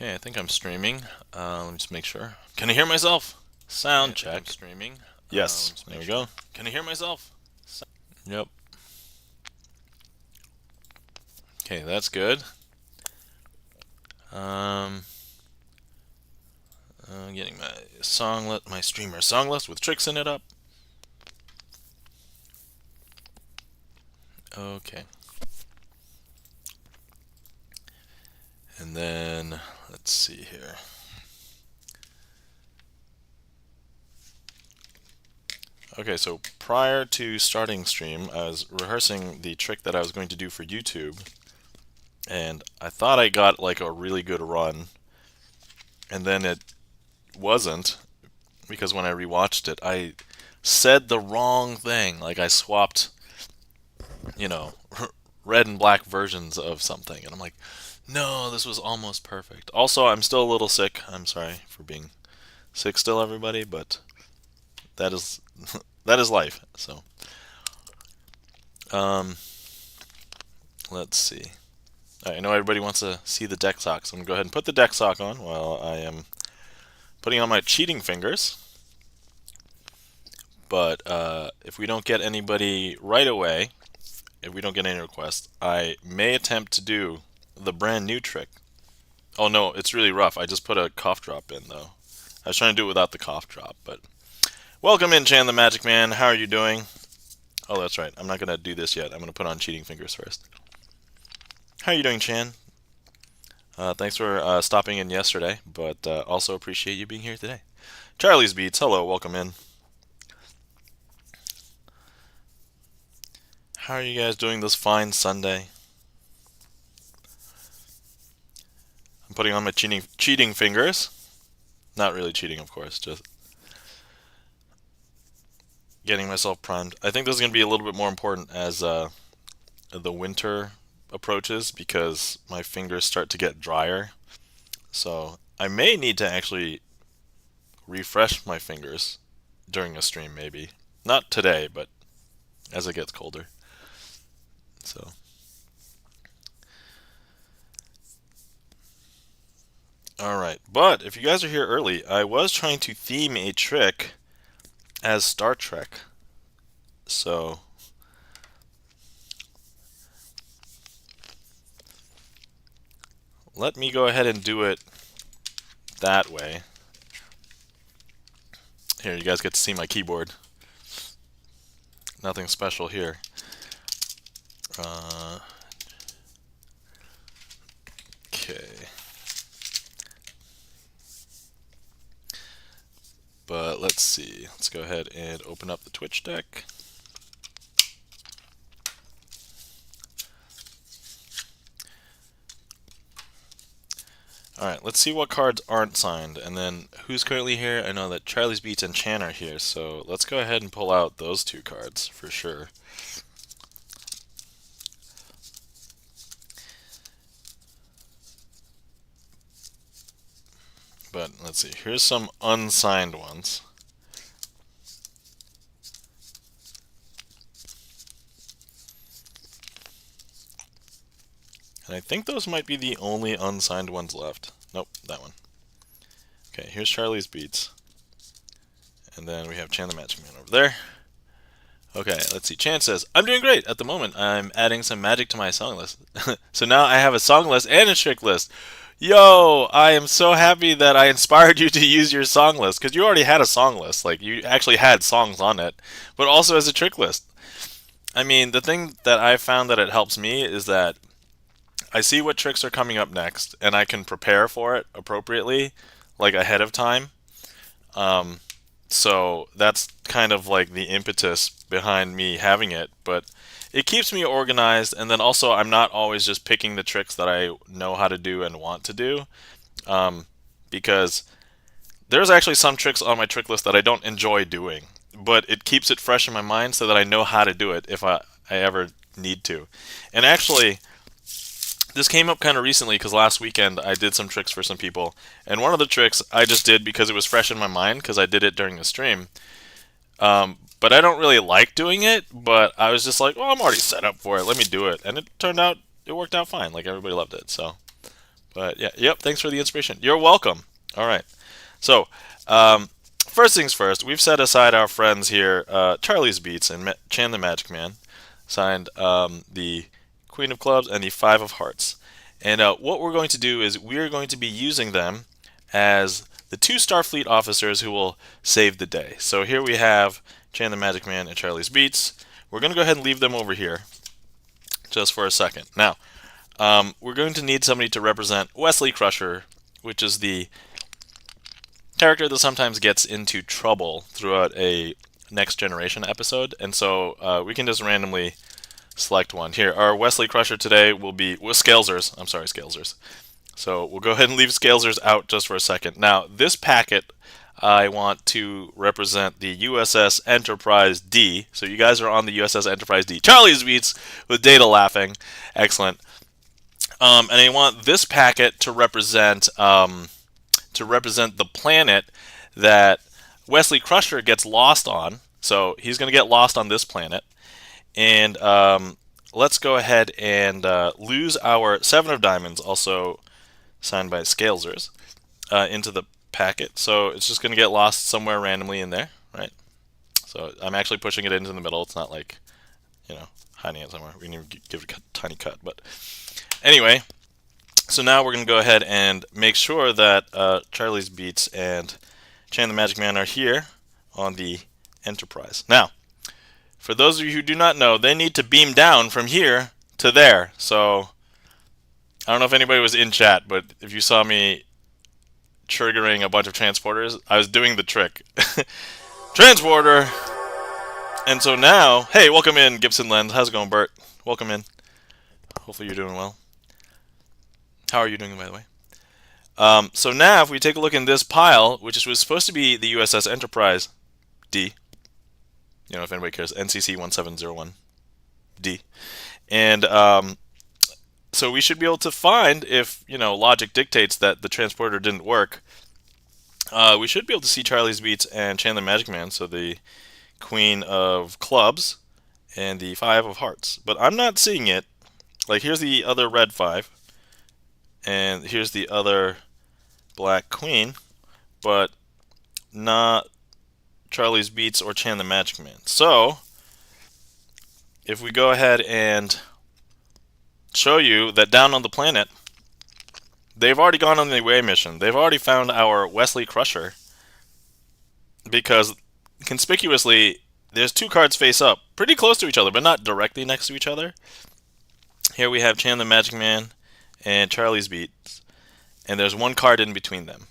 Okay, I think I'm streaming. Let me just make sure. Can I hear myself? Sound check. I'm streaming. Yes, There we sure. go. Can I hear myself? Yep. Okay, that's good. Getting my songlet, my streamer song list with tricks in it up. Okay. And then let's see here. Okay, so prior to starting stream, I was rehearsing the trick that I was going to do for YouTube, and I thought I got like a really good run, and then it wasn't because when I rewatched it, I said the wrong thing. Like I swapped, you know, red and black versions of something, and I'm like, no, this was almost perfect. Also, I'm still a little sick. I'm sorry for being sick still, everybody, but that is that is life. So, um, let's see. I know everybody wants to see the deck sock, so I'm gonna go ahead and put the deck sock on while I am putting on my cheating fingers. But if we don't get anybody right away, if we don't get any requests, I may attempt to do the brand new trick. Oh no, it's really rough. I just put a cough drop in though. I was trying to do it without the cough drop, but welcome in, Chan the Magic Man. How are you doing? Oh, that's right. I'm not gonna do this yet. I'm gonna put on cheating fingers first. How are you doing, Chan? Thanks for stopping in yesterday, but also appreciate you being here today. Charlie's Beats, hello, welcome in. How are you guys doing this fine Sunday? I'm putting on my cheating fingers. Not really cheating, of course, just getting myself primed. I think this is going to be a little bit more important as the winter approaches because my fingers start to get drier. So I may need to actually refresh my fingers during a stream, maybe. Not today, but as it gets colder. So, alright. But if you guys are here early, I was trying to theme a trick as Star Trek. So, let me go ahead and do it that way. Here, you guys get to see my keyboard. Nothing special here. Okay. But let's see. Let's go ahead and open up the Twitch deck. Alright, let's see what cards aren't signed, and then who's currently here. I know that Charlie's Beats and Chan are here, so let's go ahead and pull out those two cards for sure. But let's see, here's some unsigned ones. And I think those might be the only unsigned ones left. Nope, that one. Okay, here's Charlie's Beats. And then we have Chan the Magic Man over there. Okay, let's see. Chan says, I'm doing great. At the moment, I'm adding some magic to my song list. So now I have a song list and a trick list. Yo, I am so happy that I inspired you to use your song list because you already had a song list. Like, you actually had songs on it, but also as a trick list. I mean, the thing that I found that it helps me is that I see what tricks are coming up next and I can prepare for it appropriately, like ahead of time. Um, so that's kind of like the impetus behind me having it, but it keeps me organized, and then also I'm not always just picking the tricks that I know how to do and want to do, um, because there's actually some tricks on my trick list that I don't enjoy doing, but it keeps it fresh in my mind so that I know how to do it if I ever need to. And actually, this came up kind of recently because last weekend I did some tricks for some people, and one of the tricks I just did because it was fresh in my mind because I did it during the stream. But I don't really like doing it, but I was just like, well, I'm already set up for it. Let me do it. And it turned out, it worked out fine. Like, everybody loved it. So, But yeah, yep. Thanks for the inspiration. You're welcome. All right. So, first things first. We've set aside our friends here, Charlie's Beats and Chan the Magic Man, signed the Queen of Clubs and the Five of Hearts. And what we're going to do is we're going to be using them as the two Starfleet officers who will save the day. So here we have Chan the Magic Man and Charlie's Beats. We're going to go ahead and leave them over here just for a second. Now, we're going to need somebody to represent Wesley Crusher, which is the character that sometimes gets into trouble throughout a Next Generation episode. And so we can just randomly select one. Here, our Wesley Crusher today will be Scalesers. I'm sorry, Scalesers. So we'll go ahead and leave Scalesers out just for a second. Now, this packet I want to represent the USS Enterprise D. So you guys are on the USS Enterprise D. Charlie's Beats with Data laughing. Excellent. And I want this packet to represent the planet that Wesley Crusher gets lost on. So he's going to get lost on this planet. And let's go ahead and lose our Seven of Diamonds, also signed by Scalesers, into the packet. So it's just going to get lost somewhere randomly in there, right? So I'm actually pushing it into the middle. It's not like, hiding it somewhere. We need to give it a tiny cut. But anyway, so now we're going to go ahead and make sure that Charlie's Beats and Chan the Magic Man are here on the Enterprise. Now, for those of you who do not know, they need to beam down from here to there. So I don't know if anybody was in chat, but if you saw me triggering a bunch of transporters, I was doing the trick. Transporter! And so now, hey, welcome in, Gibson Lens. How's it going, Bert? Welcome in. Hopefully you're doing well. How are you doing, by the way? So now, if we take a look in this pile, which was supposed to be the USS Enterprise D, if anybody cares, NCC 1701D, and so we should be able to find, if logic dictates that the transporter didn't work, we should be able to see Charlie's Beats and Chan the Magic Man, so the Queen of Clubs and the Five of Hearts. But I'm not seeing it. Like, here's the other red five, and here's the other black queen, but not Charlie's Beats or Chan the Magic Man. So, if we go ahead and show you that down on the planet, they've already gone on the away mission. They've already found our Wesley Crusher, because conspicuously there's two cards face up, pretty close to each other, but not directly next to each other. Here we have Chan the Magic Man and Charlie's Beats, and there's one card in between them.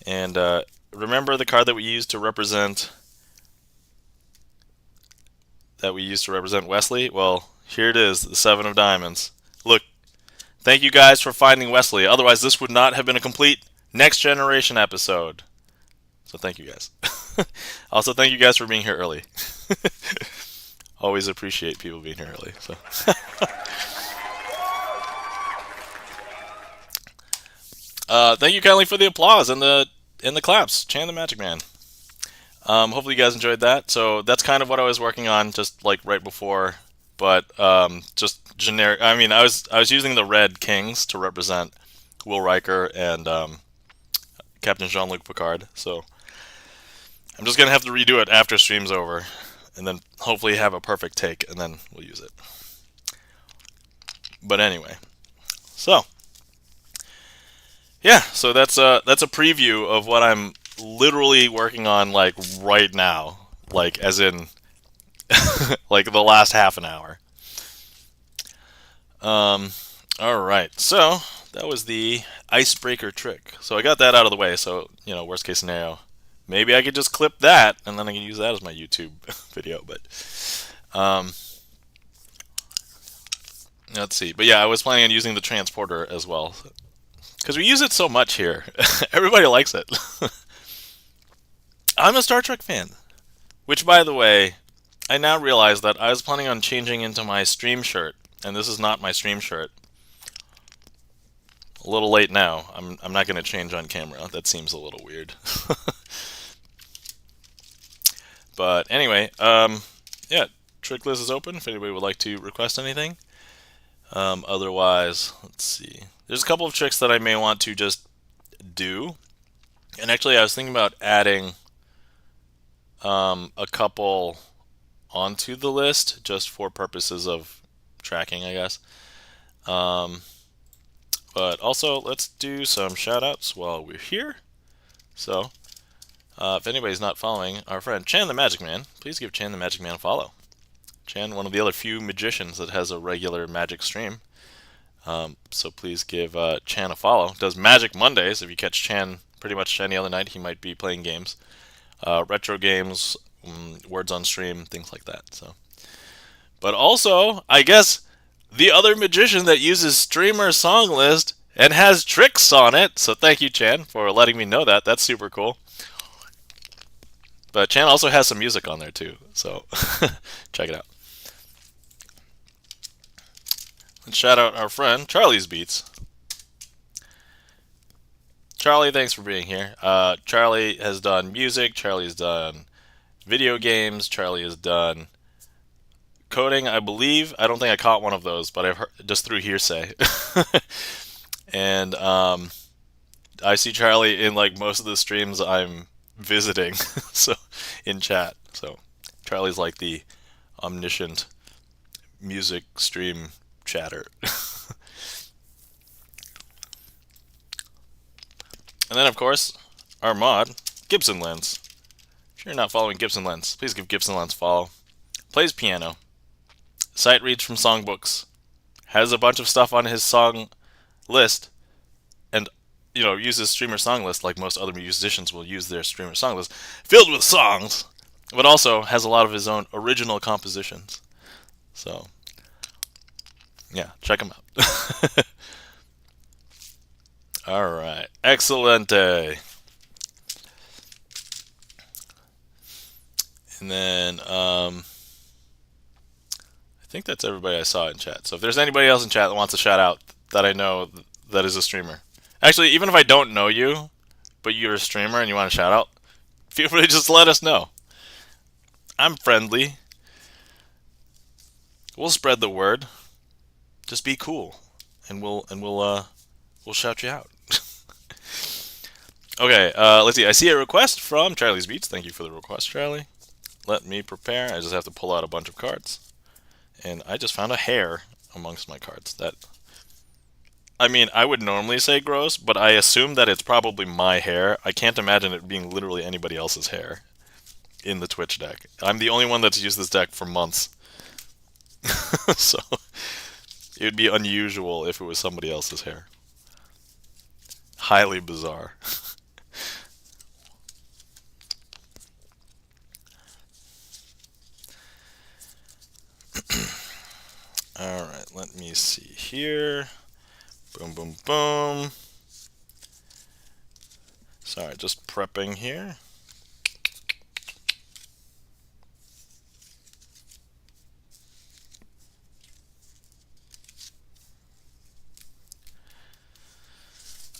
And remember the card that we used to represent Wesley? Well, here it is, the Seven of Diamonds. Look, thank you guys for finding Wesley. Otherwise, this would not have been a complete Next Generation episode. So thank you guys. Also, thank you guys for being here early. Always appreciate people being here early. So. Thank you kindly for the applause and the claps. Chan the Magic Man. Hopefully you guys enjoyed that. So that's kind of what I was working on just like right before, but just generic. I mean, I was using the red kings to represent Will Riker and Captain Jean-Luc Picard. So I'm just gonna have to redo it after stream's over, and then hopefully have a perfect take, and then we'll use it. But anyway, so yeah, so that's a preview of what I'm literally working on, like right now, like as in like the last half an hour. All right, so that was the icebreaker trick. So I got that out of the way. So worst case scenario, maybe I could just clip that and then I can use that as my YouTube video. But let's see. But yeah, I was planning on using the transporter as well, because we use it so much here. Everybody likes it. I'm a Star Trek fan. Which, by the way, I now realize that I was planning on changing into my stream shirt, and this is not my stream shirt. A little late now. I'm not going to change on camera. That seems a little weird. But anyway, yeah, trick list is open if anybody would like to request anything. Otherwise, let's see. There's a couple of tricks that I may want to just do. And actually, I was thinking about adding a couple onto the list just for purposes of tracking, I guess. Um, but also, let's do some shout outs while we're here. So, if anybody's not following our friend Chan the Magic Man, please give Chan the Magic Man a follow. Chan, one of the other few magicians that has a regular magic stream. So please give Chan a follow. Does Magic Mondays. If you catch Chan pretty much any other night, he might be playing games. Retro games, words on stream, things like that. So, but also, I guess the other magician that uses StreamerSonglist and has tricks on it. So thank you, Chan, for letting me know that. That's super cool. But Chan also has some music on there too, so check it out. Let's shout out our friend Charlie's Beats. Charlie, thanks for being here. Charlie has done music. Charlie's done video games. Charlie has done coding, I believe. I don't think I caught one of those, but I've heard just through hearsay. And I see Charlie in like most of the streams I'm visiting, so in chat. So Charlie's like the omniscient music stream chatter. And then of course our mod Gibson Lens. If you're not following Gibson Lens, please give Gibson Lens a follow. Plays piano, sight reads from songbooks, has a bunch of stuff on his song list, and uses StreamerSonglist like most other musicians will use their StreamerSonglist, filled with songs, but also has a lot of his own original compositions. So, yeah, check him out. All right, excelente. And then I think that's everybody I saw in chat. So if there's anybody else in chat that wants a shout out that I know that is a streamer, actually, even if I don't know you, but you're a streamer and you want a shout out, feel free to just let us know. I'm friendly. We'll spread the word. Just be cool, and we'll shout you out. Okay, let's see. I see a request from Charlie's Beats. Thank you for the request, Charlie. Let me prepare. I just have to pull out a bunch of cards, and I just found a hair amongst my cards. I mean, I would normally say gross, but I assume that it's probably my hair. I can't imagine it being literally anybody else's hair in the Twitch deck. I'm the only one that's used this deck for months. So it would be unusual if it was somebody else's hair. Highly bizarre. Alright, let me see here. Boom, boom, boom. Sorry, just prepping here.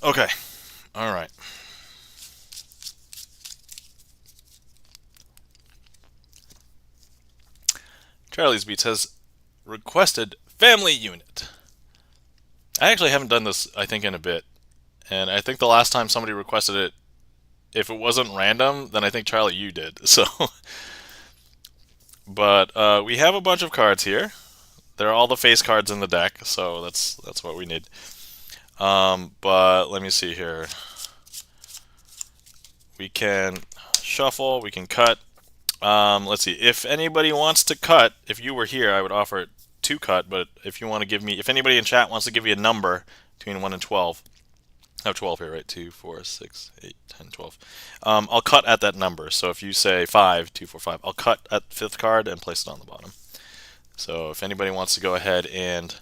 Okay, alright. Charlie's Beats has requested Family Unit. I actually haven't done this, I think, in a bit. And I think the last time somebody requested it, if it wasn't random, then I think, Charlie, you did. So, but we have a bunch of cards here. They're all the face cards in the deck, so that's what we need. But let me see here. We can shuffle, we can cut. Let's see. If anybody wants to cut, if you were here, I would offer it to cut. But if you want to give me, if anybody in chat wants to give you a number between 1 and 12, I have 12 here, right? 2, 4, 6, 8, 10, 12. I'll cut at that number. So if you say 5, 2, 4, 5, I'll cut at 5th card and place it on the bottom. So if anybody wants to go ahead and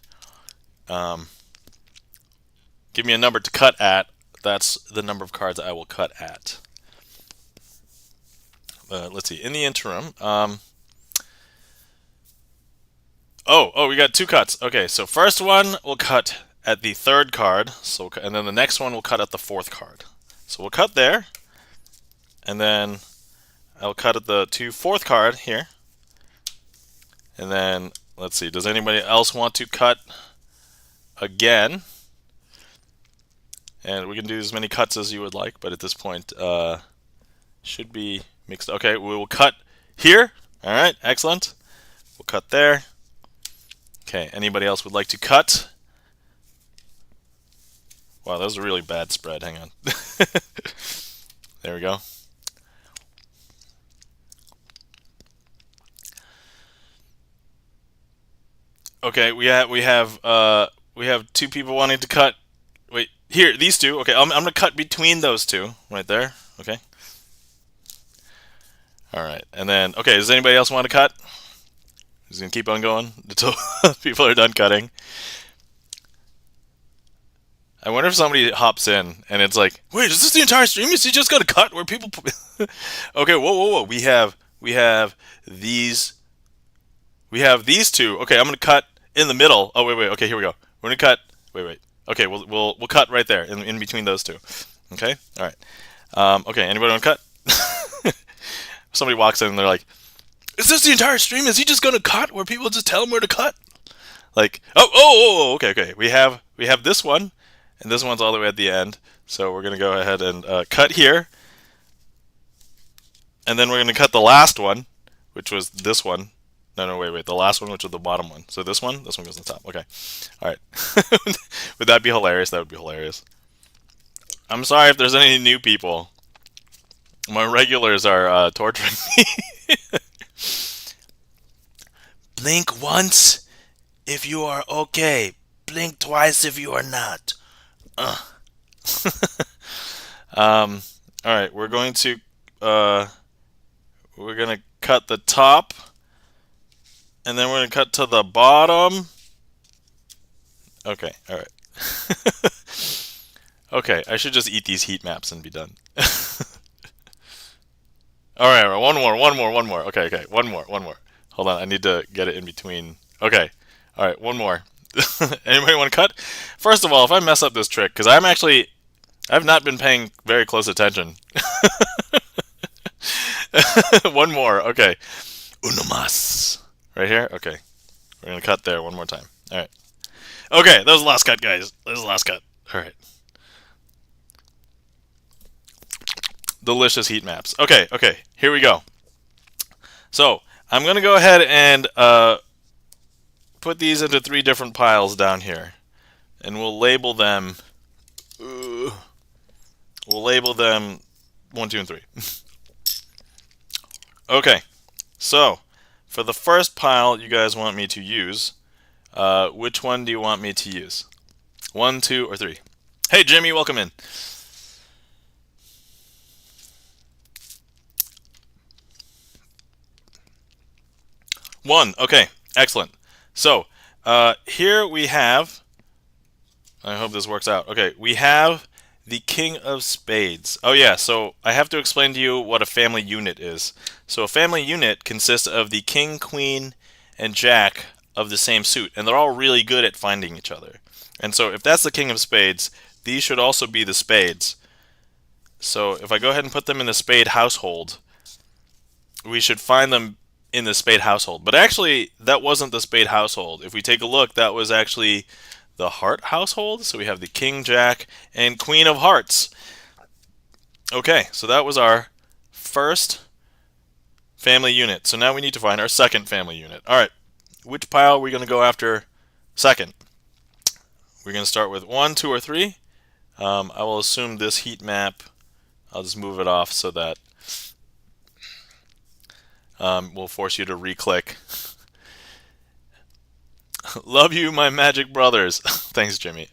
give me a number to cut at, that's the number of cards I will cut at. Let's see. In the interim, we got 2 cuts. Okay, so first one we'll cut at the 3rd card, and then the next one we'll cut at the 4th card. So we'll cut there, and then I'll cut at the 4th card here, and then let's see. Does anybody else want to cut again. And we can do as many cuts as you would like, but at this point, should be mixed. Okay, we will cut here. All right, excellent. We'll cut there. Okay, anybody else would like to cut? Wow, that was a really bad spread. Hang on. There we go. Okay, we have two people wanting to cut. Wait, here, these two. Okay, I'm gonna cut between those two right there. Okay. All right, and then okay, does anybody else want to cut? Just gonna keep on going until people are done cutting. I wonder if somebody hops in and it's like, wait, is this the entire stream? Is he just gonna cut where people? Okay, whoa. We have these. We have these two. Okay, I'm gonna cut in the middle. Oh wait. Okay, here we go. We're gonna cut. Wait. Okay, we'll cut right there in between those two. Okay. All right. Okay. Anybody want to cut? Somebody walks in and they're like, "Is this the entire stream? Is he just gonna cut where people just tell him where to cut?" Like, okay. We have this one, and this one's all the way at the end. So we're gonna go ahead and cut here, and then we're gonna cut the last one, which was this one. No, wait. The last one, which is the bottom one. So this one goes on top. Okay. All right. Would that be hilarious? That would be hilarious. I'm sorry if there's any new people. My regulars are torturing me. Blink once if you are okay. Blink twice if you are not. All right. We're going to cut the top. And then we're going to cut to the bottom. Okay, alright. Okay, I should just eat these heat maps and be done. Alright, one more. Okay, one more. Hold on, I need to get it in between. Okay, alright, one more. Anybody want to cut? First of all, if I mess up this trick, because I've not been paying very close attention. One more, okay. Uno más. Right here? Okay. We're going to cut there one more time. Alright. Okay, that was the last cut, guys. That was the last cut. Alright. Delicious heat maps. Okay. Here we go. So, I'm going to go ahead and put these into 3 different piles down here. And we'll label them... we'll label them 1, 2, and 3. Okay. So... for the first pile you guys want me to use, which one do you want me to use? 1, 2, or 3? Hey Jimmy, welcome in. One, okay, excellent. So, here we have, I hope this works out. Okay, we have the King of Spades. Oh yeah, so I have to explain to you what a family unit is. So a family unit consists of the King, Queen, and Jack of the same suit, and they're all really good at finding each other. And so if that's the King of Spades, these should also be the spades. So if I go ahead and put them in the spade household, we should find them in the spade household. But actually, that wasn't the spade household. If we take a look, that was actually the heart household. So we have the King, Jack, and Queen of Hearts. Okay, so that was our first family unit. So now we need to find our second family unit. Alright, which pile are we going to go after second? We're going to start with 1, 2, or 3. I will assume this heat map, I'll just move it off so that we'll force you to re-click. Love you, my magic brothers. Thanks, Jimmy.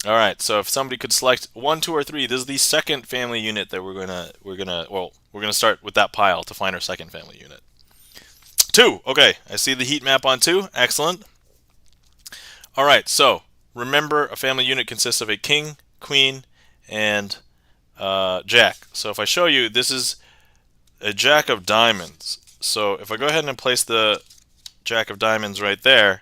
Alright, so if somebody could select 1, 2, or 3, this is the second family unit that we're gonna start with that pile to find our second family unit. 2, okay, I see the heat map on 2, excellent. Alright, so remember a family unit consists of a king, queen, and jack. So if I show you, this is a jack of diamonds. So if I go ahead and place the jack of diamonds right there,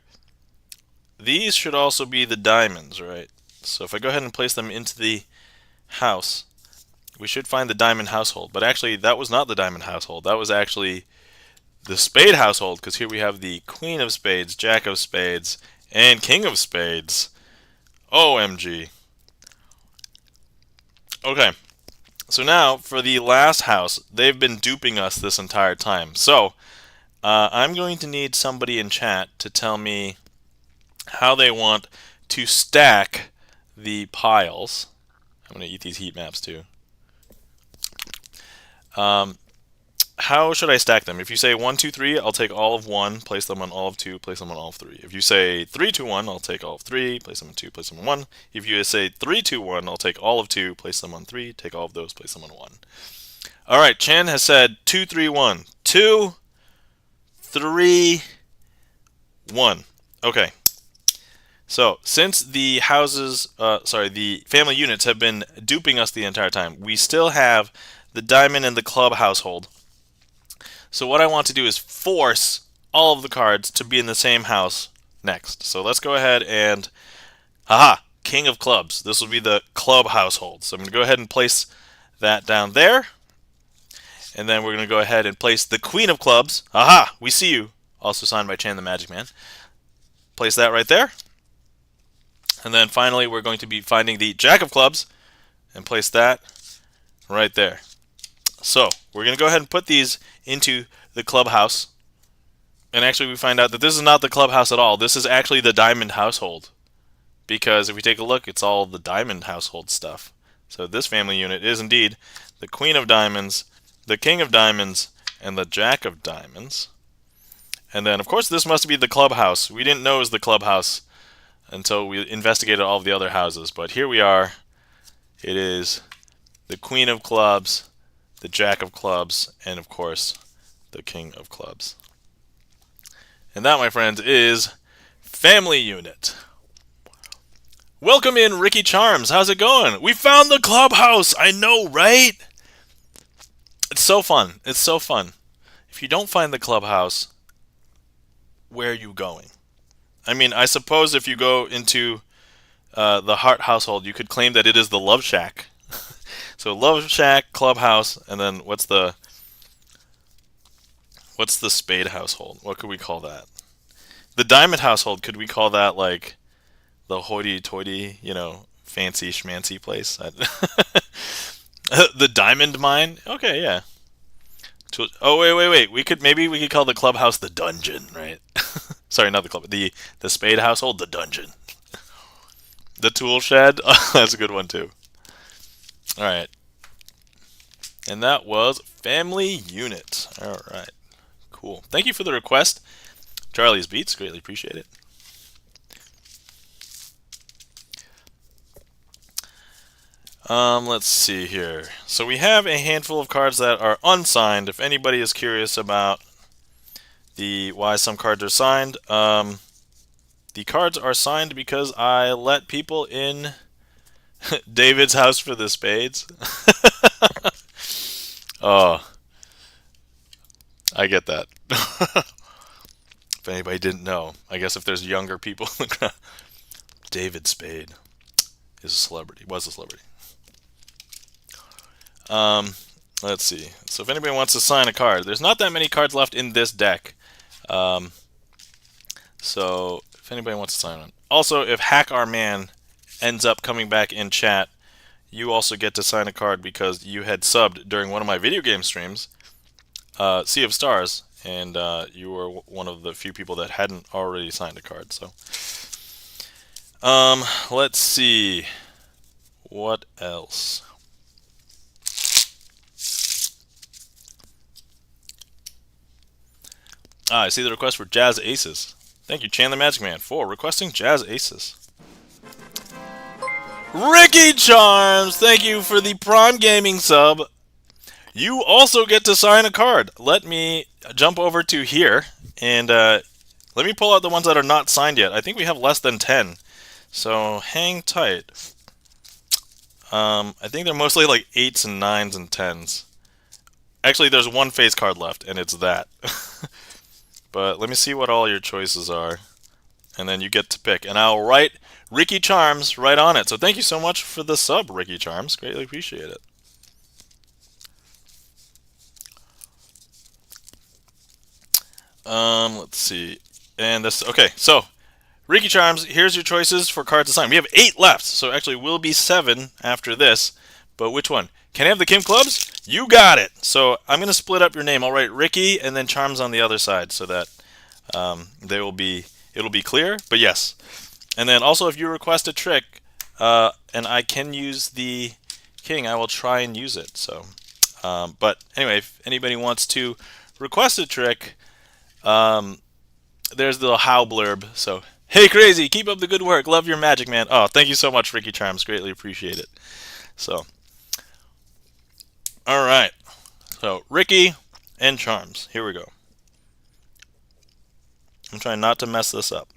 these should also be the diamonds, right? So if I go ahead and place them into the house, we should find the diamond household. But actually, that was not the diamond household. That was actually the spade household, because here we have the queen of spades, jack of spades, and king of spades. OMG. Okay, so now for the last house, they've been duping us this entire time. So I'm going to need somebody in chat to tell me how they want to stack the piles. I'm going to eat these heat maps too. How should I stack them? If you say 1, 2, 3, I'll take all of 1, place them on all of 2, place them on all of 3. If you say 3, 2, 1, I'll take all of 3, place them on 2, place them on 1. If you say 3, 2, 1, I'll take all of 2, place them on 3, take all of those, place them on 1. Alright, Chan has said 2, 3, 1. 2, 3, 1. Okay. So, since the the family units have been duping us the entire time, we still have the diamond and the club household. So what I want to do is force all of the cards to be in the same house next. So let's go ahead and, king of clubs. This will be the club household. So I'm going to go ahead and place that down there. And then we're going to go ahead and place the queen of clubs. We see you. Also signed by Chan the Magic Man. Place that right there. And then finally we're going to be finding the jack of clubs and place that right there. So we're going to go ahead and put these into the clubhouse. And actually we find out that this is not the clubhouse at all. This is actually the diamond household. Because if we take a look, it's all the diamond household stuff. So this family unit is indeed the queen of diamonds, the king of diamonds, and the jack of diamonds. And then of course this must be the clubhouse. We didn't know it was the clubhouse until we investigated all of the other houses. But here we are. It is the queen of clubs, the jack of clubs, and of course, the king of clubs. And that, my friends, is family unit. Welcome in, Ricky Charms. How's it going? We found the clubhouse. I know, right? It's so fun. It's so fun. If you don't find the clubhouse, where are you going? I mean, I suppose if you go into the Heart household, you could claim that it is the Love Shack. So Love Shack, Clubhouse, and then what's the Spade household? What could we call that? The Diamond household, could we call that like the hoity-toity, fancy schmancy place? The Diamond Mine? Okay, yeah. Oh wait. Maybe we could call the clubhouse the dungeon, right? Sorry, not the club. The Spade household, the dungeon. The Tool Shed. Oh, that's a good one too. All right. And that was family unit. All right. Cool. Thank you for the request, Charlie's Beats. Greatly appreciate it. Let's see here. So we have a handful of cards that are unsigned. If anybody is curious about why some cards are signed, the cards are signed because I let people in David's house for the spades. Oh, I get that. If anybody didn't know, I guess if there's younger people in the crowd, David Spade is a celebrity. Was a celebrity. Let's see. So if anybody wants to sign a card, there's not that many cards left in this deck. So if anybody wants to sign one. Also, if Hack Our Man ends up coming back in chat, you also get to sign a card because you had subbed during one of my video game streams, Sea of Stars, and you were one of the few people that hadn't already signed a card. So, let's see. What else? I see the request for Jazz Aces. Thank you, Chan the Magic Man, for requesting Jazz Aces. Ricky Charms, thank you for the Prime Gaming sub. You also get to sign a card. Let me jump over to here, and let me pull out the ones that are not signed yet. I think we have less than 10, so hang tight. I think they're mostly like 8s and 9s and 10s. Actually, there's one face card left, and it's that. But let me see what all your choices are, and then you get to pick. And I'll write Ricky Charms right on it. So thank you so much for the sub, Ricky Charms. Greatly appreciate it. Let's see. And this, okay, so Ricky Charms, here's your choices for cards assigned. We have 8 left, so actually will be 7 after this. But which one? Can I have the King Clubs? You got it. So I'm going to split up your name. I'll write Ricky and then Charms on the other side so that it'll be clear. But yes. And then also if you request a trick and I can use the King, I will try and use it. So, but anyway, if anybody wants to request a trick, there's the little how blurb. So, hey, Crazy, keep up the good work. Love your magic, man. Oh, thank you so much, Ricky Charms. Greatly appreciate it. So, all right. So, Ricky and Charms. Here we go. I'm trying not to mess this up.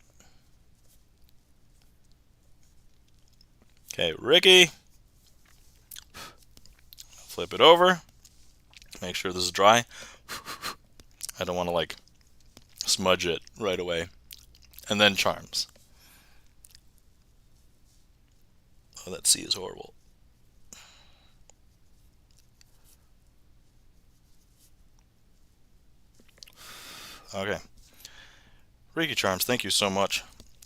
Okay, Ricky. Flip it over. Make sure this is dry. I don't want to, like, smudge it right away. And then Charms. Oh, that C is horrible. Okay. Ricky Charms, thank you so much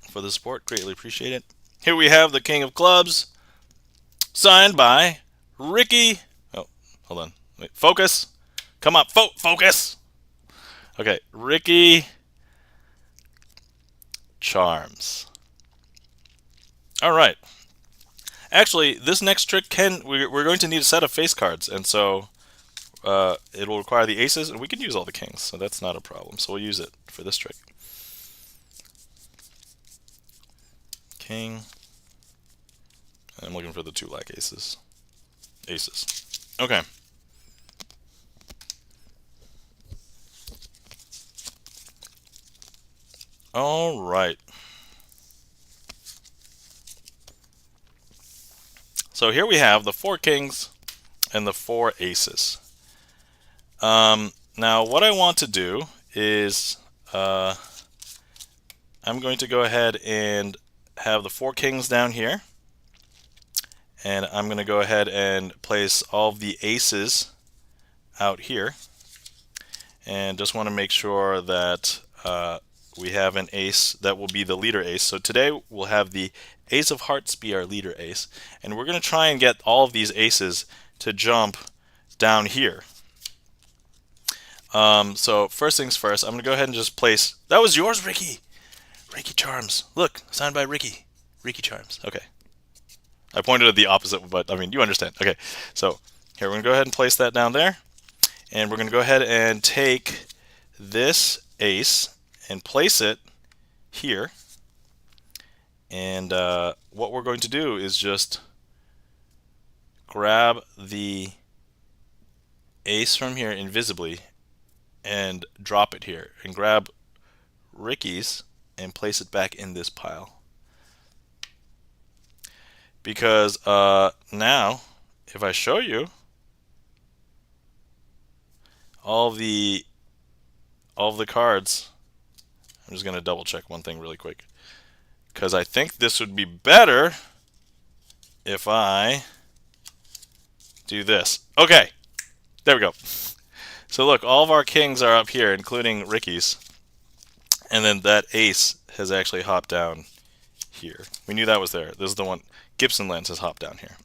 for the support. Greatly appreciate it. Here we have the King of Clubs, signed by Ricky. Oh, hold on. Wait, focus. Come on, focus. Okay, Ricky Charms. All right. Actually, this next trick we're going to need a set of face cards, and so it will require the aces, and we can use all the kings, so that's not a problem. So we'll use it for this trick. King. And I'm looking for the 2 black aces. Aces. Okay. All right. So here we have the 4 kings and the 4 aces. Now what I want to do is I'm going to go ahead and have the 4 kings down here, and I'm going to go ahead and place all of the aces out here, and just want to make sure that we have an ace that will be the leader ace. So today we'll have the ace of hearts be our leader ace, and we're going to try and get all of these aces to jump down here. So first things first, I'm going to go ahead and just place... That was yours, Ricky! Ricky Charms. Look, signed by Ricky. Ricky Charms. Okay. I pointed at the opposite, but I mean, you understand. Okay, so here we're going to go ahead and place that down there. And we're going to go ahead and take this ace and place it here. And what we're going to do is just grab the ace from here invisibly and drop it here, and grab Ricky's and place it back in this pile. Because now, if I show you all of the cards, I'm just going to double check one thing really quick, because I think this would be better if I do this. Okay, there we go. So look, all of our kings are up here, including Ricky's, and then that ace has actually hopped down here. We knew that was there. This is the one. Gibson Lens has hopped down here.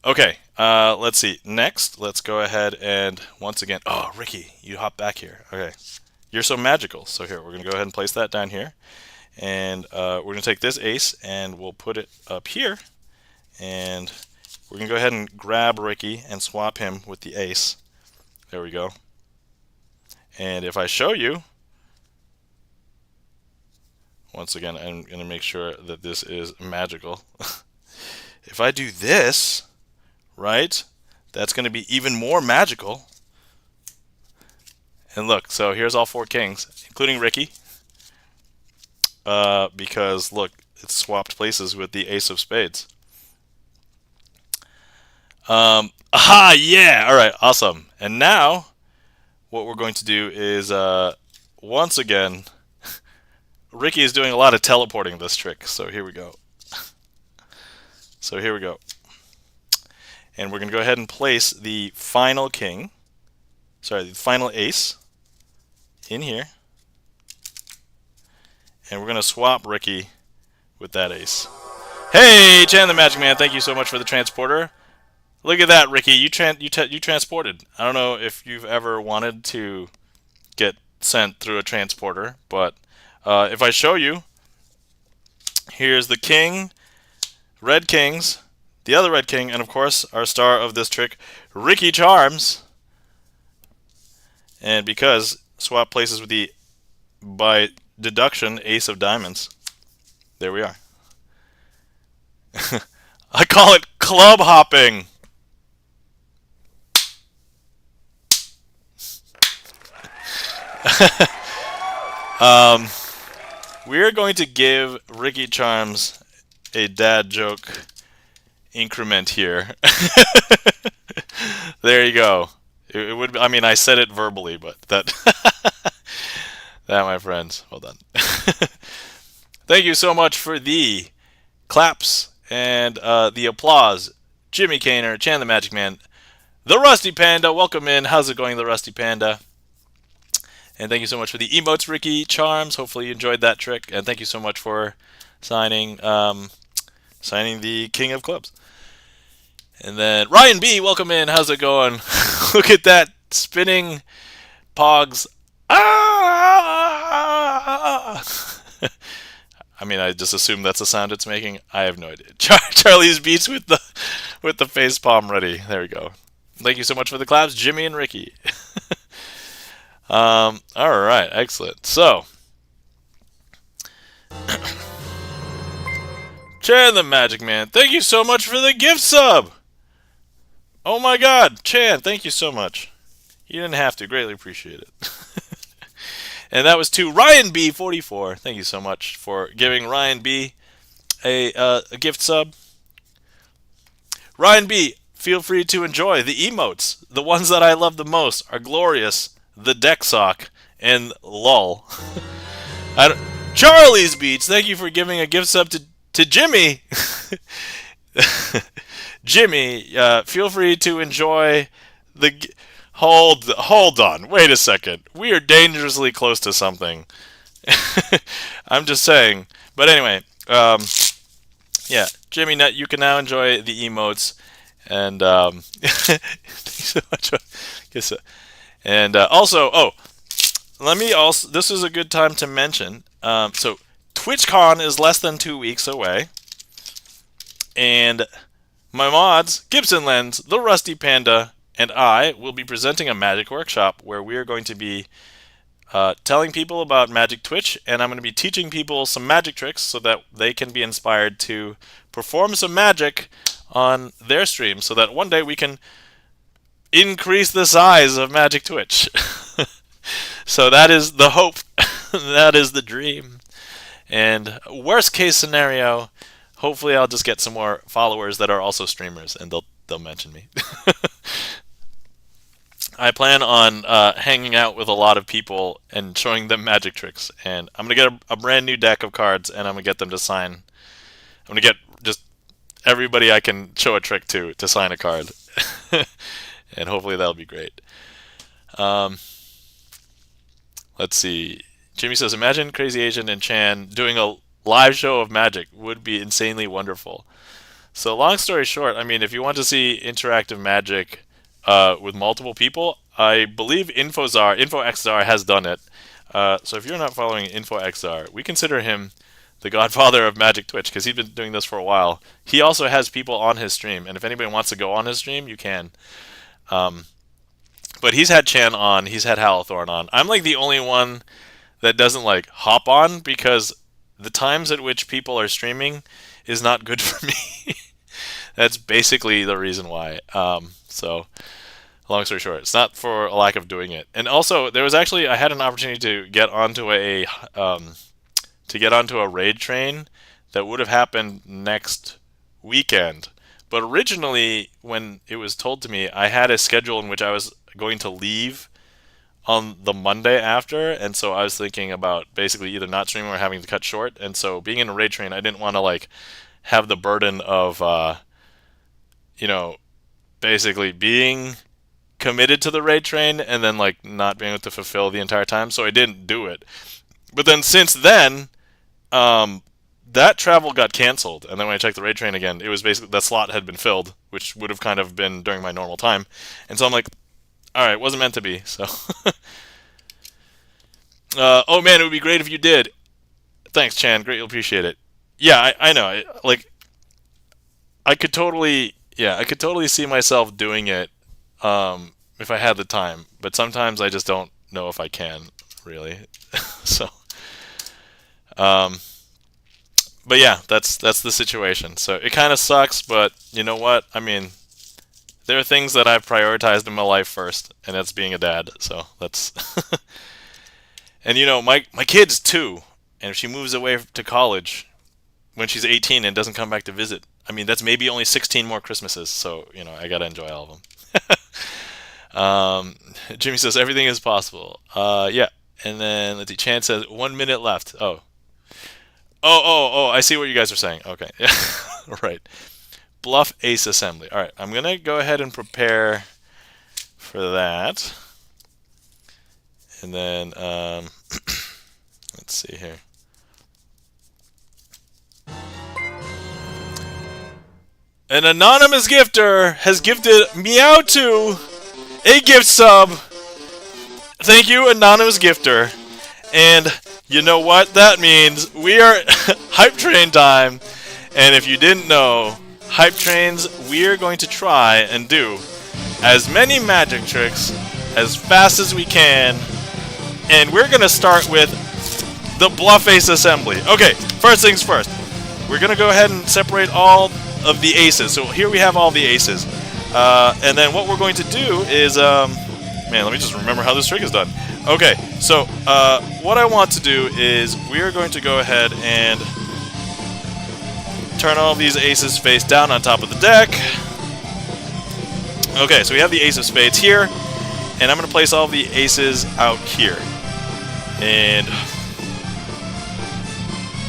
Okay, let's see. Next, let's go ahead and once again... Oh, Ricky, you hop back here. Okay, you're so magical. So here, we're going to go ahead and place that down here. And we're going to take this ace and we'll put it up here. And we're going to go ahead and grab Ricky and swap him with the ace. There we go. And if I show you... Once again, I'm going to make sure that this is magical. If I do this, right, that's going to be even more magical. And look, so here's all 4 kings, including Ricky. Because, look, it's swapped places with the ace of spades. Aha, yeah! All right, awesome. And now, what we're going to do is, once again... Ricky is doing a lot of teleporting this trick, so here we go. So here we go. And we're going to go ahead and place the final king, sorry, the final ace in here. And we're going to swap Ricky with that ace. Hey, Chan the Magic Man, thank you so much for the transporter. Look at that, Ricky. You transported. I don't know if you've ever wanted to get sent through a transporter, but if I show you, here's the king, red kings, the other red king, and of course our star of this trick, Ricky Charms. And because swap places with the, by deduction, ace of diamonds, there we are. I call it club hopping. We're going to give Ricky Charms a dad joke increment here. There you go. It would. I mean, I said it verbally, but that that, my friends. Well done. Thank you so much for the claps and the applause. Jimmy Kaner, Chan the Magic Man, the Rusty Panda. Welcome in. How's it going, the Rusty Panda? And thank you so much for the emotes, Ricky Charms. Hopefully you enjoyed that trick. And thank you so much for signing the King of Clubs. And then Ryan B, welcome in. How's it going? Look at that spinning pogs. Ah! I mean, I just assume that's the sound it's making. I have no idea. Charlie's Beats with the face palm ready. There we go. Thank you so much for the claps, Jimmy and Ricky. All right, excellent. So, Chan the Magic Man, thank you so much for the gift sub. Oh my God, Chan, thank you so much. You didn't have to. Greatly appreciate it. And that was to Ryan B 44. Thank you so much for giving Ryan B a gift sub. Ryan B, feel free to enjoy the emotes. The ones that I love the most are Glorious, the Deck Sock, and LOL. Charlie's Beats, thank you for giving a gift sub to Jimmy. Jimmy, feel free to enjoy the... Hold on, wait a second. We are dangerously close to something. I'm just saying. But anyway, yeah, Jimmy, you can now enjoy the emotes. And thanks so much. And also, this is a good time to mention. So TwitchCon is less than 2 weeks away, and my mods, Gibson Lens, the Rusty Panda, and I will be presenting a magic workshop where we are going to be telling people about Magic Twitch, and I'm going to be teaching people some magic tricks so that they can be inspired to perform some magic on their stream, so that one day we can increase the size of Magic Twitch. So that is the hope. That is the dream. And worst case scenario, hopefully I'll just get some more followers that are also streamers, and they'll mention me. I plan on hanging out with a lot of people and showing them magic tricks. And I'm going to get a brand new deck of cards, and I'm going to get them to sign. I'm going to get just everybody I can show a trick to sign a card. And hopefully that'll be great. Let's see. Jimmy says, imagine Crazy Asian and Chan doing a live show of magic. Would be insanely wonderful. So long story short, I mean, if you want to see interactive magic with multiple people, I believe InfoXR has done it. So if you're not following InfoXR, we consider him the godfather of Magic Twitch, because he's been doing this for a while. He also has people on his stream, and if anybody wants to go on his stream, you can. But he's had Chan on, he's had Halithorn on. I'm like the only one that doesn't like hop on, because the times at which people are streaming is not good for me. That's basically the reason why. So, long story short, it's not for a lack of doing it. And also, there was actually, I had an opportunity to get onto a raid train that would have happened next weekend. But originally, when it was told to me, I had a schedule in which I was going to leave on the Monday after, and so I was thinking about basically either not streaming or having to cut short. And so, being in a raid train, I didn't want to like have the burden of, basically being committed to the raid train and then like not being able to fulfill the entire time, so I didn't do it. But then since then, that travel got canceled, and then when I checked the raid train again, it was basically that slot had been filled, which would have kind of been during my normal time. And so I'm like, all right, it wasn't meant to be. So, oh man, it would be great if you did. Thanks, Chan. Greatly appreciate it. Yeah, I know. I could totally, yeah, I could totally see myself doing it if I had the time. But sometimes I just don't know if I can, really. So, but yeah, that's the situation. So it kind of sucks, but you know what? I mean, there are things that I've prioritized in my life first, and that's being a dad. So that's, and you know, my kid's 2, and if she moves away to college when she's 18 and doesn't come back to visit, I mean, that's maybe only 16 more Christmases. So you know, I gotta enjoy all of them. Jimmy says everything is possible. Yeah, and then let's see. Chan says 1 minute left. Oh, I see what you guys are saying. Okay. Right. Bluff ace assembly. Alright, I'm going to go ahead and prepare for that. And then, let's see here. An anonymous gifter has gifted Meow2 a gift sub. Thank you, anonymous gifter. And you know what that means? We are hype train time. And if you didn't know, hype trains, we are going to try and do as many magic tricks as fast as we can. And we're going to start with the bluff ace assembly. Okay, first things first. We're going to go ahead and separate all of the aces. So here we have all the aces. And then what we're going to do is, man, let me just remember how this trick is done. Okay, so what I want to do is we are going to go ahead and turn all these aces face down on top of the deck. Okay, so we have the ace of spades here, and I'm going to place all the aces out here. And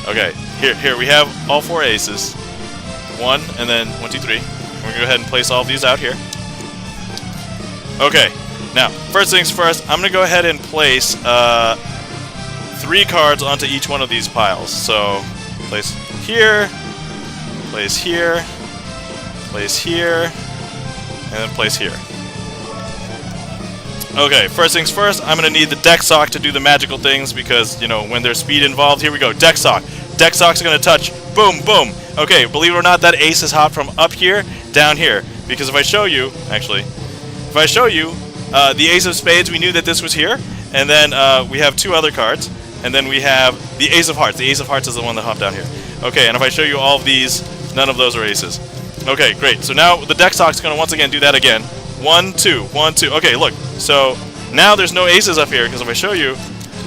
okay, here we have all 4 aces. 1, and then 1, 2, 3. We're going to go ahead and place all of these out here. Okay. Now, first things first, I'm going to go ahead and place 3 cards onto each one of these piles. So, place here, place here, place here, and then place here. Okay, first things first, I'm going to need the deck sock to do the magical things because, you know, when there's speed involved, here we go, deck sock. Deck sock's going to touch, boom, boom. Okay, believe it or not, that ace is hot from up here, down here. Because if I show you, actually, if I show you, the ace of spades, we knew that this was here, and then we have 2 other cards, and then we have the ace of hearts. The ace of hearts is the one that hopped down here. Okay, and if I show you all of these, none of those are aces. Okay, great. So now the deck sock's going to once again do that again. 1, 2, 1, 2. Okay, look. So now there's no aces up here, because if I show you,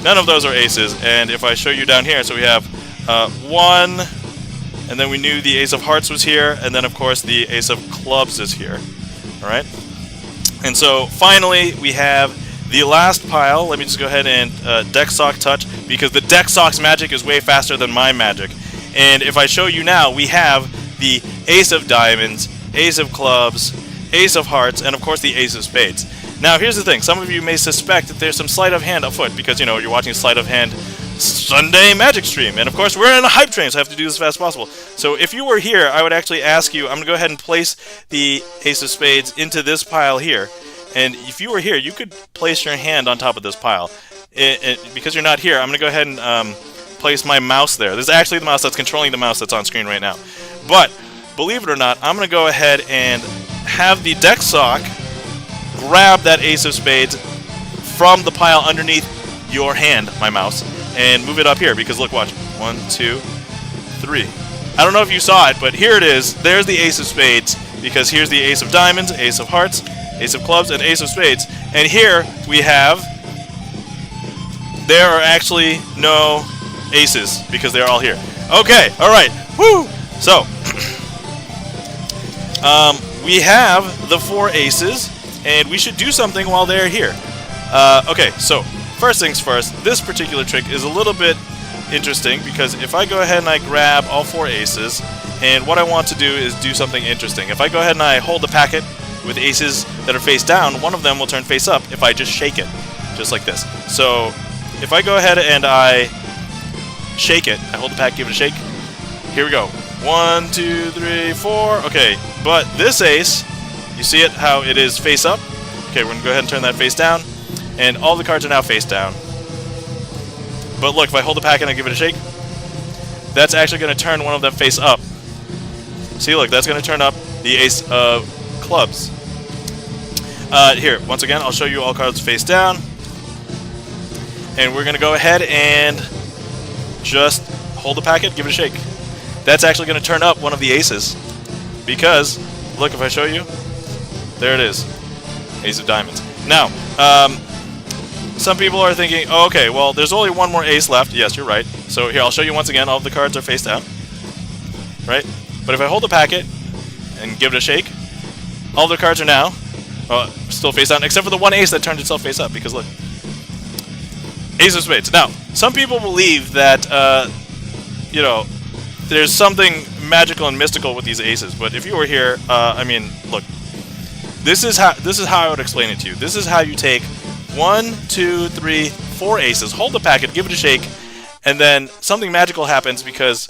none of those are aces. And if I show you down here, so we have 1, and then we knew the ace of hearts was here, and then of course the ace of clubs is here. Alright? And so finally we have the last pile. Let me just go ahead and deck sock touch, because the deck sock's magic is way faster than my magic. And if I show you now, we have the ace of diamonds, ace of clubs, ace of hearts, and of course the ace of spades. Now here's the thing, some of you may suspect that there's some sleight of hand afoot, because you know, you're watching Sleight of Hand Sunday magic stream, and of course we're in a hype train, so I have to do this as fast as possible. So if you were here, I would actually ask you, I'm going to go ahead and place the ace of spades into this pile here, and if you were here, you could place your hand on top of this pile. Because you're not here, I'm going to go ahead and place my mouse there. This is actually the mouse that's controlling the mouse that's on screen right now. But, believe it or not, I'm going to go ahead and have the deck sock grab that ace of spades from the pile underneath your hand, my mouse, and move it up here, because look, watch. 1, 2, 3. I don't know if you saw it, but here it is. There's the ace of spades, because here's the ace of diamonds, ace of hearts, ace of clubs, and ace of spades. And here we have, there are actually no aces, because they're all here. Okay, alright, woo! So, we have the 4 aces, and we should do something while they're here. Okay, so, first things first, this particular trick is a little bit interesting, because if I go ahead and I grab all 4 aces, and what I want to do is do something interesting. If I go ahead and I hold the packet with aces that are face down, one of them will turn face up if I just shake it, just like this. So if I go ahead and I shake it, I hold the pack, give it a shake. Here we go. 1, 2, 3, 4. Okay, but this ace, you see it, how it is face up? Okay, we're going to go ahead and turn that face down, and all the cards are now face down. But look, if I hold the pack and I give it a shake, that's actually going to turn one of them face up. See, look, that's going to turn up the ace of clubs. Here, once again, I'll show you all cards face down. And we're going to go ahead and just hold the packet, give it a shake. That's actually going to turn up one of the aces. Because, look, if I show you, there it is. Ace of diamonds. Now, some people are thinking, oh, okay, well, there's only one more ace left. Yes, you're right. So here, I'll show you once again. All of the cards are face down. Right? But if I hold the packet and give it a shake, all of the cards are now still face down, except for the one ace that turned itself face up, because look. Ace of spades. Now, some people believe that, you know, there's something magical and mystical with these aces, but if you were here, I mean, look. This is how I would explain it to you. This is how you take 1, 2, 3, 4 aces, hold the packet, give it a shake, and then something magical happens because,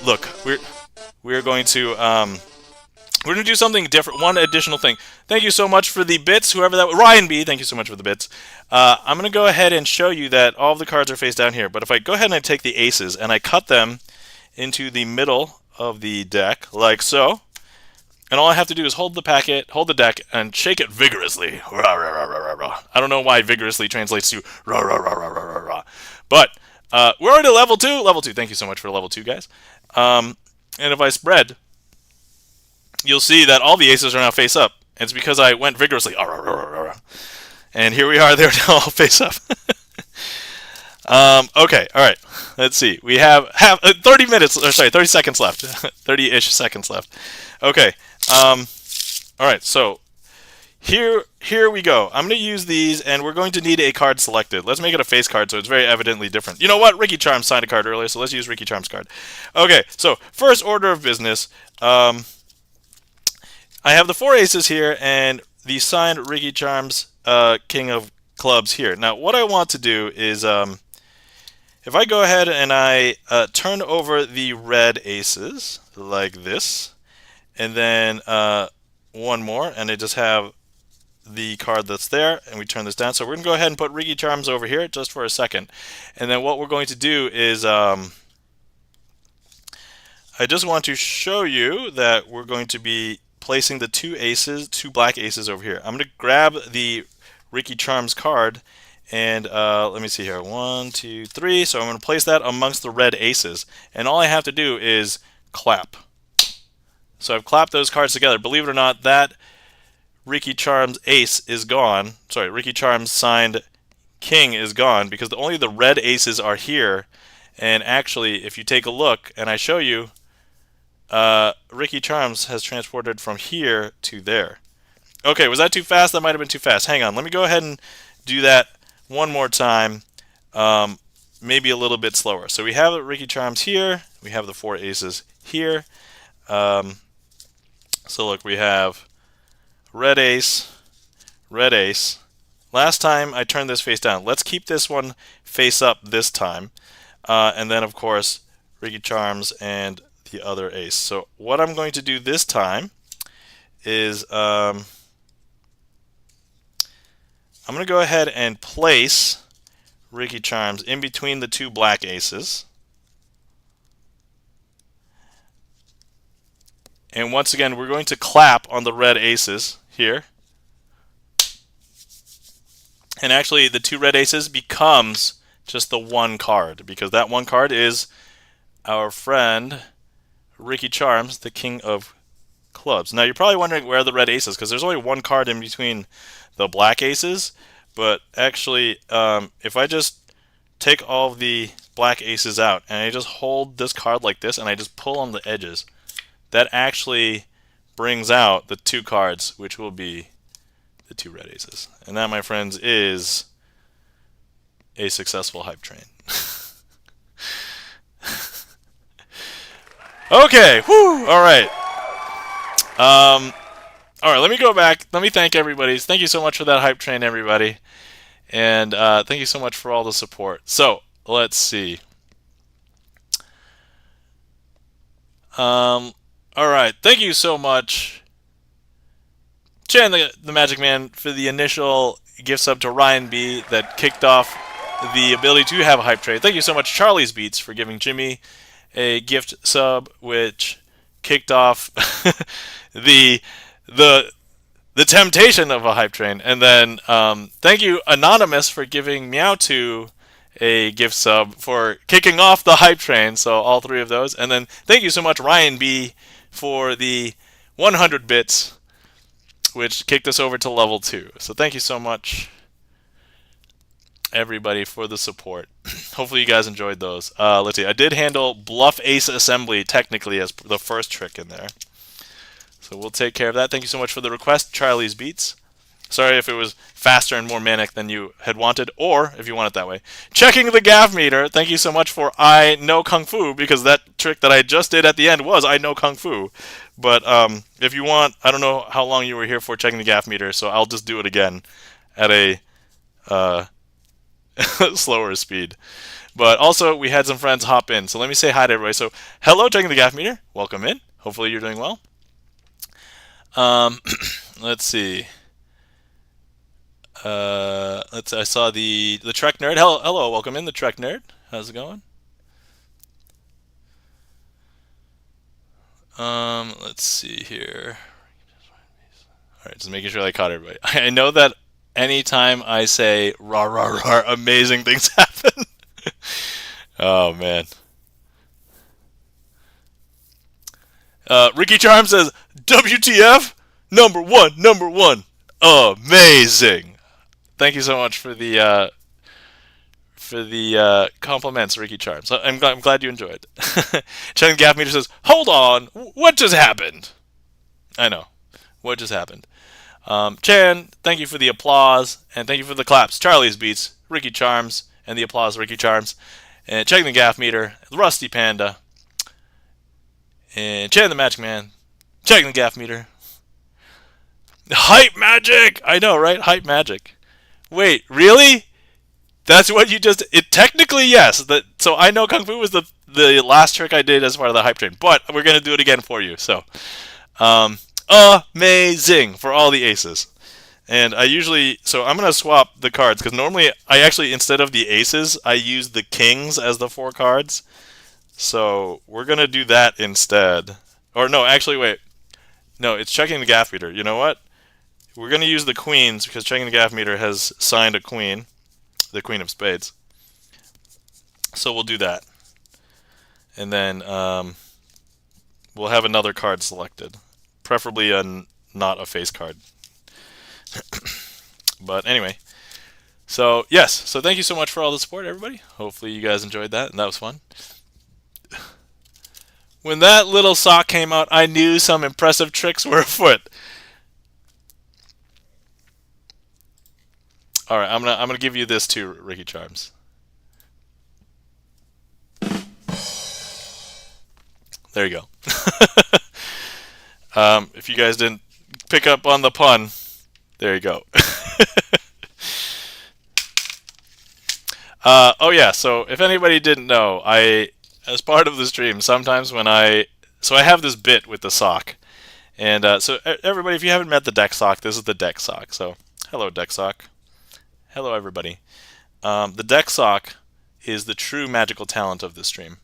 look, we're going to do something different. One additional thing. Thank you so much for the bits, whoever that was. Ryan B, thank you so much for the bits. I'm going to go ahead and show you that all of the cards are face down here. But if I go ahead and I take the aces and I cut them into the middle of the deck, like so, and all I have to do is hold the packet, hold the deck, and shake it vigorously. Rah, rah, rah, rah, rah. I don't know why vigorously translates to rah, rah, rah, rah, rah, rah, rah. But we're already level 2. Level 2. Thank you so much for level 2, guys. And if I spread, you'll see that all the aces are now face up. It's because I went vigorously. And here we are. They're now all face up. Okay. All right. Let's see. We have 30 minutes. Or sorry, 30 seconds left. 30-ish seconds left. Okay. All right. So here we go. I'm going to use these, and we're going to need a card selected. Let's make it a face card so it's very evidently different. You know what? Ricky Charms signed a card earlier, so let's use Ricky Charms' card. Okay. So first order of business. I have the 4 aces here and the signed Ricky Charms King of Clubs here. Now, what I want to do is, if I go ahead and I turn over the red aces like this, and then one more, and I just have the card that's there, and we turn this down. So we're going to go ahead and put Ricky Charms over here just for a second. And then what we're going to do is, I just want to show you that we're going to be placing the 2 black aces over here. I'm going to grab the Ricky Charms card, and let me see here, 1, 2, 3. So I'm going to place that amongst the red aces, and all I have to do is clap. So I've clapped those cards together. Believe it or not, that Ricky Charms ace is gone. Sorry, Ricky Charms signed king is gone because only the red aces are here. And actually, if you take a look and I show you, Ricky Charms has transported from here to there. Okay, was that too fast? That might have been too fast. Hang on, let me go ahead and do that one more time, maybe a little bit slower. So we have Ricky Charms here, we have the 4 aces here. So look, we have red ace, red ace. Last time I turned this face down. Let's keep this one face up this time. And then, of course, Ricky Charms and the other ace. So what I'm going to do this time is I'm going to go ahead and place Ricky Charms in between the 2 black aces. And once again, we're going to clap on the red aces here. And actually, the 2 red aces becomes just the 1 card, because that 1 card is our friend Ricky Charms, the King of Clubs. Now, you're probably wondering where the red ace is, because there's only 1 card in between the black aces. But actually, if I just take all of the black aces out, and I just hold this card like this, and I just pull on the edges, that actually brings out the 2 cards, which will be the 2 red aces. And that, my friends, is a successful hype train. Okay, whoo, all right. All right, let me go back. Let me thank everybody. Thank you so much for that hype train, everybody. And thank you so much for all the support. So, let's see. All right, thank you so much, Chan the Magic Man, for the initial gift sub to Ryan B that kicked off the ability to have a hype train. Thank you so much, Charlie's Beats, for giving Jimmy a gift sub, which kicked off the temptation of a hype train. And then thank you, Anonymous, for giving Meow2 a gift sub for kicking off the hype train. So all three of those. And then thank you so much, Ryan B, for the 100 bits, which kicked us over to level 2. So thank you so much, everybody, for the support. Hopefully you guys enjoyed those. Let's see. I did handle Bluff Ace Assembly technically as the first trick in there. So we'll take care of that. Thank you so much for the request, Charlie's Beats. Sorry if it was faster and more manic than you had wanted, or if you want it that way. Checking the gaff meter. Thank you so much for I Know Kung Fu, because that trick that I just did at the end was I Know Kung Fu. But if you want, I don't know how long you were here for checking the gaff meter, so I'll just do it again at a slower speed. But also, we had some friends hop in, so let me say hi to everybody. So, hello, checking the gaff meter. Welcome in. Hopefully you're doing well. Let's see. I saw the Trek Nerd. Hello, welcome in, the Trek Nerd. How's it going? Let's see here. All right, just making sure I caught everybody. I know that anytime I say rah rah rah, amazing things happen. Oh man. Ricky Charm says, WTF? Number one. Amazing. Thank you so much for the compliments, Ricky Charm. So I'm glad you enjoyed. Checking Gaff Meter says, hold on, what just happened? I know. What just happened? Chan, thank you for the applause, and thank you for the claps. Charlie's Beats, Ricky Charms, and the applause, Ricky Charms. And checking the Gaff Meter, Rusty Panda, and Chan the Magic Man, checking the Gaff Meter. Hype magic! I know, right? Hype magic. Wait, really? That's what you just... technically, yes. So I Know Kung Fu was the last trick I did as part of the hype train, but we're going to do it again for you. So, amazing for all the aces. And I usually... So I'm going to swap the cards, because normally I actually, instead of the aces, I use the kings as the 4 cards. So we're going to do that instead. Or no, actually, wait. No, it's checking the Gaff Meter. You know what? We're going to use the queens, because checking the Gaff Meter has signed a queen. The Queen of Spades. So we'll do that. And then we'll have another card selected. Preferably not a face card. But anyway. So, yes. So thank you so much for all the support, everybody. Hopefully you guys enjoyed that, and that was fun. When that little sock came out, I knew some impressive tricks were afoot. All right, I'm gonna give you this too, Ricky Charms. There you go. If you guys didn't pick up on the pun, there you go. Oh yeah, so if anybody didn't know, as part of the stream, sometimes when I have this bit with the sock, and so everybody, if you haven't met the deck sock, this is the deck sock. So hello, deck sock. Hello, everybody. The deck sock is the true magical talent of this stream.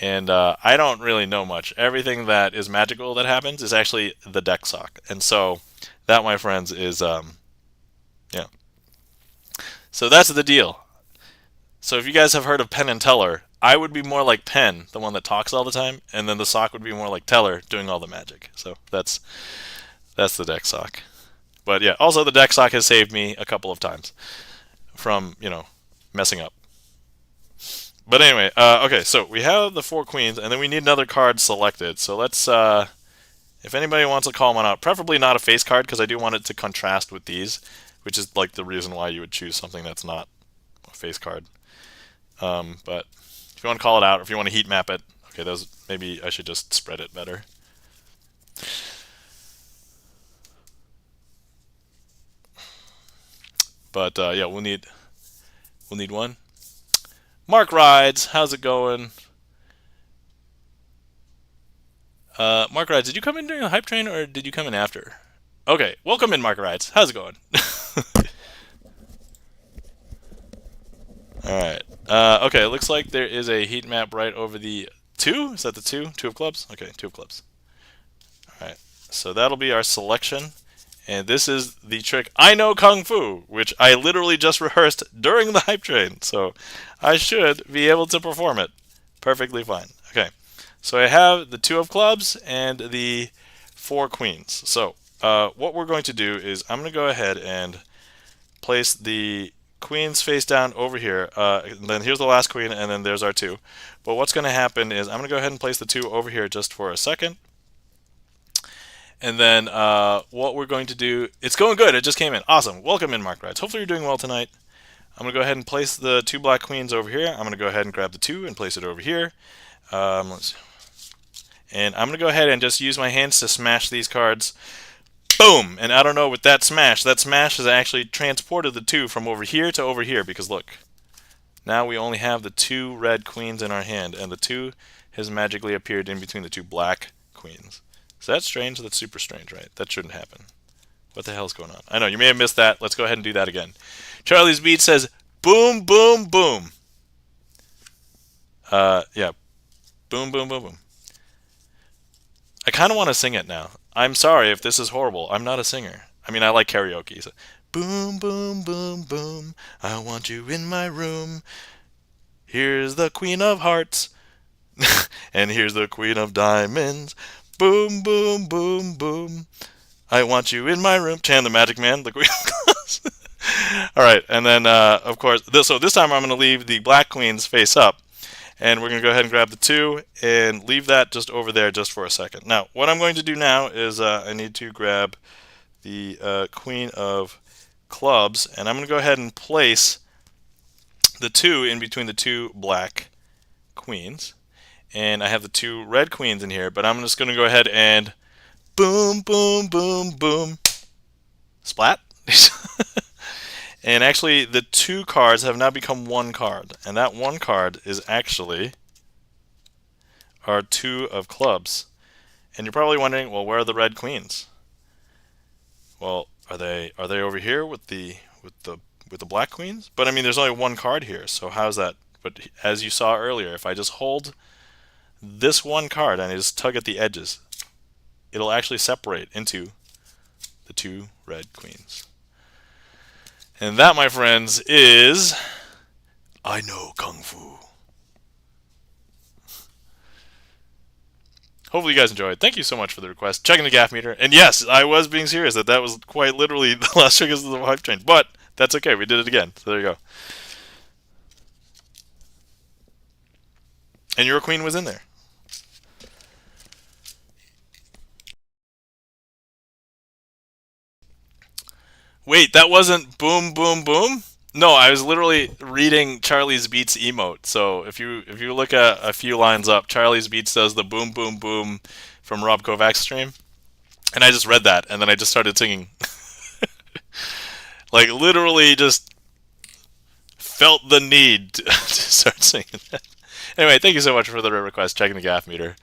And I don't really know much. Everything that is magical that happens is actually the deck sock. And so that, my friends, is, yeah. So that's the deal. So if you guys have heard of Penn and Teller, I would be more like Penn, the one that talks all the time, and then the sock would be more like Teller, doing all the magic. So that's the deck sock. But yeah, also the deck sock has saved me a couple of times from, messing up. But anyway, okay, so we have the 4 queens, and then we need another card selected. So let's, if anybody wants to call one out, preferably not a face card, because I do want it to contrast with these, which is like the reason why you would choose something that's not a face card. But if you want to call it out, or if you want to heat map it, okay, maybe I should just spread it better. But yeah, we'll need one. Mark Rides, how's it going? Mark Rides, did you come in during the hype train or did you come in after? Okay, welcome in, Mark Rides. How's it going? All right. Okay, it looks like there is a heat map right over the 2. Is that the 2? 2 of clubs? Okay, 2 of clubs. All right. So that'll be our selection. And this is the trick I know Kung Fu, which I literally just rehearsed during the hype train. So I should be able to perform it perfectly fine. Okay. So I have the 2 of clubs and the 4 queens. So what we're going to do is I'm going to go ahead and place the queens face down over here. And then here's the last queen, and then there's our 2. But what's going to happen is I'm going to go ahead and place the 2 over here just for a second. And then what we're going to do, it's going good. It just came in. Awesome. Welcome in, Mark Rides. Hopefully you're doing well tonight. I'm going to go ahead and place the 2 black queens over here. I'm going to go ahead and grab the 2 and place it over here. Let's see. And I'm going to go ahead and just use my hands to smash these cards. Boom! And I don't know, with that smash has actually transported the 2 from over here to over here, because look. Now we only have the 2 red queens in our hand, and the 2 has magically appeared in between the 2 black queens. Is that strange? That's super strange, right? That shouldn't happen. What the hell's going on? I know, you may have missed that. Let's go ahead and do that again. Charlie's Beat says, boom, boom, boom. Yeah. Boom, boom, boom, boom. I kind of want to sing it now. I'm sorry if this is horrible. I'm not a singer. I mean, I like karaoke. So, boom, boom, boom, boom. I want you in my room. Here's the Queen of Hearts. And here's the Queen of Diamonds. Boom, boom, boom, boom. I want you in my room. Chan the Magic Man, the Queen of Clubs. All right, and then, of course, so this time I'm going to leave the black queens face up. And we're going to go ahead and grab the 2 and leave that just over there just for a second. Now, what I'm going to do now is I need to grab the Queen of Clubs, and I'm going to go ahead and place the 2 in between the 2 black queens. And I have the 2 red queens in here, but I'm just going to go ahead and boom, boom, boom, boom. Splat. And actually, the 2 cards have now become 1 card. And that 1 card is actually our 2 of clubs. And you're probably wondering, well, where are the red queens? Well, are they over here with the black queens? But I mean, there's only 1 card here, so how's that? But as you saw earlier, if I just hold this 1 card and I just tug at the edges, it'll actually separate into the 2 red queens. And that, my friends, is I know Kung Fu. Hopefully you guys enjoyed. Thank you so much for the request. Checking the gaff meter. And yes, I was being serious that was quite literally the last trick of the hype train. But that's okay. We did it again. So there you go. And your queen was in there. Wait, that wasn't boom, boom, boom? No, I was literally reading Charlie's Beats emote. So if you look at a few lines up, Charlie's Beats does the boom, boom, boom from Rob Kovac's stream. And I just read that, and then I just started singing. Like, literally just felt the need to start singing that. Anyway, thank you so much for the request, checking the gaff meter.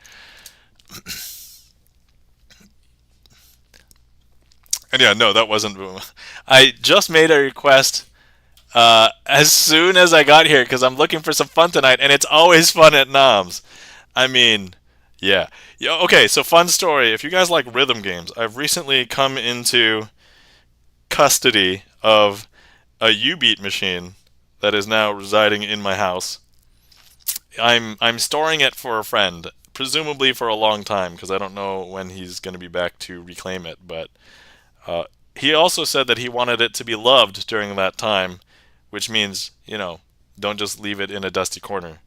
And yeah, no, that wasn't boom. I just made a request as soon as I got here because I'm looking for some fun tonight, and it's always fun at Noms. I mean, yeah. Okay, so fun story. If you guys like rhythm games, I've recently come into custody of a U-Beat machine that is now residing in my house. I'm storing it for a friend, presumably for a long time because I don't know when he's going to be back to reclaim it, but he also said that he wanted it to be loved during that time, which means, don't just leave it in a dusty corner,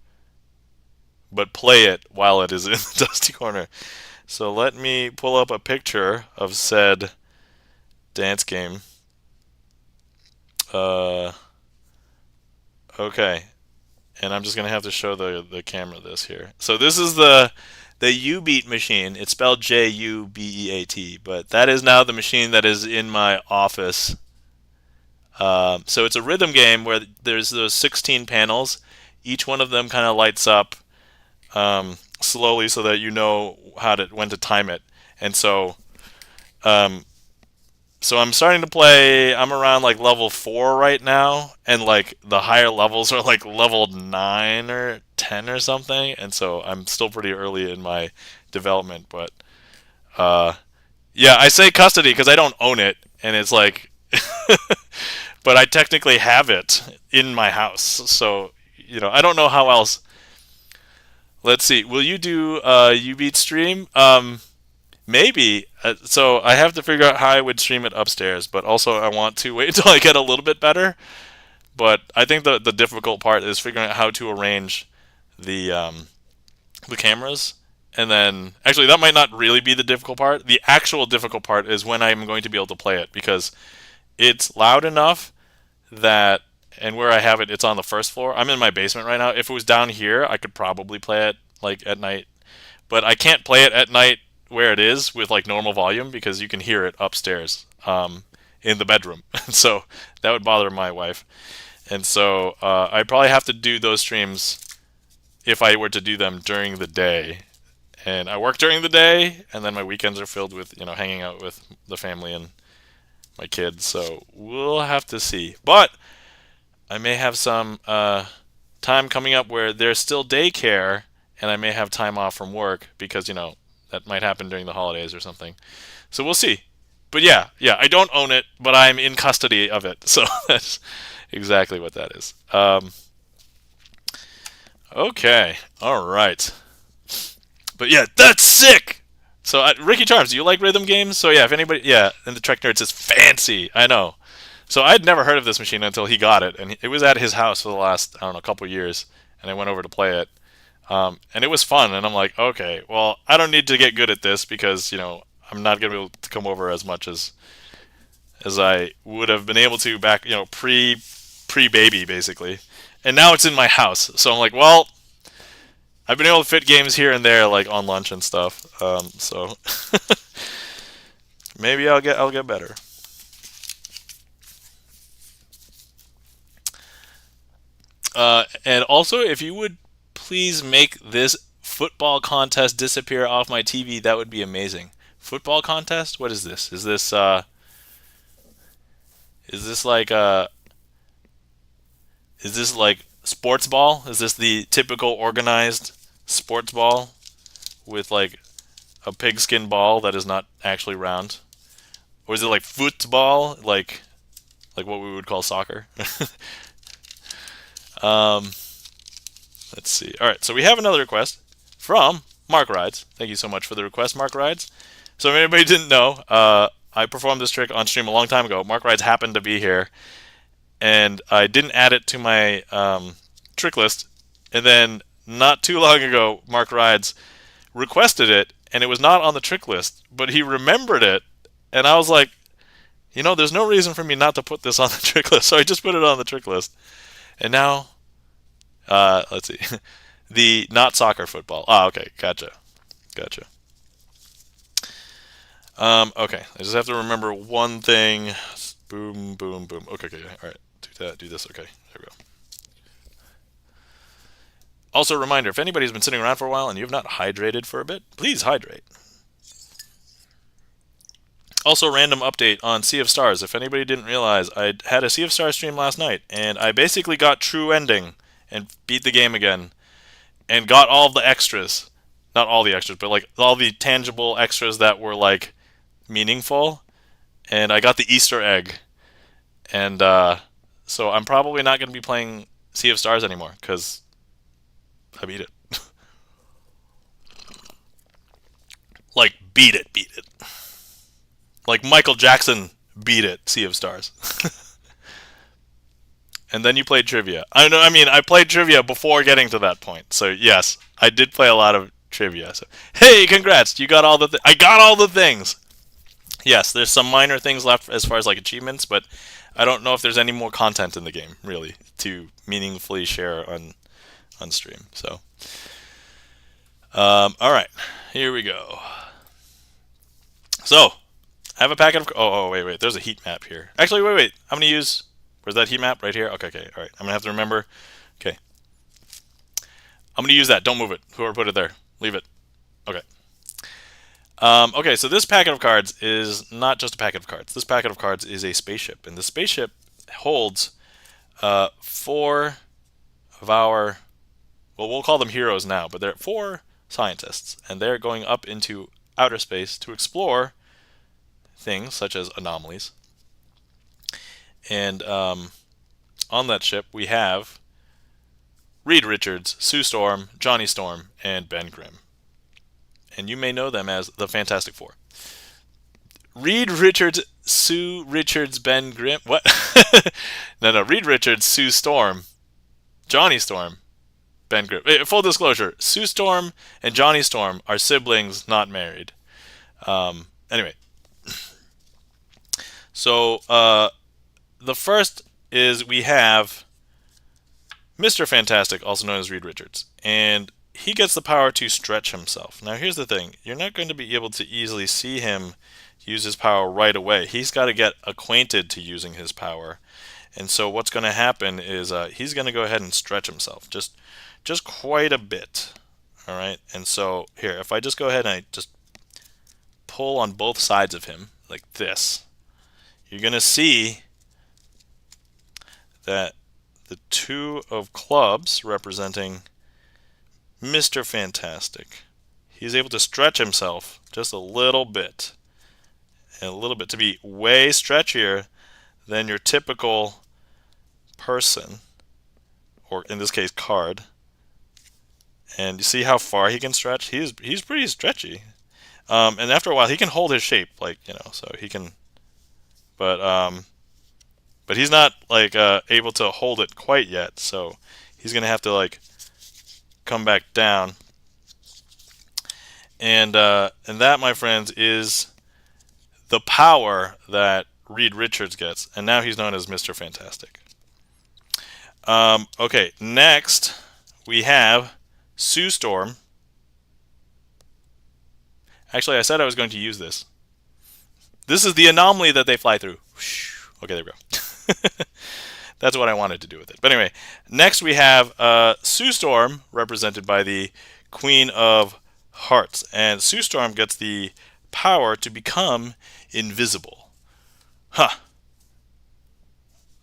but play it while it is in the dusty corner. So let me pull up a picture of said dance game. Okay. And I'm just going to have to show the camera this here. So this is the U-Beat machine. It's spelled J-U-B-E-A-T, but that is now the machine that is in my office. So it's a rhythm game where there's those 16 panels. Each one of them kind of lights up slowly so that you know when to time it. And um, so I'm starting to play. I'm around like level 4 right now, and like the higher levels are like level 9 or 10 or something. And so I'm still pretty early in my development, but uh, yeah, I say custody because I don't own it, and it's like, but I technically have it in my house. So I don't know how else. Let's see. Will you do UBeat stream? Maybe. So I have to figure out how I would stream it upstairs, but also I want to wait until I get a little bit better. But I think the difficult part is figuring out how to arrange the cameras. And then, actually, that might not really be the difficult part. The actual difficult part is when I'm going to be able to play it, because it's loud enough that, and where I have it, it's on the first floor. I'm in my basement right now. If it was down here, I could probably play it like at night, but I can't play it at night where it is with like normal volume because you can hear it upstairs in the bedroom. So that would bother my wife, and so I'd probably have to do those streams if I were to do them during the day. And I work during the day, and then my weekends are filled with hanging out with the family and my kids. So we'll have to see. But I may have some time coming up where there's still daycare, and I may have time off from work because that might happen during the holidays or something. So we'll see. But yeah, I don't own it, but I'm in custody of it. So that's exactly what that is. Okay, all right. But yeah, that's sick. So Ricky Charms, do you like rhythm games? So yeah, if anybody, yeah, and the Trek Nerd says fancy. I know. So I'd never heard of this machine until he got it, and it was at his house for the last I don't know couple years, and I went over to play it, and it was fun. And I'm like, okay, well, I don't need to get good at this because I'm not gonna be able to come over as much as I would have been able to back pre baby basically, and now it's in my house. So I'm like, well, I've been able to fit games here and there, like on lunch and stuff. So maybe I'll get better. And also, if you would please make this football contest disappear off my TV, that would be amazing. Football contest? What is this? Is this like is this like sports ball? Is this the typical organized sports ball with like a pigskin ball that is not actually round? Or is it like football, like what we would call soccer? um, let's see. All right, so we have another request from Mark Rides. Thank you so much for the request, Mark Rides. So if anybody didn't know, I performed this trick on stream a long time ago. Mark Rides happened to be here, and I didn't add it to my trick list. And then not too long ago, Mark Rides requested it, and it was not on the trick list, but he remembered it, and I was like, there's no reason for me not to put this on the trick list, so I just put it on the trick list. And now, let's see, the not soccer football. Ah, okay, gotcha. Okay, I just have to remember one thing. Boom, boom, boom. Okay, all right, do that, do this. Okay, there we go. Also, a reminder, if anybody's been sitting around for a while and you have not hydrated for a bit, please hydrate. Also, random update on Sea of Stars. If anybody didn't realize, I had a Sea of Stars stream last night, and I basically got true ending and beat the game again, and got all the extras. Not all the extras, but like all the tangible extras that were like meaningful, and I got the Easter egg, and so I'm probably not going to be playing Sea of Stars anymore because I beat it. Like beat it. Like Michael Jackson beat it, Sea of Stars. And then you played trivia. I know. I mean, I played trivia before getting to that point. So yes, I did play a lot of trivia. So hey, congrats! You got all the. I got all the things. Yes, there's some minor things left as far as like achievements, but I don't know if there's any more content in the game really to meaningfully share on stream. So, all right, here we go. So, I have a packet of. Oh, wait. There's a heat map here. Actually, wait. I'm gonna use Where's that heat map? Right here? Okay, okay, alright. I'm gonna have to remember. Okay. I'm gonna use that. Don't move it. Whoever put it there. Leave it. Okay. Okay, so this packet of cards is not just a packet of cards. This packet of cards is a spaceship. And the spaceship holds 4 of our, well, we'll call them heroes now, but they're 4 scientists. And they're going up into outer space to explore things such as anomalies. And on that ship, we have Reed Richards, Sue Storm, Johnny Storm, and Ben Grimm. And you may know them as the Fantastic Four. Reed Richards, Sue Richards, Ben Grimm. What? No. Reed Richards, Sue Storm, Johnny Storm, Ben Grimm. Full disclosure: Sue Storm and Johnny Storm are siblings, not married. Anyway, so the first is we have Mr. Fantastic, also known as Reed Richards, and he gets the power to stretch himself. Now here's the thing, you're not going to be able to easily see him use his power right away. He's got to get acquainted to using his power. And so what's going to happen is he's going to go ahead and stretch himself just quite a bit. All right, and so here, if I just go ahead and I just pull on both sides of him like this, you're going to see that the 2 of clubs representing Mr. Fantastic, he's able to stretch himself just a little bit, and a little bit, to be way stretchier than your typical person, or in this case card. And you see how far he can stretch? He's pretty stretchy. And after a while he can hold his shape, like, you know, so he can, but he's not like able to hold it quite yet, so he's gonna have to like come back down. And that, my friends, is the power that Reed Richards gets, and now he's known as Mr. Fantastic. Okay, next we have Sue Storm. Actually, I said I was going to use this. This is the anomaly that they fly through. Okay, there we go. That's what I wanted to do with it. But anyway, next we have Sue Storm, represented by the Queen of Hearts. And Sue Storm gets the power to become invisible. Huh.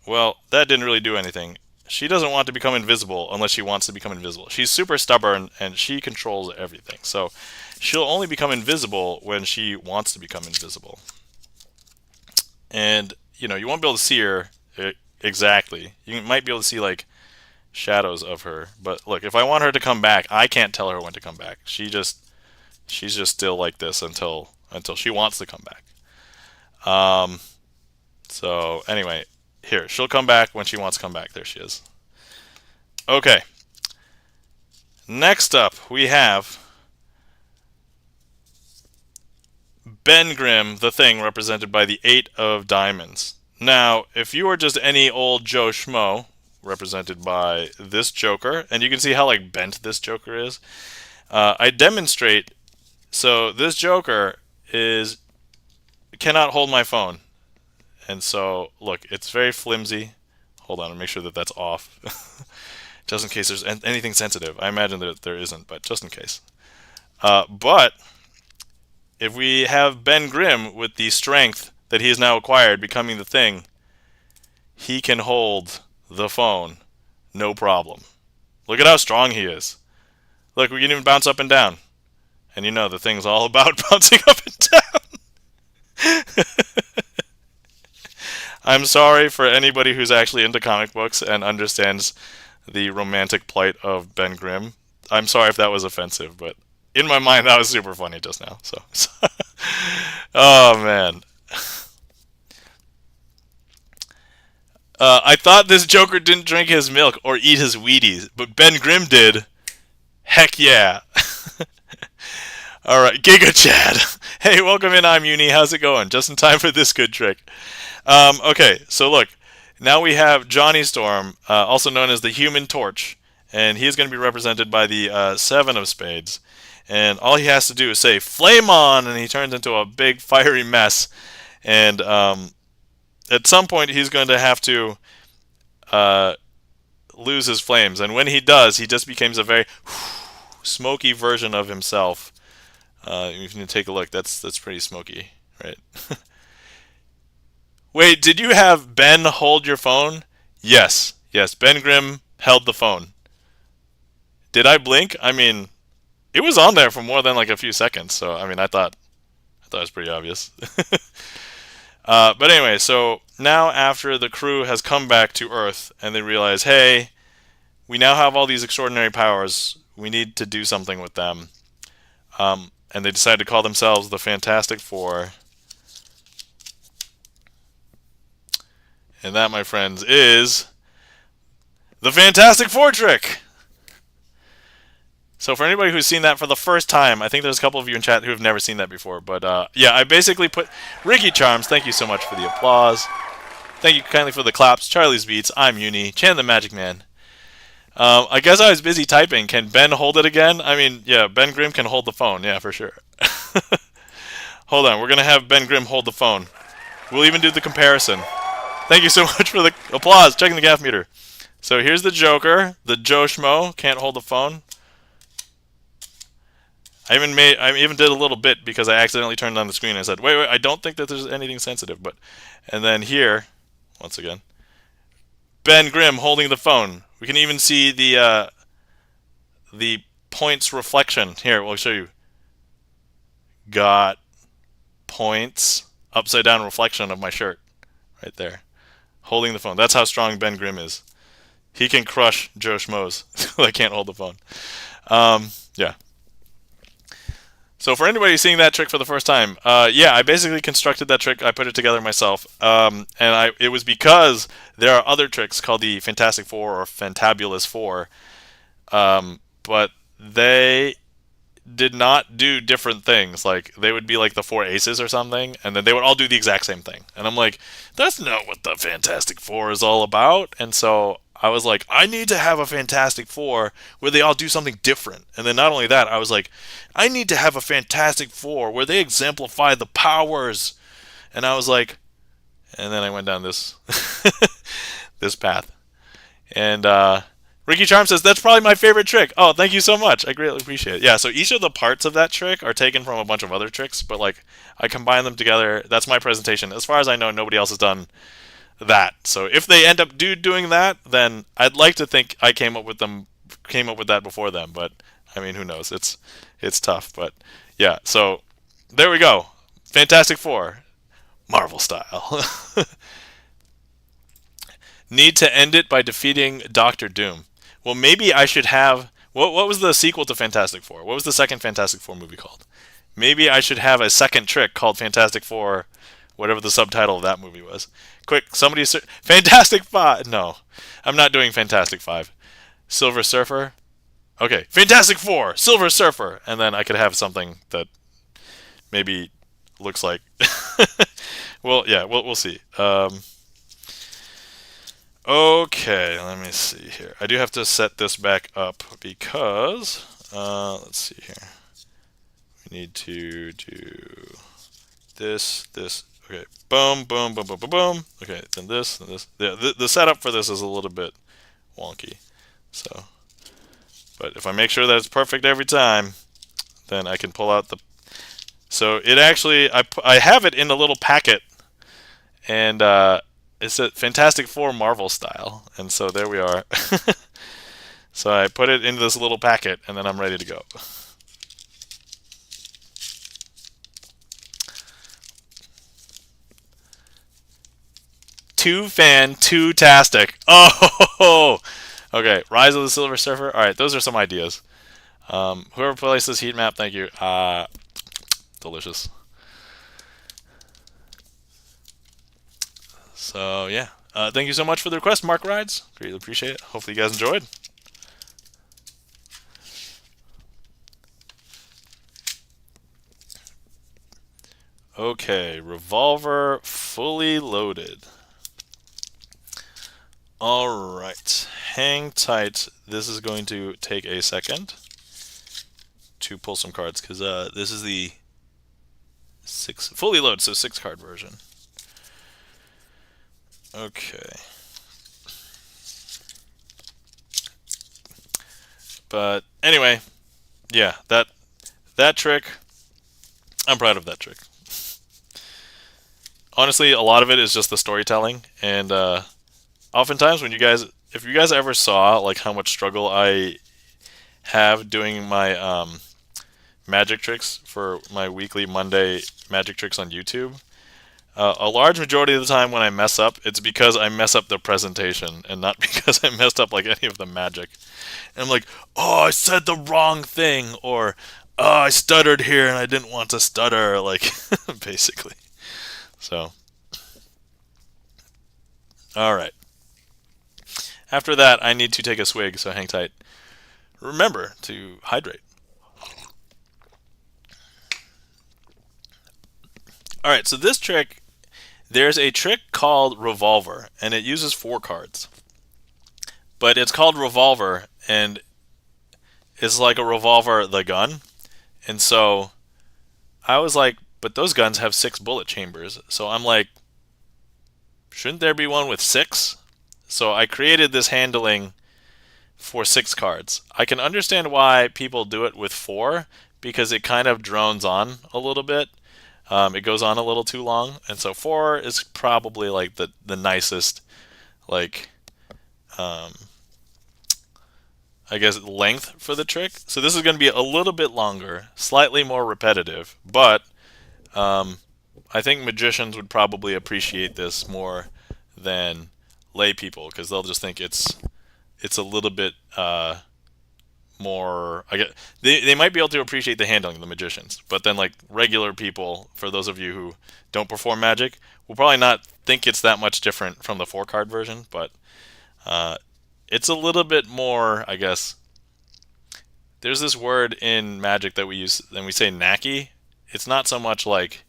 Well, that didn't really do anything. She doesn't want to become invisible unless she wants to become invisible. She's super stubborn and she controls everything. So she'll only become invisible when she wants to become invisible. And, you know, you won't be able to see her exactly. You might be able to see like shadows of her, but look, if I want her to come back, I can't tell her when to come back. She's just still like this until she wants to come back. So anyway, here, she'll come back when she wants to come back. There she is. Okay. Next up, we have Ben Grimm, the Thing, represented by the 8 of Diamonds. Now, if you are just any old Joe Schmo, represented by this Joker, and you can see how like bent this Joker is, I demonstrate. So this Joker cannot hold my phone, and so look, it's very flimsy. Hold on, I'll make sure that that's off, just in case there's anything sensitive. I imagine that there isn't, but just in case. But if we have Ben Grimm with the strength that he has now acquired, becoming the Thing, he can hold the phone, no problem. Look at how strong he is. Look, we can even bounce up and down. And you know, the Thing's all about bouncing up and down. I'm sorry for anybody who's actually into comic books and understands the romantic plight of Ben Grimm. I'm sorry if that was offensive, but in my mind, that was super funny just now. So, oh man. I thought this Joker didn't drink his milk or eat his Wheaties, but Ben Grimm did. Heck yeah. Alright, Giga Chad. Hey, welcome in, I'm Uni. How's it going? Just in time for this good trick. Okay, so look. Now we have Johnny Storm, also known as the Human Torch. And he's going to be represented by the 7 of Spades. And all he has to do is say, flame on, and he turns into a big fiery mess. And at some point, he's going to have to lose his flames. And when he does, he just becomes a very smoky version of himself. If you take a look, that's pretty smoky, right? Wait, did you have Ben hold your phone? Yes, yes. Ben Grimm held the phone. Did I blink? I mean, it was on there for more than like a few seconds. So I mean, I thought it was pretty obvious. But anyway, so now after the crew has come back to Earth and they realize, hey, we now have all these extraordinary powers. We need to do something with them. And they decide to call themselves the Fantastic Four. And that, my friends, is the Fantastic Four trick. So for anybody who's seen that for the first time, I think there's a couple of you in chat who have never seen that before. But yeah, I basically put Ricky Charms. Thank you so much for the applause. Thank you kindly for the claps. Charlie's Beats. I'm Uni. Chan the Magic Man. I guess I was busy typing. Can Ben hold it again? I mean, yeah, Ben Grimm can hold the phone. Yeah, for sure. Hold on. We're going to have Ben Grimm hold the phone. We'll even do the comparison. Thank you so much for the applause. Checking the gaff meter. So here's the Joker. The Joe Schmo can't hold the phone. I even did a little bit because I accidentally turned on the screen and I said, wait, I don't think that there's anything sensitive. And then here, once again, Ben Grimm holding the phone. We can even see the points reflection. Here, we'll show you. Got points, upside down reflection of my shirt. Right there. Holding the phone. That's how strong Ben Grimm is. He can crush Joe Schmoes that can't hold the phone. Yeah. So for anybody seeing that trick for the first time, yeah, I basically constructed that trick. I put it together myself, and it was because there are other tricks called the Fantastic Four or Fantabulous Four, but they did not do different things. Like they would be like the Four Aces or something, and then they would all do the exact same thing. And I'm like, that's not what the Fantastic Four is all about. And so I was like, I need to have a Fantastic Four where they all do something different. And then not only that, I was like, I need to have a Fantastic Four where they exemplify the powers. And I was like, and then I went down this this path. And Ricky Charm says, that's probably my favorite trick. Oh, thank you so much. I greatly appreciate it. Yeah, so each of the parts of that trick are taken from a bunch of other tricks, but like I combine them together. That's my presentation. As far as I know, nobody else has done that. So if they end up doing that, then I'd like to think I came up with that before them, but I mean, who knows? It's tough, but yeah. So there we go. Fantastic Four, Marvel style. Need to end it by defeating Doctor Doom. Well, maybe I should have what was the sequel to Fantastic Four? What was the second Fantastic Four movie called? Maybe I should have a second trick called Fantastic Four, whatever the subtitle of that movie was. Quick, somebody Fantastic Five. No, I'm not doing Fantastic Five. Silver Surfer. Okay, Fantastic Four, Silver Surfer, and then I could have something that maybe looks like. Well, yeah, we'll see. Okay, let me see here. I do have to set this back up because let's see here. We need to do this. Okay, boom, boom, boom, boom, boom, boom. Okay, then this, and this. Yeah, the setup for this is a little bit wonky. So, but if I make sure that it's perfect every time, then I can pull out the. So it actually, I have it in a little packet, and it's a Fantastic Four Marvel style, and so there we are. So I put it into this little packet, and then I'm ready to go. Two-tastic. Oh, okay. Rise of the Silver Surfer. All right, those are some ideas. Whoever placed this heat map, thank you. Delicious. So yeah, thank you so much for the request, Mark Rides. Greatly appreciate it. Hopefully you guys enjoyed. Okay, revolver fully loaded. All right, hang tight. This is going to take a second to pull some cards because this is the fully loaded, so 6-card version. Okay. But anyway, yeah, that trick, I'm proud of that trick. Honestly, a lot of it is just the storytelling, and oftentimes when if you guys ever saw like how much struggle I have doing my magic tricks for my weekly Monday magic tricks on YouTube, a large majority of the time when I mess up, it's because I mess up the presentation and not because I messed up like any of the magic. And I'm like, oh, I said the wrong thing, or oh, I stuttered here and I didn't want to stutter, like basically. So, all right. After that, I need to take a swig, so hang tight. Remember to hydrate. All right, so this trick, there's a trick called Revolver, and it uses 4 cards. But it's called Revolver, and it's like a revolver, the gun. And so I was like, but those guns have 6 bullet chambers. So I'm like, shouldn't there be one with 6? So I created this handling for 6 cards. I can understand why people do it with 4, because it kind of drones on a little bit. It goes on a little too long, and so 4 is probably like the nicest, like, I guess, length for the trick. So this is going to be a little bit longer, slightly more repetitive, but I think magicians would probably appreciate this more than lay people, because they'll just think it's a little bit more. They might be able to appreciate the handling of the magicians, but then like regular people, for those of you who don't perform magic, will probably not think it's that much different from the 4-card version. But it's a little bit more, I guess. There's this word in magic that we use, and we say knacky. It's not so much like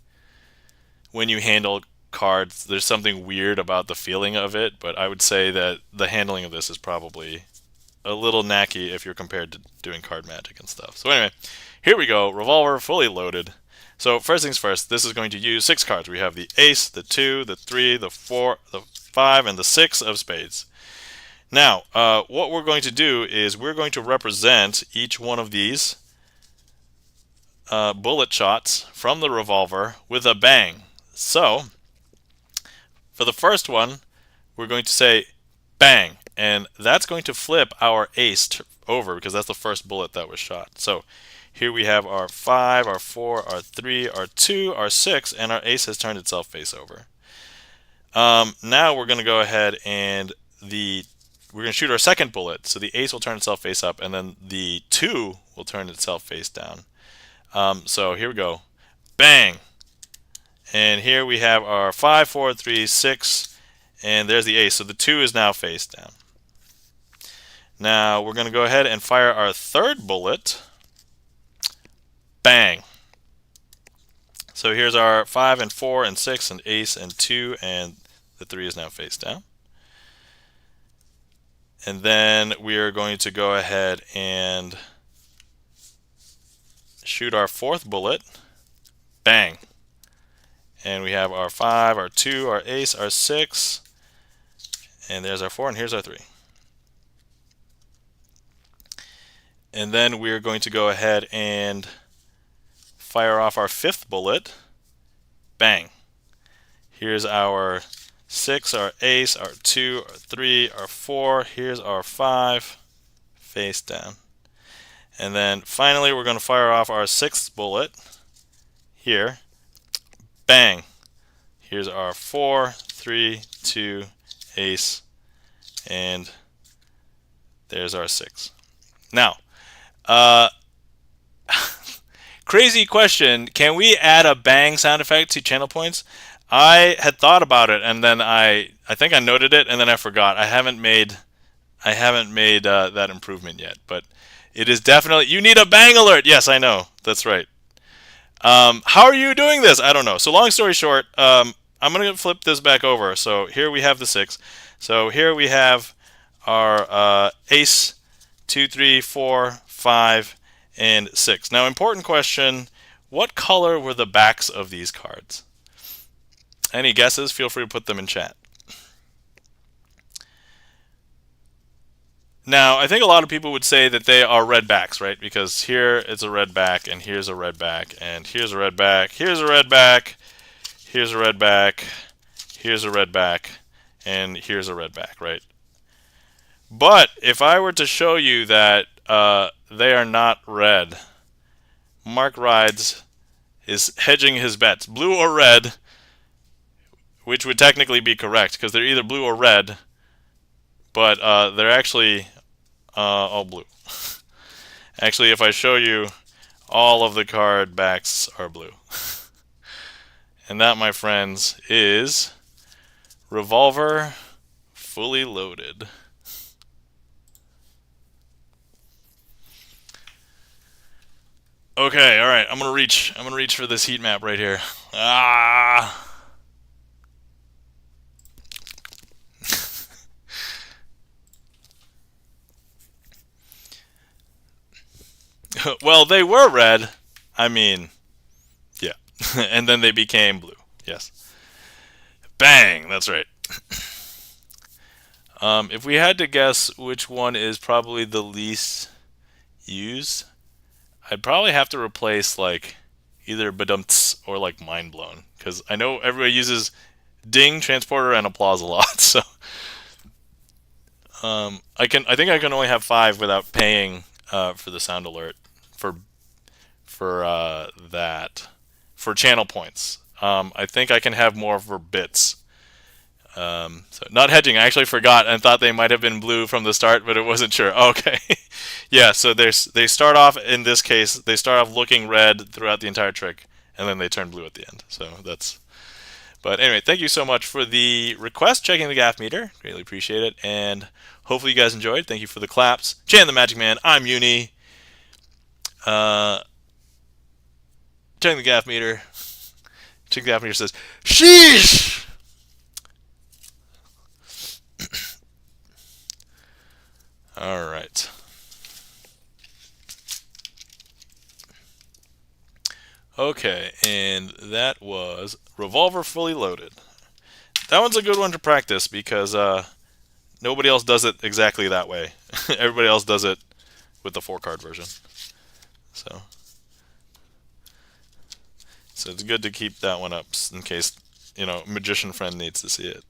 when you handle cards, there's something weird about the feeling of it, but I would say that the handling of this is probably a little knacky if you're compared to doing card magic and stuff. So anyway, here we go. Revolver fully loaded. So first things first, this is going to use 6 cards. We have the ace, the 2, the 3, the 4, the 5, and the 6 of spades. Now, what we're going to do is we're going to represent each one of these bullet shots from the revolver with a bang. So, for the first one, we're going to say bang, and that's going to flip our ace over, because that's the first bullet that was shot. So here we have our 5, our 4, our 3, our 2, our 6, and our ace has turned itself face over. Now we're going to go ahead and we're going to shoot our second bullet. So the ace will turn itself face up, and then the 2 will turn itself face down. So here we go. Bang! And here we have our 5, 4, 3, 6, and there's the ace. So the 2 is now face down. Now we're going to go ahead and fire our third bullet. Bang! So here's our 5 and 4 and 6 and ace and 2, and the 3 is now face down. And then we are going to go ahead and shoot our fourth bullet. Bang! And we have our 5, our 2, our ace, our 6, and there's our 4, and here's our 3. And then we're going to go ahead and fire off our fifth bullet. Bang! Here's our 6, our ace, our 2, our 3, our 4. Here's our 5, face down. And then finally we're going to fire off our sixth bullet here. Bang! Here's our 4, 3, 2, ace, and there's our 6. Now, crazy question, can we add a bang sound effect to channel points? I had thought about it, and then I think I noted it, and then I forgot. I haven't made that improvement yet, but it is definitely, you need a bang alert. Yes, I know. That's right. How are you doing this? I don't know. So long story short, I'm going to flip this back over. So here we have the 6. So here we have our ace, 2, 3, 4, 5, and 6. Now, important question, what color were the backs of these cards? Any guesses? Feel free to put them in chat. Now, I think a lot of people would say that they are red backs, right? Because here it's a red back, and here's a red back, and here's a red back, here's a red back, here's a red back, here's a red back, and here's a red back, right? But if I were to show you that they are not red, Mark Rides is hedging his bets, blue or red, which would technically be correct because they're either blue or red, but they're actually all blue. Actually, if I show you, all of the card backs are blue. And that, my friends, is Revolver Fully Loaded. Okay, all right. I'm gonna reach for this heat map right here. Ah. Well, they were red. I mean, yeah. And then they became blue. Yes. Bang. That's right. If we had to guess which one is probably the least used, I'd probably have to replace like either badumts or like mind blown because I know everybody uses ding, transporter, and applause a lot. So I think I can only have 5 without paying for the sound alert for that for channel points. I think I can have more for bits. So not hedging. I actually forgot and thought they might have been blue from the start, but it wasn't sure. Okay, yeah. So they start off in this case. They start off looking red throughout the entire trick, and then they turn blue at the end. So that's. But anyway, thank you so much for the request. Checking the gaff meter, greatly appreciate it, and hopefully you guys enjoyed. Thank you for the claps. Chan the Magic Man. I'm Uni. Checking the gaff meter. Checking the gaff meter says, "Sheesh." All right. Okay, and that was Revolver Fully Loaded. That one's a good one to practice because nobody else does it exactly that way. Everybody else does it with the 4-card version. So it's good to keep that one up in case, magician friend needs to see it.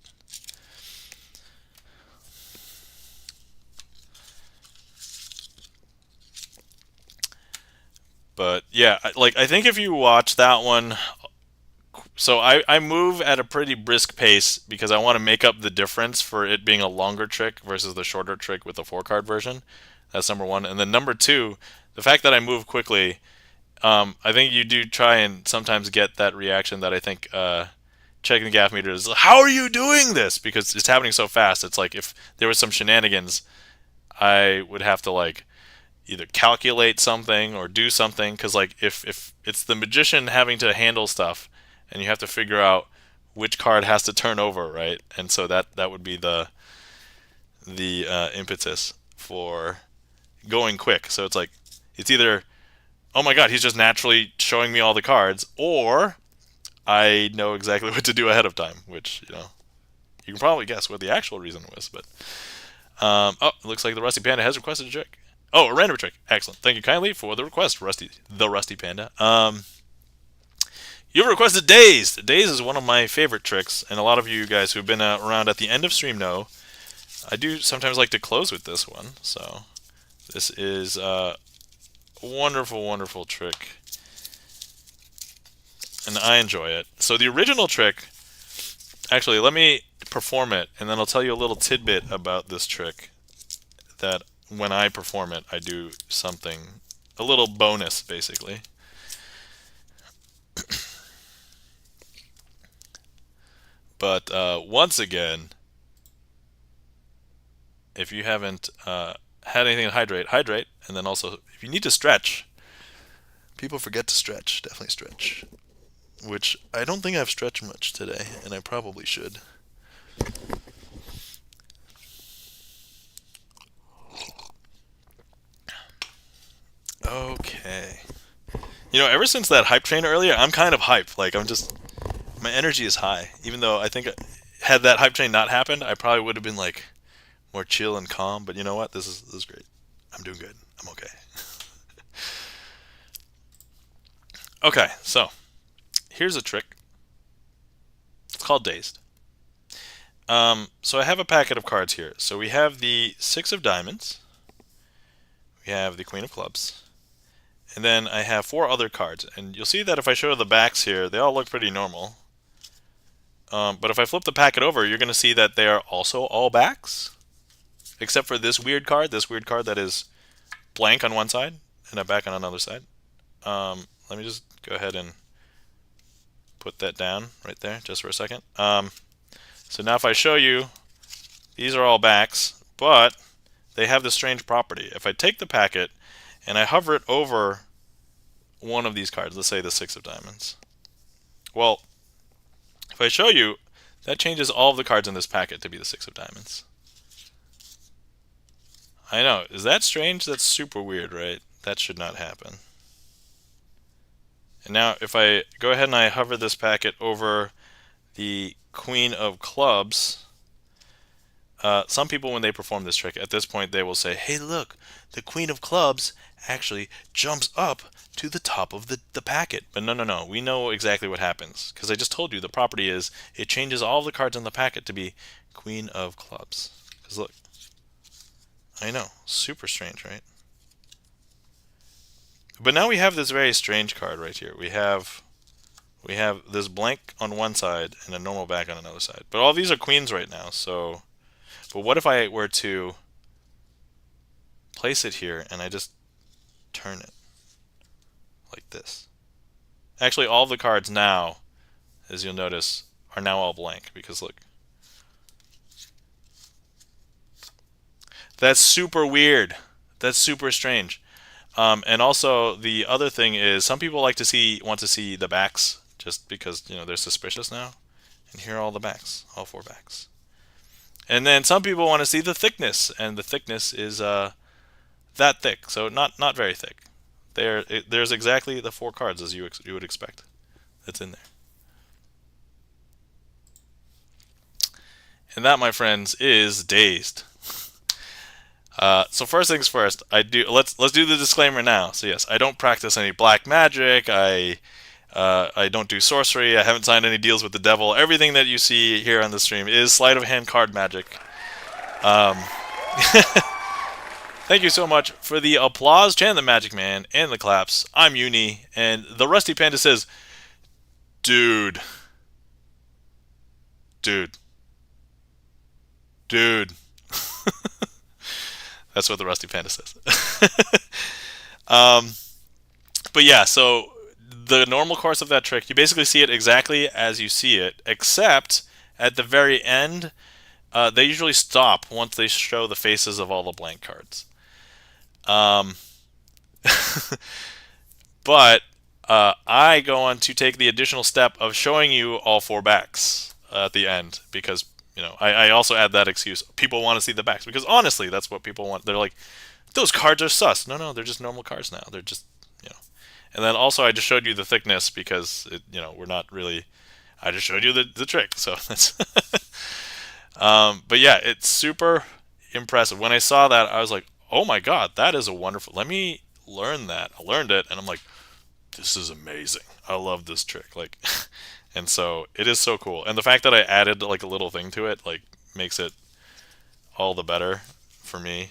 But yeah, I think if you watch that one, so I move at a pretty brisk pace because I want to make up the difference for it being a longer trick versus the shorter trick with the 4-card version. That's number one. And then number two, the fact that I move quickly, I think you do try and sometimes get that reaction that I think checking the gaff meter is, how are you doing this? Because it's happening so fast. It's like if there was some shenanigans, I would have to either calculate something or do something because if it's the magician having to handle stuff and you have to figure out which card has to turn over, right? And so that would be the impetus for going quick. So it's either, oh my god, he's just naturally showing me all the cards, or I know exactly what to do ahead of time, which you can probably guess what the actual reason was. But it looks like the Rusty Panda has requested a trick. Oh, a random trick. Excellent. Thank you kindly for the request, the Rusty Panda. You've requested Dazed. Dazed is one of my favorite tricks, and a lot of you guys who've been around at the end of stream know I do sometimes like to close with this one. So this is a wonderful, wonderful trick, and I enjoy it. So the original trick, actually, let me perform it, and then I'll tell you a little tidbit about this trick that when I perform it, I do something, a little bonus, basically. But once again, if you haven't had anything to hydrate, and then also, if you need to stretch, people forget to stretch, definitely stretch, which I don't think I've stretched much today, and I probably should. Okay. Ever since that hype train earlier, I'm kind of hype. My energy is high. Even though I think had that hype train not happened, I probably would have been more chill and calm. But you know what? This is great. I'm doing good. I'm okay. Okay, so here's a trick. It's called Dazed. So I have a packet of cards here. So we have the 6 of diamonds. We have the Queen of clubs. And then I have 4 other cards. And you'll see that if I show the backs here, they all look pretty normal. But if I flip the packet over, you're going to see that they are also all backs. Except for this weird card that is blank on one side and a back on another side. Let me just go ahead and put that down right there just for a second. So now if I show you, these are all backs, but they have this strange property. If I take the packet and I hover it over one of these cards, let's say the 6 of diamonds. Well, if I show you, that changes all of the cards in this packet to be the 6 of diamonds. I know, is that strange? That's super weird, right? That should not happen. And now if I go ahead and I hover this packet over the Queen of clubs, some people, when they perform this trick, at this point they will say, hey look, the Queen of clubs actually jumps up to the top of the packet. But no, we know exactly what happens, because I just told you the property is it changes all the cards in the packet to be Queen of clubs. Because look, I know, super strange, right? But now we have this very strange card right here. We have this blank on one side and a normal back on another side. But all these are queens right now, so... But what if I were to place it here and I just turn it like this? Actually, all the cards now, as you'll notice, are now all blank, because look. That's super weird. That's super strange. And also, the other thing is, some people want to see the backs, just because, you know, they're suspicious now. And here are all the backs, all 4 backs. And then some people want to see the thickness, and the thickness is that thick, so not very thick. There's exactly the 4 cards as you would expect. That's in there. And that, my friends, is Dazed. So first things first, let's do the disclaimer now. So yes, I don't practice any black magic. I don't do sorcery. I haven't signed any deals with the devil. Everything that you see here on the stream is sleight of hand card magic. Thank you so much for the applause, Chan the Magic Man, and the claps. I'm Uni, and the Rusty Panda says, dude. That's what the Rusty Panda says. But yeah, so the normal course of that trick, you basically see it exactly as you see it, except at the very end, they usually stop once they show the faces of all the blank cards. But I go on to take the additional step of showing you all 4 backs at the end, because, you know, I also add that excuse. People want to see the backs, because honestly, that's what people want. They're like, those cards are sus. No, they're just normal cards now. They're just, you know. And then also I just showed you the thickness, because, we're not really... I just showed you the trick, so that's... but yeah, it's super impressive. When I saw that, I was like, oh my god, that is a wonderful... Let me learn that. I learned it, and I'm like, this is amazing. I love this trick. Like, and so it is so cool. And the fact that I added like a little thing to it, like, makes it all the better for me.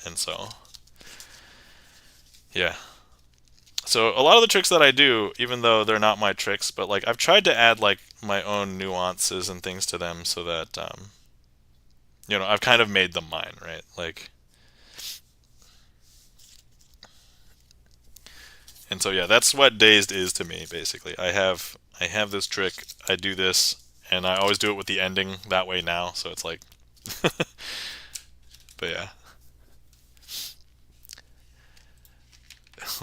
And so, yeah. So a lot of the tricks that I do, even though they're not my tricks, but like I've tried to add like my own nuances and things to them, so that I've kind of made them mine, right? Like, and so yeah, that's what Dazed is to me, basically. I have this trick, I do this, and I always do it with the ending that way now, so it's like but yeah.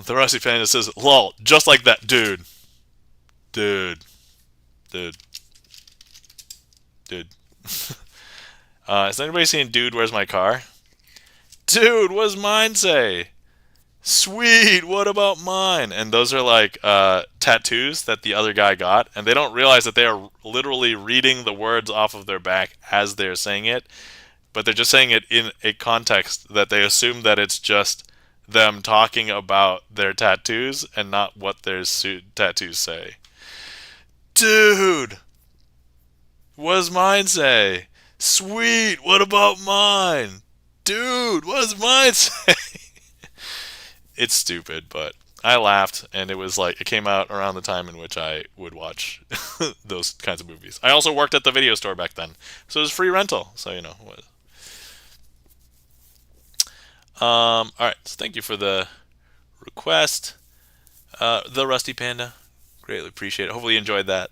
The Rusty Panda says, lol, just like that, dude. Has anybody seen Dude, Where's My Car? Dude, what's mine say? Sweet, what about mine? And those are like tattoos that the other guy got, and they don't realize that they are literally reading the words off of their back as they're saying it, but they're just saying it in a context that they assume that it's just them talking about their tattoos and not what their tattoos say. Dude, what does mine say? Sweet, what about mine? Dude, what does mine say? It's stupid, but I laughed, and it was like it came out around the time in which I would watch those kinds of movies. I also worked at the video store back then, so it was free rental. So you know. All right. So thank you for the request, the Rusty Panda. Greatly appreciate it. Hopefully you enjoyed that.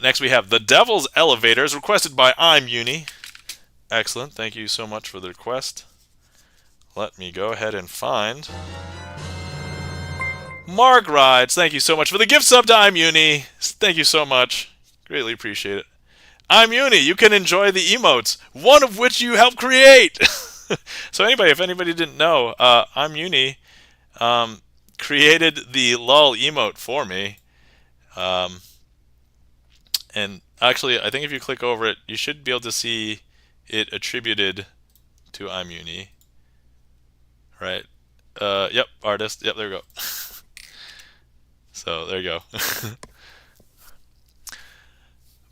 Next we have the Devil's Elevators, requested by I'm Uni. Excellent. Thank you so much for the request. Let me go ahead and find Mark Rides. Thank you so much for the gift sub to I'm Uni. Thank you so much. Greatly appreciate it. I'm Uni. You can enjoy the emotes, one of which you helped create. So if anybody didn't know, I'm Uni created the LOL emote for me. And actually, I think if you click over it, you should be able to see it attributed to I'm Uni. Right? Yep, artist. Yep, there we go. So there you go.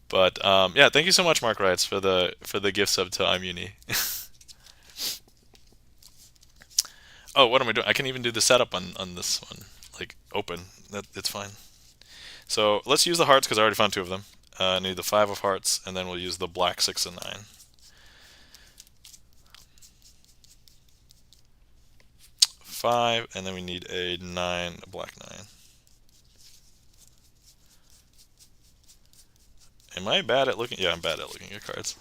But yeah, thank you so much, Mark Wrights, for the gift sub to I'm Uni. Oh, what am I doing? I can even do the setup on this one, like open. It's fine. So let's use the hearts because I already found two of them. I need the 5 of hearts, and then we'll use the black 6 and 9. 5, and then we need a 9, a black 9. Am I bad at looking? Yeah, I'm bad at looking at cards.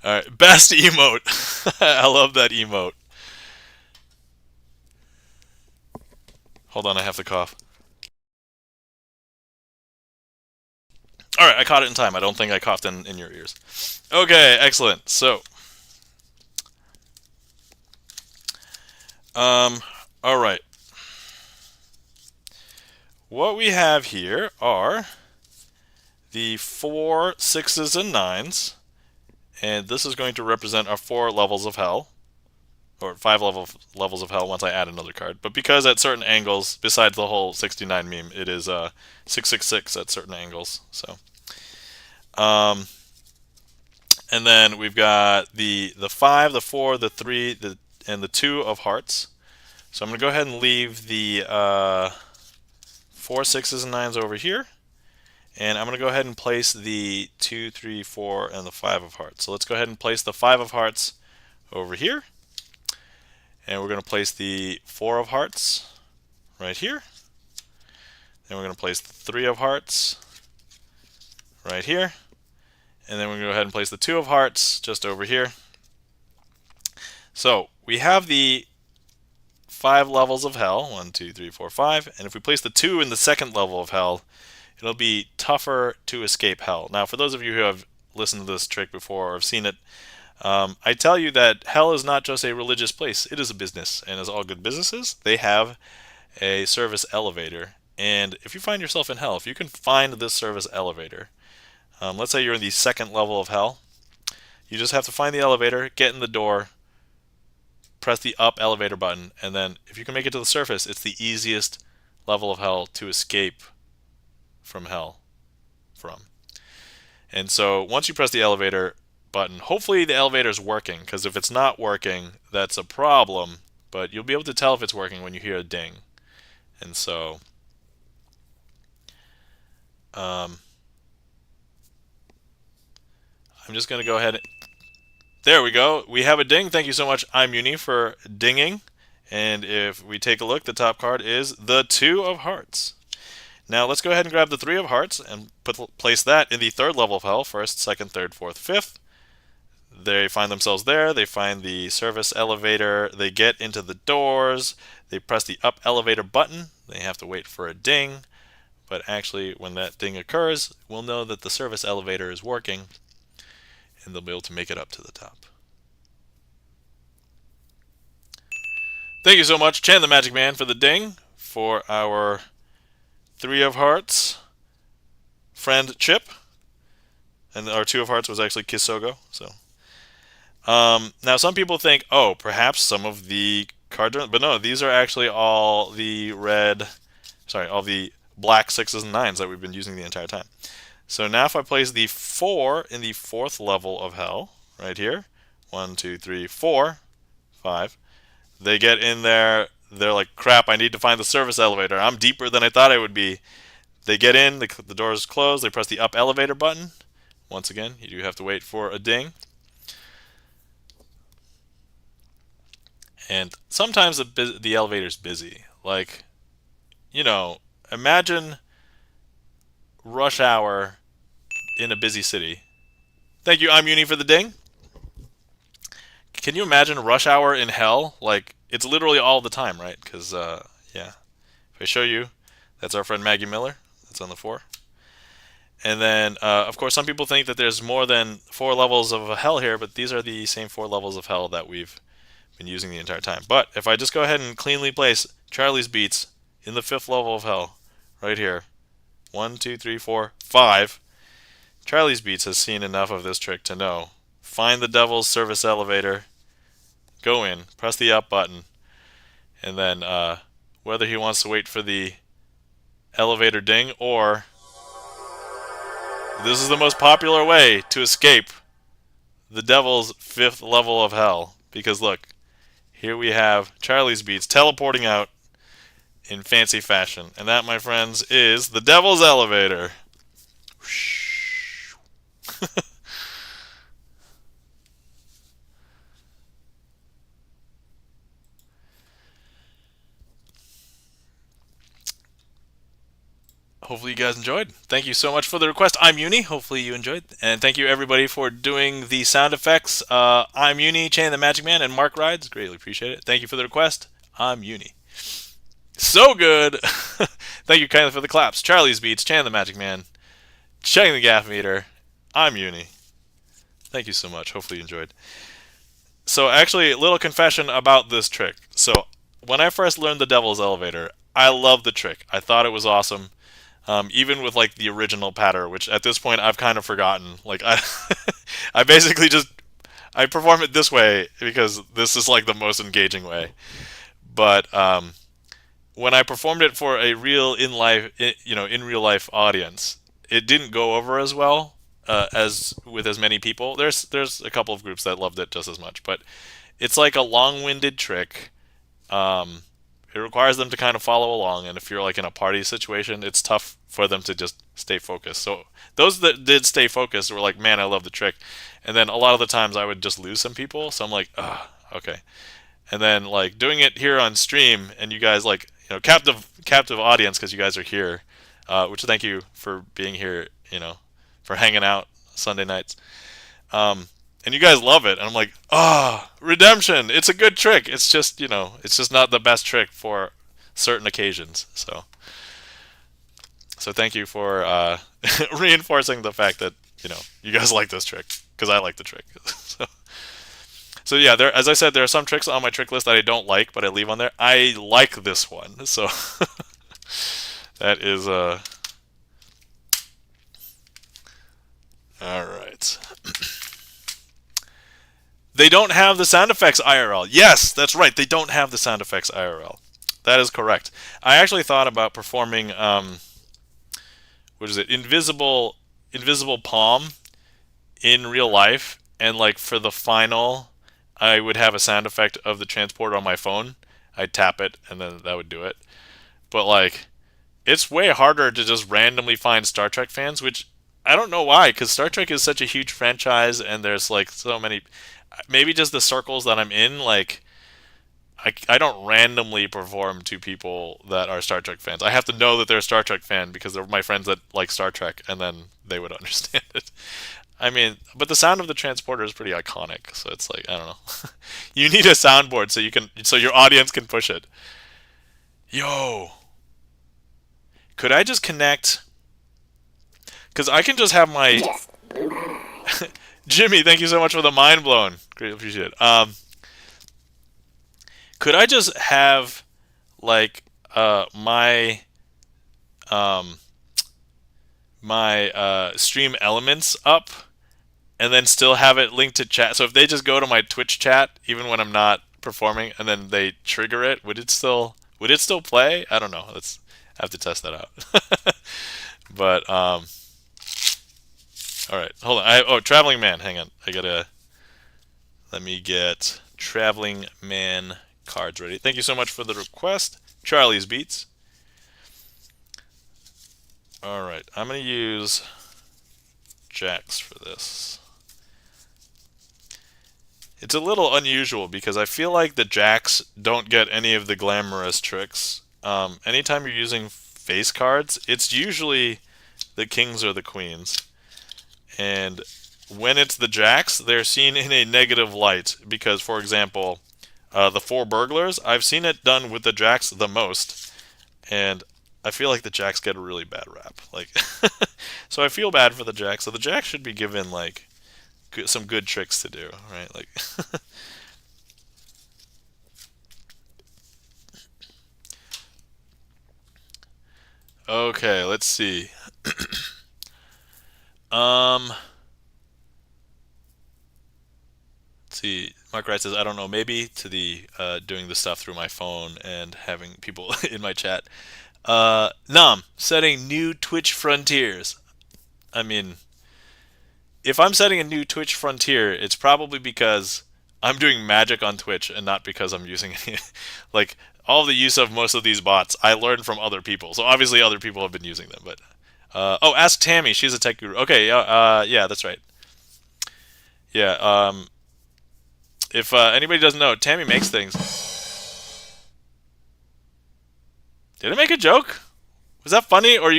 Alright, best emote. I love that emote. Hold on, I have to cough. Alright, I caught it in time. I don't think I coughed in your ears. Okay, excellent. So, alright. What we have here are the 4 6s and 9s, and this is going to represent our 4 levels of hell, or 5 levels of hell once I add another card. But because at certain angles, besides the whole 69 meme, it is 666 at certain angles. So, and then we've got the 5, the 4, the 3, and the 2 of hearts. So I'm going to go ahead and leave the 4 6s and 9s over here. And I'm going to go ahead and place the 2, 3, 4, and the 5 of hearts. So let's go ahead and place the 5 of hearts over here. And we're going to place the 4 of hearts right here. Then we're going to place the 3 of hearts right here. And then we're going to go ahead and place the 2 of hearts just over here. So we have the 5 levels of hell. 1, 2, 3, 4, 5. And if we place the 2 in the second level of hell, it'll be tougher to escape hell. Now, for those of you who have listened to this trick before or have seen it, I tell you that hell is not just a religious place. It is a business. And as all good businesses, they have a service elevator. And if you find yourself in hell, if you can find this service elevator, let's say you're in the second level of hell, you just have to find the elevator, get in the door, press the up elevator button, and then if you can make it to the surface, it's the easiest level of hell to escape from hell from. And so once you press the elevator button, hopefully the elevator is working, because if it's not working, that's a problem, but you'll be able to tell if it's working when you hear a ding. And so I'm just going to go ahead. There we go. We have a ding. Thank you so much, I'm Uni, for dinging. And if we take a look, the top card is the 2 of hearts. Now let's go ahead and grab the 3 of hearts and place that in the third level of hell. First, second, third, fourth, fifth. They find themselves there. They find the service elevator. They get into the doors. They press the up elevator button. They have to wait for a ding. But actually, when that ding occurs, we'll know that the service elevator is working, and they'll be able to make it up to the top. Thank you so much, Chan the Magic Man, for the ding for our 3 of hearts friend Chip. and our 2 of hearts was actually Kisogo. So now some people think, oh, perhaps some of the cards are, but no, these are actually all the all the black 6s and 9s that we've been using the entire time. So now if I place the 4 in the 4th level of hell, right here, 1, 2, 3, 4, 5, they get in there, they're like, crap, I need to find the service elevator. I'm deeper than I thought I would be. They get in, the doors close, they press the up elevator button. Once again, you do have to wait for a ding. And sometimes the elevator's busy. Like, imagine rush hour in a busy city. Thank you, I'm Uni, for the ding. Can you imagine rush hour in hell? Like, it's literally all the time, right? Because, yeah. If I show you, that's our friend Maggie Miller. That's on the 4. And then, of course, some people think that there's more than 4 levels of hell here, but these are the same 4 levels of hell that we've been using the entire time. But if I just go ahead and cleanly place Charlie's Beats in the 5th level of hell, right here, 1, 2, 3, 4, 5, Charlie's Beats has seen enough of this trick to know. Find the devil's service elevator, go in, press the up button, and then whether he wants to wait for the elevator ding or this is the most popular way to escape the devil's 5th level of hell. Because look, here we have Charlie's Beats teleporting out in fancy fashion. And that, my friends, is the devil's elevator. Hopefully you guys enjoyed. Thank you so much for the request. I'm Uni. Hopefully you enjoyed. And thank you everybody for doing the sound effects. I'm Uni, Chain the Magic Man, and Mark Rides. Greatly appreciate it. Thank you for the request. I'm Uni. So good. Thank you kindly for the claps. Charlie's Beats, Chan the Magic Man, checking the gaff meter. I'm Uni. Thank you so much. Hopefully you enjoyed. So actually, a little confession about this trick. So when I first learned the Devil's Elevator, I loved the trick. I thought it was awesome. Even with like the original pattern, which at this point I've kind of forgotten. Like I basically just I perform it this way because this is like the most engaging way. But when I performed it for a real in real life audience, it didn't go over as well as with as many people. There's a couple of groups that loved it just as much, but it's like a long-winded trick. It requires them to kind of follow along, and if you're like in a party situation, it's tough for them to just stay focused. So those that did stay focused were like, man, I love the trick. And then a lot of the times I would just lose some people, so I'm like, okay. And then like doing it here on stream, and you guys like captive audience because you guys are here, which thank you for being here, for hanging out Sunday nights. And you guys love it, and I'm like, redemption. It's a good trick. It's just it's just not the best trick for certain occasions. So thank you for reinforcing the fact that you guys like this trick because I like the trick. So yeah, as I said, there are some tricks on my trick list that I don't like, but I leave on there. I like this one, so that is all right. They don't have the sound effects IRL. Yes, that's right. They don't have the sound effects IRL. That is correct. I actually thought about performing invisible palm in real life, and like for the final, I would have a sound effect of the transporter on my phone. I'd tap it, and then that would do it. But like, it's way harder to just randomly find Star Trek fans, which I don't know why, because Star Trek is such a huge franchise, and there's like so many. Maybe just the circles that I'm in, like, I don't randomly perform to people that are Star Trek fans. I have to know that they're a Star Trek fan because they're my friends that like Star Trek, and then they would understand it. I mean, but the sound of the transporter is pretty iconic, so it's like, I don't know. You need a soundboard so your audience can push it. Yo, could I just connect? Because I can just have my... Yes. Jimmy, thank you so much for the mind blown. Greatly appreciate it. Could I just have like my my stream elements up and then still have it linked to chat. So if they just go to my Twitch chat even when I'm not performing and then they trigger it, would it still play? I don't know. Let's have to test that out. But all right, hold on. Oh, traveling man, hang on. Let me get traveling man cards ready. Thank you so much for the request, Charlie's Beats. All right, I'm gonna use jacks for this. It's a little unusual because I feel like the jacks don't get any of the glamorous tricks. Anytime you're using face cards, it's usually the kings or the queens. And when it's the jacks, they're seen in a negative light because, for example, the four burglars, I've seen it done with the jacks the most. And I feel like the jacks get a really bad rap. Like, so I feel bad for the jacks. So the jacks should be given, like, some good tricks to do, right? Like, okay, let's see. um, let's see. Mark Wright says, I don't know, maybe to the doing the stuff through my phone and having people in my chat. Nam, setting new Twitch frontiers. I mean, if I'm setting a new Twitch frontier, it's probably because I'm doing magic on Twitch and not because I'm using any. Like, all the use of most of these bots, I learned from other people. So obviously other people have been using them. But oh, ask Tammy. She's a tech guru. Okay, yeah, that's right. Yeah. If anybody doesn't know, Tammy makes things. Did I make a joke? Was that funny, or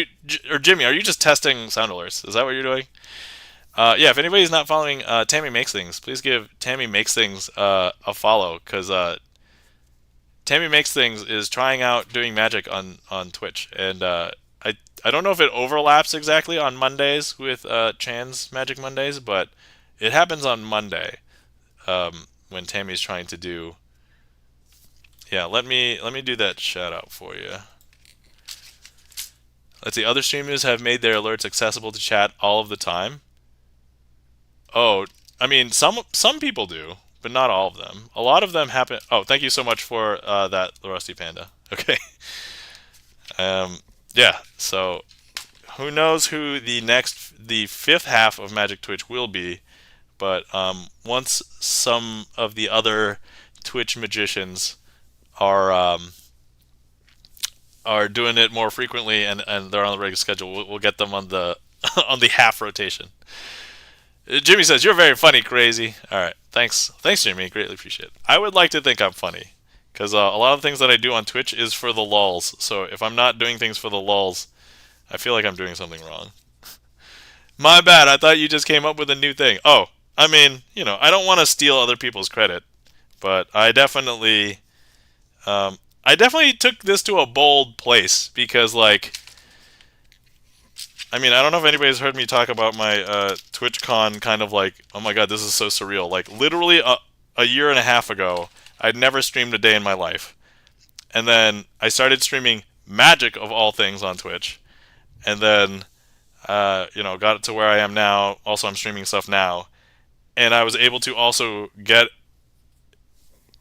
Jimmy? Are you just testing sound alerts? Is that what you're doing? Yeah, if anybody's not following Tammy Makes Things, please give Tammy Makes Things a follow, because Tammy Makes Things is trying out doing magic on Twitch, and I don't know if it overlaps exactly on Mondays with Chan's Magic Mondays, but it happens on Monday when Tammy's trying to do. Yeah, let me do that shout out for you. Let's see. Other streamers have made their alerts accessible to chat all of the time. Oh, I mean, some people do, but not all of them. A lot of them happen. Oh, thank you so much for that, Rusty Panda. Okay. Um, yeah. So, who knows who the fifth half of Magic Twitch will be? But once some of the other Twitch magicians are doing it more frequently and they're on the regular schedule, we'll get them on the on the half rotation. Jimmy says, you're very funny, crazy. All right. Thanks, Jimmy. Greatly appreciate it. I would like to think I'm funny because a lot of things that I do on Twitch is for the lulz. So if I'm not doing things for the lulz, I feel like I'm doing something wrong. My bad. I thought you just came up with a new thing. Oh, I mean, I don't want to steal other people's credit, but I definitely took this to a bold place because, like, I mean, I don't know if anybody's heard me talk about my TwitchCon kind of like, oh my god, this is so surreal. Like, literally a year and a half ago, I'd never streamed a day in my life. And then I started streaming Magic, of all things, on Twitch. And then, got it to where I am now. Also, I'm streaming stuff now. And I was able to also get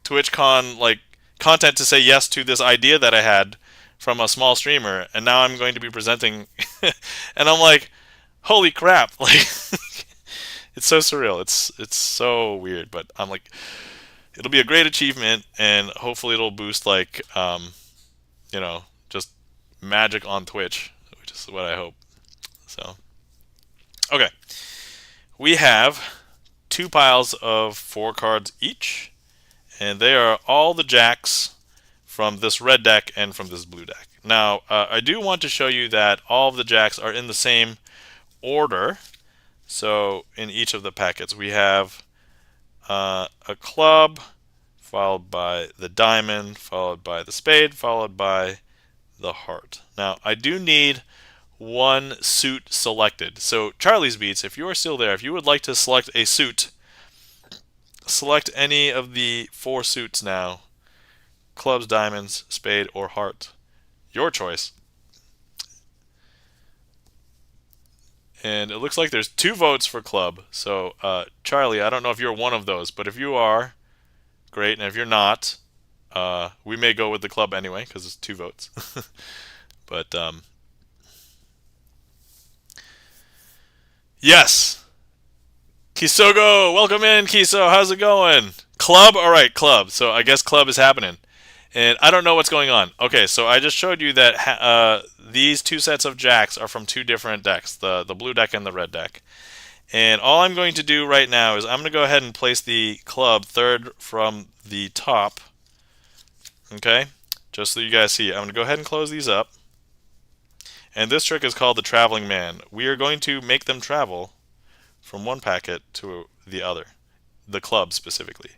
TwitchCon, like, content to say yes to this idea that I had from a small streamer, and now I'm going to be presenting, and I'm like, holy crap! Like, it's so surreal. It's so weird, but I'm like, it'll be a great achievement, and hopefully it'll boost like, just magic on Twitch, which is what I hope. So, okay, we have 2 piles of 4 cards each, and they are all the jacks from this red deck and from this blue deck. Now, I do want to show you that all of the jacks are in the same order. So, in each of the packets, we have a club, followed by the diamond, followed by the spade, followed by the heart. Now, I do need 1 suit selected. So, Charlie's Beats, if you are still there, if you would like to select a suit, select any of the 4 suits now. Clubs, diamonds, spade, or heart. Your choice. And it looks like there's 2 votes for club. So, Charlie, I don't know if you're one of those, but if you are, great. And if you're not, we may go with the club anyway because it's 2 votes. But yes, Kisogo, welcome in, Kiso. How's it going? Club, all right, club. So I guess club is happening, and I don't know what's going on. Okay, so I just showed you that these 2 sets of jacks are from 2 different decks, the blue deck and the red deck. And all I'm going to do right now is I'm going to go ahead and place the club third from the top. Okay, just so you guys see, I'm going to go ahead and close these up. And this trick is called the traveling man. We are going to make them travel from one packet to the other, the club specifically.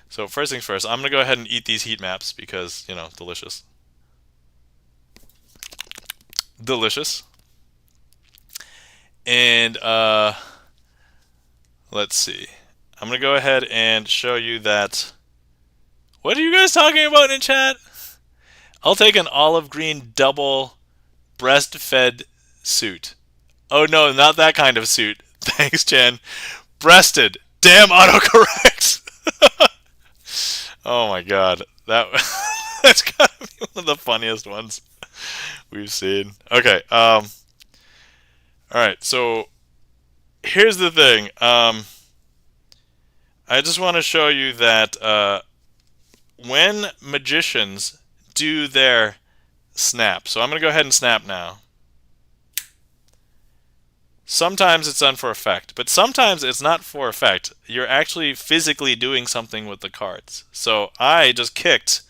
So first things first, I'm going to go ahead and eat these heat maps because, you know, delicious. Delicious. And let's see. I'm going to go ahead and show you that. What are you guys talking about in chat? I'll take an olive green double breast-fed suit. Oh no, not that kind of suit. Thanks, Jen. Breasted. Damn autocorrect. Oh my god. That's gotta be one of the funniest ones we've seen. Okay, alright, so here's the thing. I just want to show you that when magicians do their snap, so I'm going to go ahead and snap now. Sometimes it's done for effect, but sometimes it's not for effect. You're actually physically doing something with the cards. So I just kicked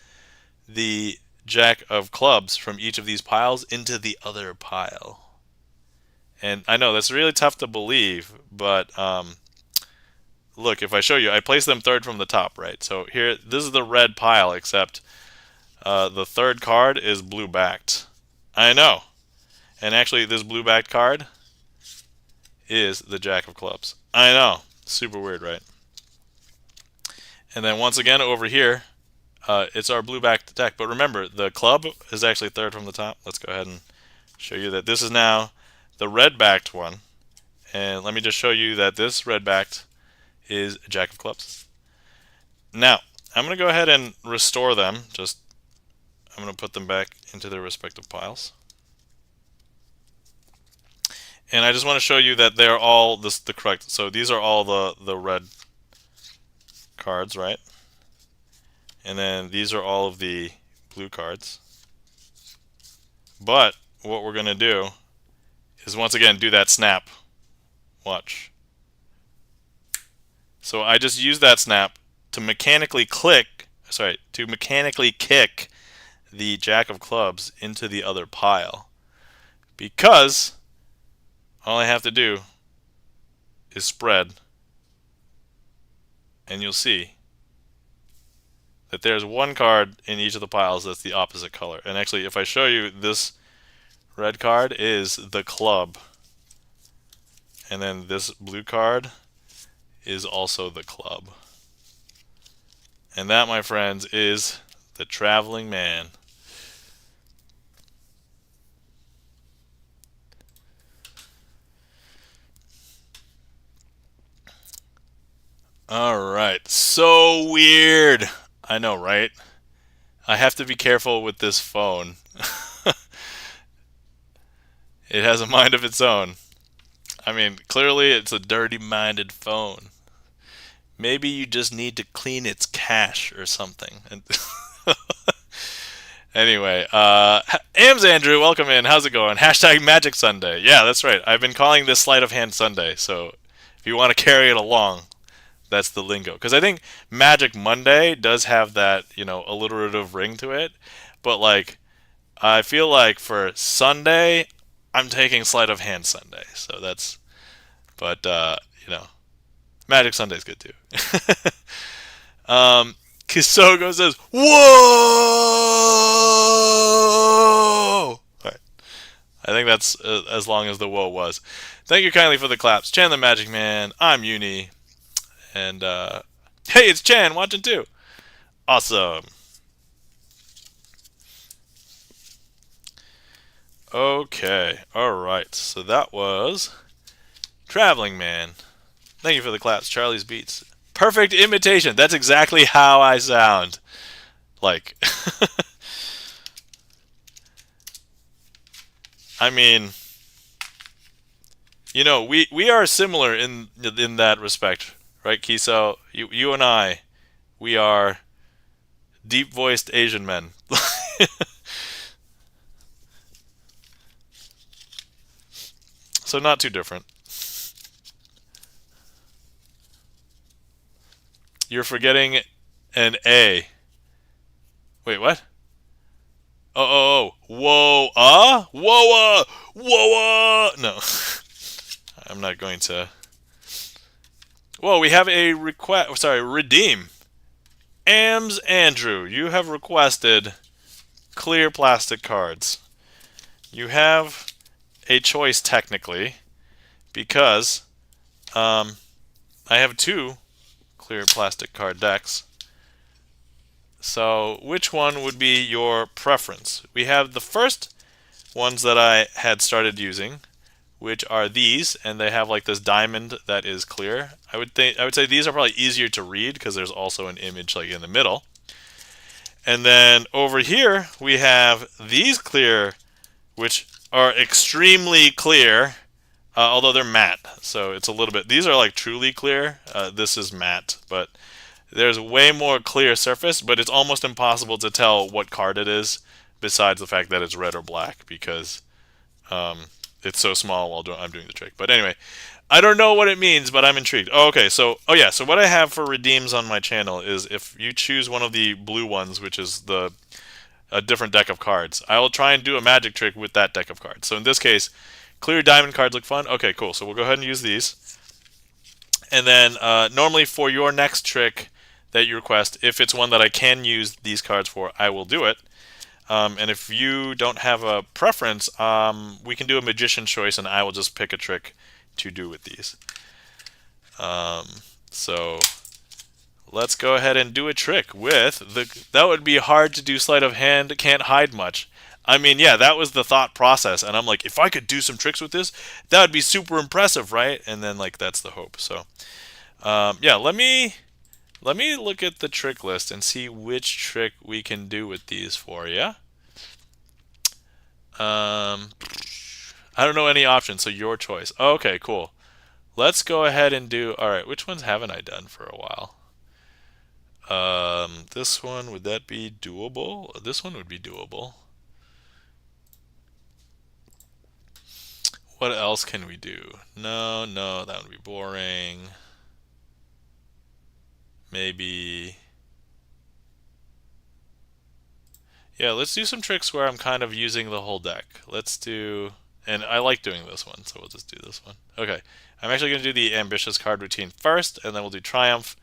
the jack of clubs from each of these piles into the other pile. And I know that's really tough to believe, but look, if I show you, I place them third from the top, right? So here, this is the red pile, except the third card is blue backed. I know. And actually, this blue backed card is the jack of clubs. I know. Super weird, right? And then once again, over here, it's our blue backed deck. But remember, the club is actually third from the top. Let's go ahead and show you that this is now the red backed one. And let me just show you that this red backed is a jack of clubs. Now, I'm going to go ahead and restore them. I'm going to put them back into their respective piles. And I just want to show you that they're all the correct. So these are all the red cards, right? And then these are all of the blue cards. But what we're going to do is once again do that snap. Watch. So I just use that snap to mechanically kick the jack of clubs into the other pile. Because all I have to do is spread, and you'll see that there's one card in each of the piles that's the opposite color. And actually, if I show you, this red card is the club, and then this blue card is also the club. And that, my friends, is the traveling man. Alright, so weird. I know, right? I have to be careful with this phone. It has a mind of its own. I mean, clearly it's a dirty-minded phone. Maybe you just need to clean its cache or something. Anyway, Ams Andrew, welcome in. How's it going? Hashtag Magic Sunday. Yeah, that's right. I've been calling this Sleight of Hand Sunday, so if you want to carry it along, that's the lingo. Because I think Magic Monday does have that, you know, alliterative ring to it. But, like, I feel like for Sunday, I'm taking Sleight of Hand Sunday. So that's, but, you know, Magic Sunday's good too. Kisogo says, "Whoa!" Alright. I think that's as long as the whoa was. Thank you kindly for the claps. Chan the Magic Man, I'm Uni. And, hey, it's Chan watching too. Awesome. Okay, alright. So that was Traveling man. Thank you for the claps. Charlie's Beats. Perfect imitation. That's exactly how I sound. Like, I mean, you know, we are similar in that respect, right, Kiso? You and I, we are deep-voiced Asian men. So not too different. You're forgetting an A. Wait, what? Whoa, whoa, whoa, no. I'm not going to. Whoa, we have a request. Sorry, redeem. AMS Andrew, you have requested clear plastic cards. You have a choice technically because I have two clear plastic card decks. So which one would be your preference? We have the first ones that I had started using, which are these, and they have like this diamond that is clear. I would say these are probably easier to read because there's also an image like in the middle. And then over here we have these clear, which are extremely clear, although they're matte. So it's a little bit. These are like truly clear. This is matte, but there's way more clear surface. But it's almost impossible to tell what card it is, besides the fact that it's red or black because it's so small while I'm doing the trick. But anyway, I don't know what it means, but I'm intrigued. Oh, okay, so what I have for redeems on my channel is if you choose one of the blue ones, which is a different deck of cards, I will try and do a magic trick with that deck of cards. So in this case, clear diamond cards look fun. Okay, cool. So we'll go ahead and use these. And then normally for your next trick that you request, if it's one that I can use these cards for, I will do it. And if you don't have a preference, we can do a magician's choice, and I will just pick a trick to do with these. So let's go ahead and do a trick with that would be hard to do sleight of hand, can't hide much. I mean, yeah, that was the thought process, and I'm like, if I could do some tricks with this, that would be super impressive, right? And then like that's the hope. So yeah, let me look at the trick list and see which trick we can do with these for you. I don't know any options, so your choice. Okay, cool. Let's go ahead and do. All right, which ones haven't I done for a while? This one, would that be doable? This one would be doable. What else can we do? No, that would be boring. Maybe. Yeah, let's do some tricks where I'm kind of using the whole deck. Let's do, and I like doing this one, so we'll just do this one. Okay, I'm actually going to do the ambitious card routine first, and then we'll do triumph,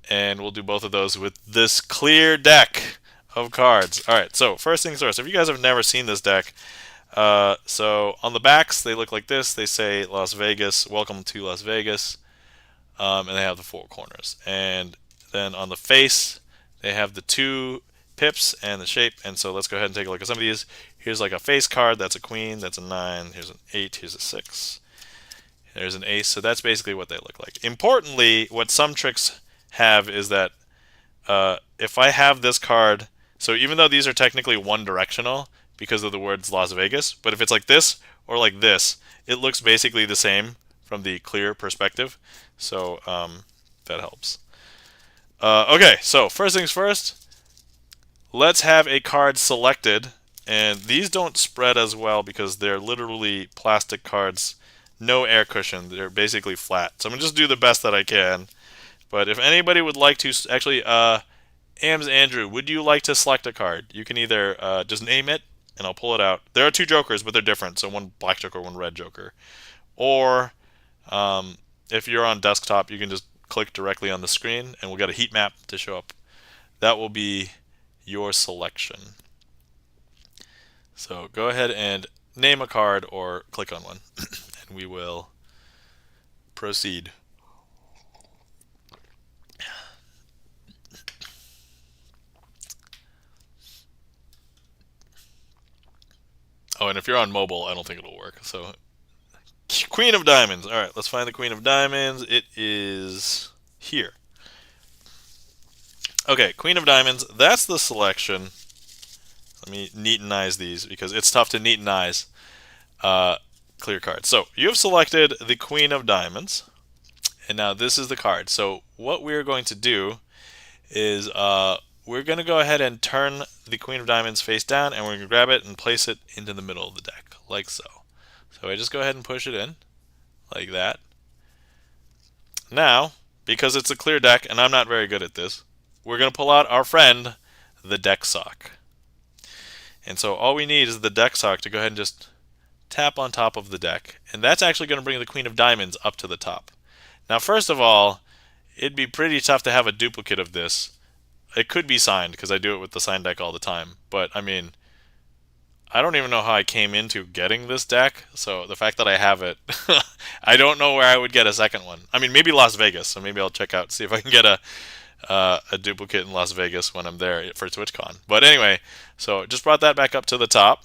and we'll do both of those with this clear deck of cards. All right, so first things first, if you guys have never seen this deck, so on the backs, they look like this. They say Las Vegas, welcome to Las Vegas, and they have the four corners. And then on the face, they have the two pips and the shape. And so let's go ahead and take a look at some of these. Here's like a face card. That's a queen. That's a 9. Here's an 8. Here's a 6. There's an ace. So that's basically what they look like. Importantly, what some tricks have is that if I have this card, so even though these are technically one directional because of the words Las Vegas, but if it's like this or like this, it looks basically the same from the clear perspective. So that helps. Okay, so first things first, let's have a card selected. And these don't spread as well because they're literally plastic cards, no air cushion. They're basically flat. So I'm going to just do the best that I can. But if anybody would like to, actually, AMS Andrew, would you like to select a card? You can either just name it, and I'll pull it out. There are two jokers, but they're different. So one black joker, one red joker. Or if you're on desktop, you can just click directly on the screen, and we'll get a heat map to show up. That will be your selection. So go ahead and name a card or click on one, and we will proceed. Oh, and if you're on mobile, I don't think it'll work. So Queen of Diamonds. All right, let's find the Queen of Diamonds. It is here. Okay, Queen of Diamonds. That's the selection. Let me neatenize these because it's tough to neatenize clear cards. So you have selected the Queen of Diamonds, and now this is the card. So what we're going to do is we're going to go ahead and turn the Queen of Diamonds face down, and we're going to grab it and place it into the middle of the deck, like so. So I just go ahead and push it in, like that. Now, because it's a clear deck, and I'm not very good at this, we're going to pull out our friend, the deck sock. And so all we need is the deck sock to go ahead and just tap on top of the deck. And that's actually going to bring the Queen of Diamonds up to the top. Now, first of all, it'd be pretty tough to have a duplicate of this. It could be signed, because I do it with the signed deck all the time. But, I mean, I don't even know how I came into getting this deck. So the fact that I have it, I don't know where I would get a second one. I mean, maybe Las Vegas. So maybe I'll check out, see if I can get a duplicate in Las Vegas when I'm there for TwitchCon. But anyway, so just brought that back up to the top.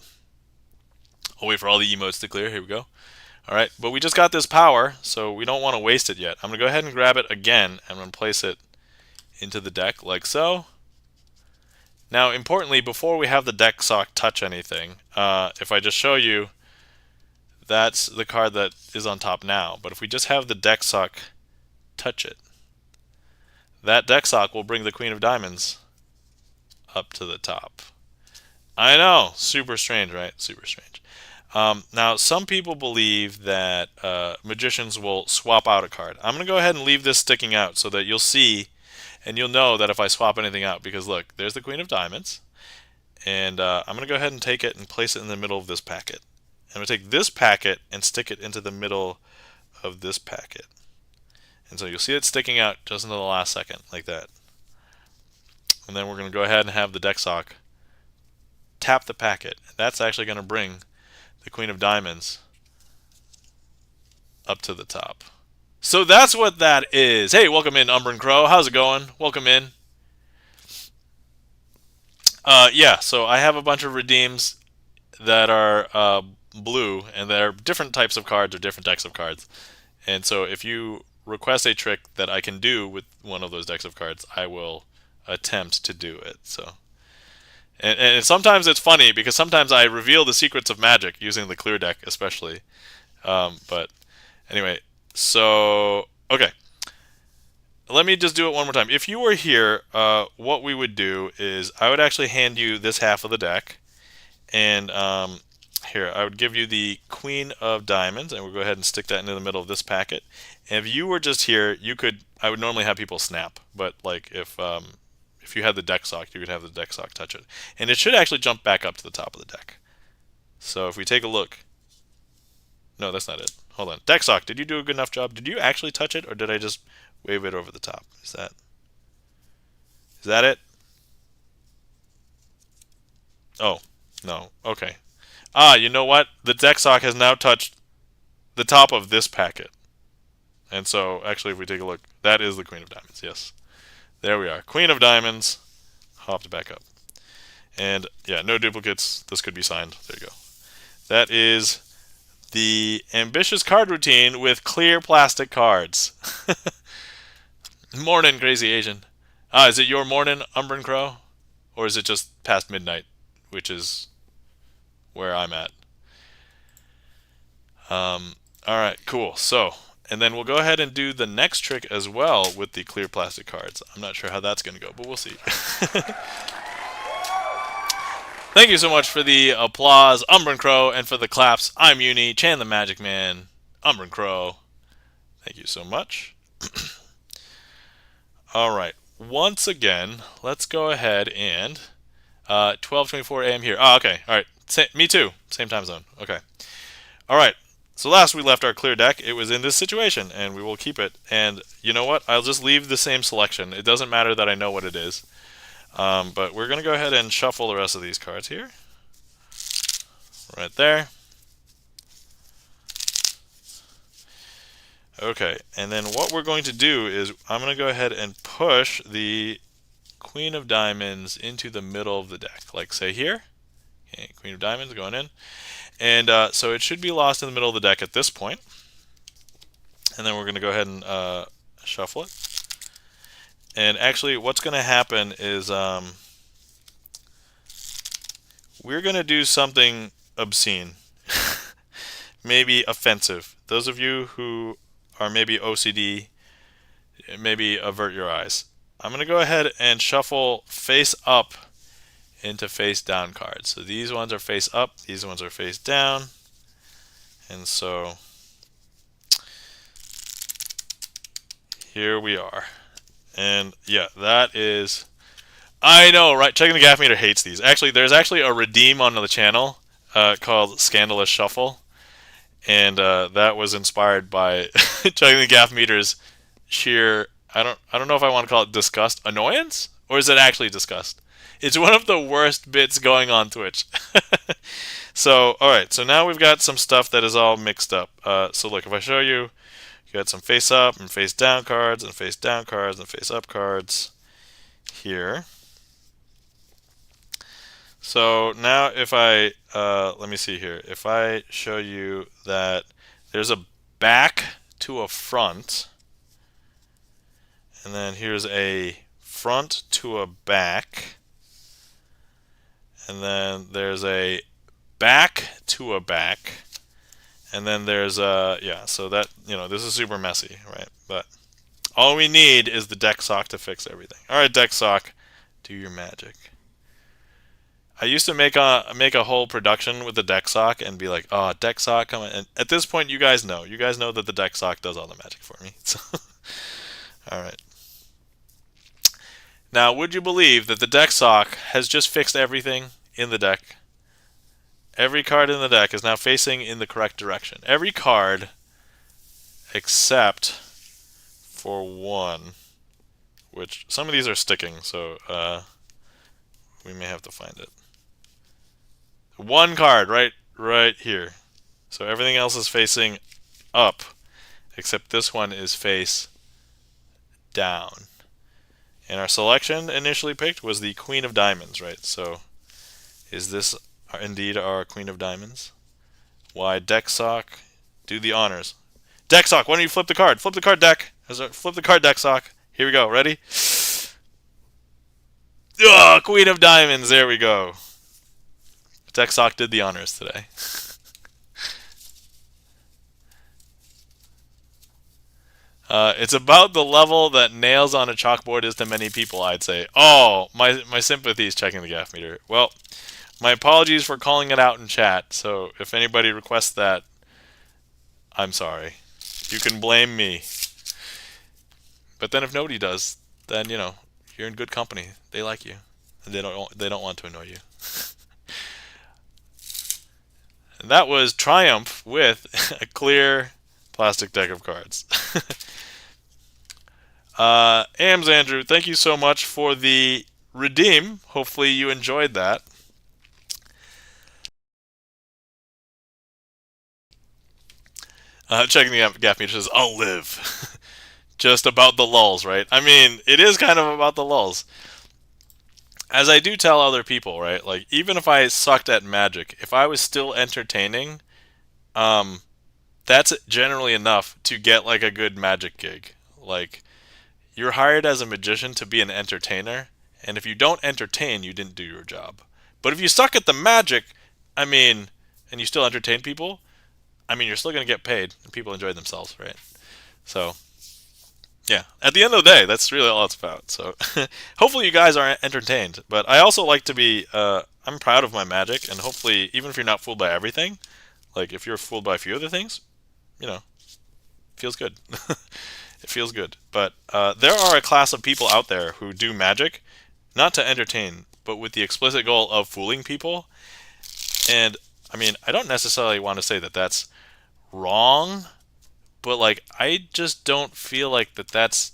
I'll wait for all the emotes to clear. Here we go. All right, but we just got this power, so we don't want to waste it yet. I'm going to go ahead and grab it again, and I'm going to place it into the deck like so. Now, importantly, before we have the deck sock touch anything, if I just show you, that's the card that is on top now. But if we just have the deck sock touch it, that deck sock will bring the Queen of Diamonds up to the top. I know, super strange, right? Super strange. Now, some people believe that magicians will swap out a card. I'm going to go ahead and leave this sticking out so that you'll see and you'll know that if I swap anything out, because look, there's the Queen of Diamonds. And I'm going to go ahead and take it and place it in the middle of this packet. I'm going to take this packet and stick it into the middle of this packet. And so you'll see it sticking out just into the last second, like that. And then we're going to go ahead and have the deck sock tap the packet. That's actually going to bring the Queen of Diamonds up to the top. So that's what that is. Hey, welcome in, Umber and Crow. How's it going? Welcome in. Yeah, so I have a bunch of redeems that are blue, and they're different types of cards or different decks of cards. And so if you request a trick that I can do with one of those decks of cards, I will attempt to do it. So, and sometimes it's funny because sometimes I reveal the secrets of magic using the clear deck, especially. But anyway, so okay. Let me just do it one more time. If you were here, what we would do is I would actually hand you this half of the deck, and here I would give you the Queen of Diamonds, and we'll go ahead and stick that into the middle of this packet. And if you were just here, you could. I would normally have people snap, but like if you had the deck sock, you could have the deck sock touch it, and it should actually jump back up to the top of the deck. So if we take a look, no, that's not it. Hold on, deck sock. Did you do a good enough job? Did you actually touch it, or did I just wave it over the top? Is that it? Oh, no. Okay. You know what? The deck sock has now touched the top of this packet. And so, actually, if we take a look, that is the Queen of Diamonds. Yes. There we are. Queen of Diamonds. Hopped back up. And, yeah, no duplicates. This could be signed. There you go. That is the ambitious card routine with clear plastic cards. Morning, Crazy Asian. Is it your morning, Umber and Crow? Or is it just past midnight, which is where I'm at? Alright, cool. So, and then we'll go ahead and do the next trick as well with the clear plastic cards. I'm not sure how that's going to go, but we'll see. Thank you so much for the applause, Umber and Crow, and for the claps. I'm Uni, Chan the Magic Man, Umber and Crow. Thank you so much. Alright, once again, let's go ahead and 12:24 a.m. here. Okay, alright. Me too. Same time zone. Okay. Alright, so last we left our clear deck, it was in this situation, and we will keep it. And you know what? I'll just leave the same selection. It doesn't matter that I know what it is. But we're going to go ahead and shuffle the rest of these cards here. Right there. Okay, and then what we're going to do is I'm going to go ahead and push the Queen of Diamonds into the middle of the deck, like say here. Okay, Queen of Diamonds going in. And so it should be lost in the middle of the deck at this point. And then we're going to go ahead and shuffle it. And actually, what's going to happen is we're going to do something obscene. Maybe offensive. Those of you who are maybe OCD, maybe avert your eyes. I'm going to go ahead and shuffle face up into face down cards. So these ones are face up, these ones are face down. And so here we are. And yeah, that is, I know, right? Checking the Gaff Meter hates these. Actually, there's actually a redeem on the channel called Scandalous Shuffle. And that was inspired by Checking the Gaff Meter's sheer, I don't know if I want to call it disgust, annoyance? Or is it actually disgust? It's one of the worst bits going on Twitch. So, alright, so now we've got some stuff that is all mixed up. So look, if I show you, you got some face up and face down cards and face down cards and face up cards here. So now if I, let me see here, if I show you that there's a back to a front, and then here's a front to a back, and then there's a back to a back, and then there's a, yeah, so that, you know, this is super messy, right? But all we need is the deck sock to fix everything. Alright, deck sock, do your magic. I used to make a whole production with the deck sock and be like, oh, deck sock, come on. And at this point, you guys know that the deck sock does all the magic for me. So all right. Now, would you believe that the deck sock has just fixed everything in the deck? Every card in the deck is now facing in the correct direction. Every card except for one, which some of these are sticking, so we may have to find it. One card right here. So everything else is facing up, except this one is face down. And our selection initially picked was the Queen of Diamonds, right? So is this indeed our Queen of Diamonds? Why, deck sock, do the honors. Deck sock, why don't you flip the card? Flip the card, deck. Flip the card, deck sock. Here we go. Ready? Oh, Queen of Diamonds. There we go. Deck sock did the honors today. It's about the level that nails on a chalkboard is to many people, I'd say. Oh, my sympathies checking the Gaff Meter. Well, my apologies for calling it out in chat. So if anybody requests that, I'm sorry. You can blame me. But then if nobody does, then, you know, you're in good company. They like you. And they don't want to annoy you. And that was Triumph with a clear plastic deck of cards. Ams Andrew, thank you so much for the redeem. Hopefully you enjoyed that. Checking the Gaff Meter says, I'll live. Just about the lulls, right? I mean, it is kind of about the lulls. As I do tell other people, right? Like, even if I sucked at magic, if I was still entertaining, that's generally enough to get, like, a good magic gig. Like, you're hired as a magician to be an entertainer, and if you don't entertain, you didn't do your job. But if you suck at the magic, I mean, and you still entertain people, I mean, you're still going to get paid, and people enjoy themselves, right? So, yeah, at the end of the day, that's really all it's about. So hopefully you guys are entertained. But I also like to be, I'm proud of my magic, and hopefully, even if you're not fooled by everything, like if you're fooled by a few other things, you know, feels good. It feels good. But there are a class of people out there who do magic, not to entertain, but with the explicit goal of fooling people. And, I mean, I don't necessarily want to say that that's wrong, but, like, I just don't feel like that's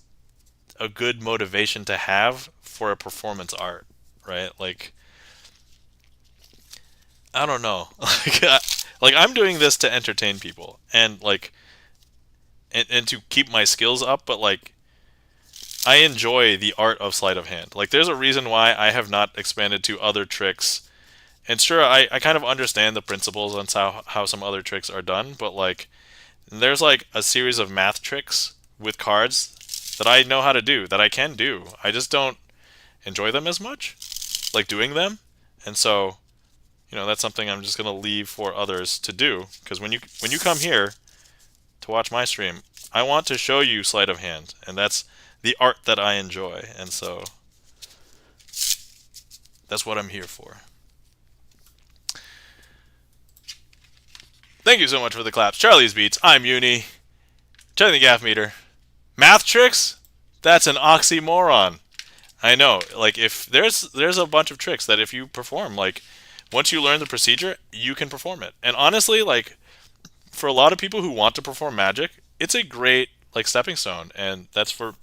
a good motivation to have for a performance art, right? Like, I don't know. Like, I'm doing this to entertain people and, like, and to keep my skills up, but, like, I enjoy the art of sleight of hand. Like, there's a reason why I have not expanded to other tricks. And sure, I kind of understand the principles on how some other tricks are done, but, like, And there's like a series of math tricks with cards that I know how to do, that I can do. I just don't enjoy them as much, like doing them. And so, that's something I'm just going to leave for others to do, because when you come here to watch my stream, I want to show you sleight of hand, and that's the art that I enjoy. And so that's what I'm here for. Thank you so much for the claps. Charlie's Beats, I'm Uni. Check the gaff meter. Math tricks? That's an oxymoron. I know. Like, if there's a bunch of tricks that if you perform, like, once you learn the procedure, you can perform it. And honestly, like, for a lot of people who want to perform magic, it's a great, like, stepping stone. And that's for,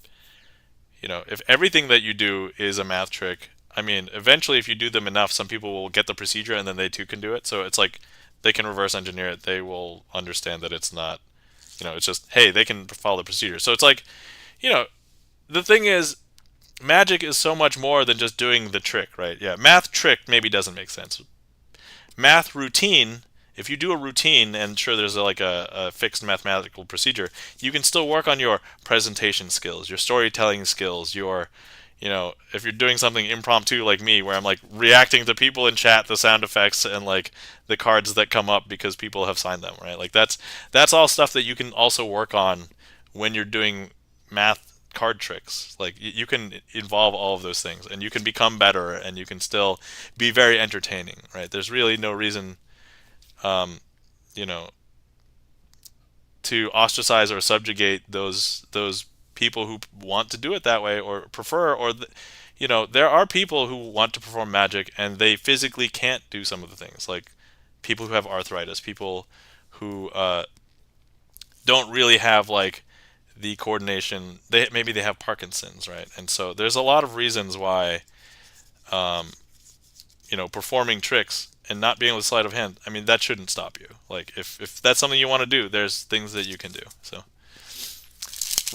if everything that you do is a math trick, I mean, eventually if you do them enough, some people will get the procedure and then they too can do it. So it's like they can reverse engineer it. They will understand that it's not, it's just, hey, they can follow the procedure. So it's like, the thing is, magic is so much more than just doing the trick, right? Yeah, math trick maybe doesn't make sense. Math routine, if you do a routine, and sure there's like a fixed mathematical procedure, you can still work on your presentation skills, your storytelling skills, your, if you're doing something impromptu like me, where I'm like reacting to people in chat, the sound effects, and like the cards that come up because people have signed them, right? Like that's all stuff that you can also work on when you're doing math card tricks. Like you can involve all of those things, and you can become better, and you can still be very entertaining, right? There's really no reason, you know, to ostracize or subjugate those people who want to do it that way or prefer, or there are people who want to perform magic and they physically can't do some of the things, like people who have arthritis, people who don't really have like the coordination. Maybe they have Parkinson's, right? And so there's a lot of reasons why performing tricks and not being able to sleight of hand, I mean, that shouldn't stop you. Like if that's something you want to do, there's things that you can do. So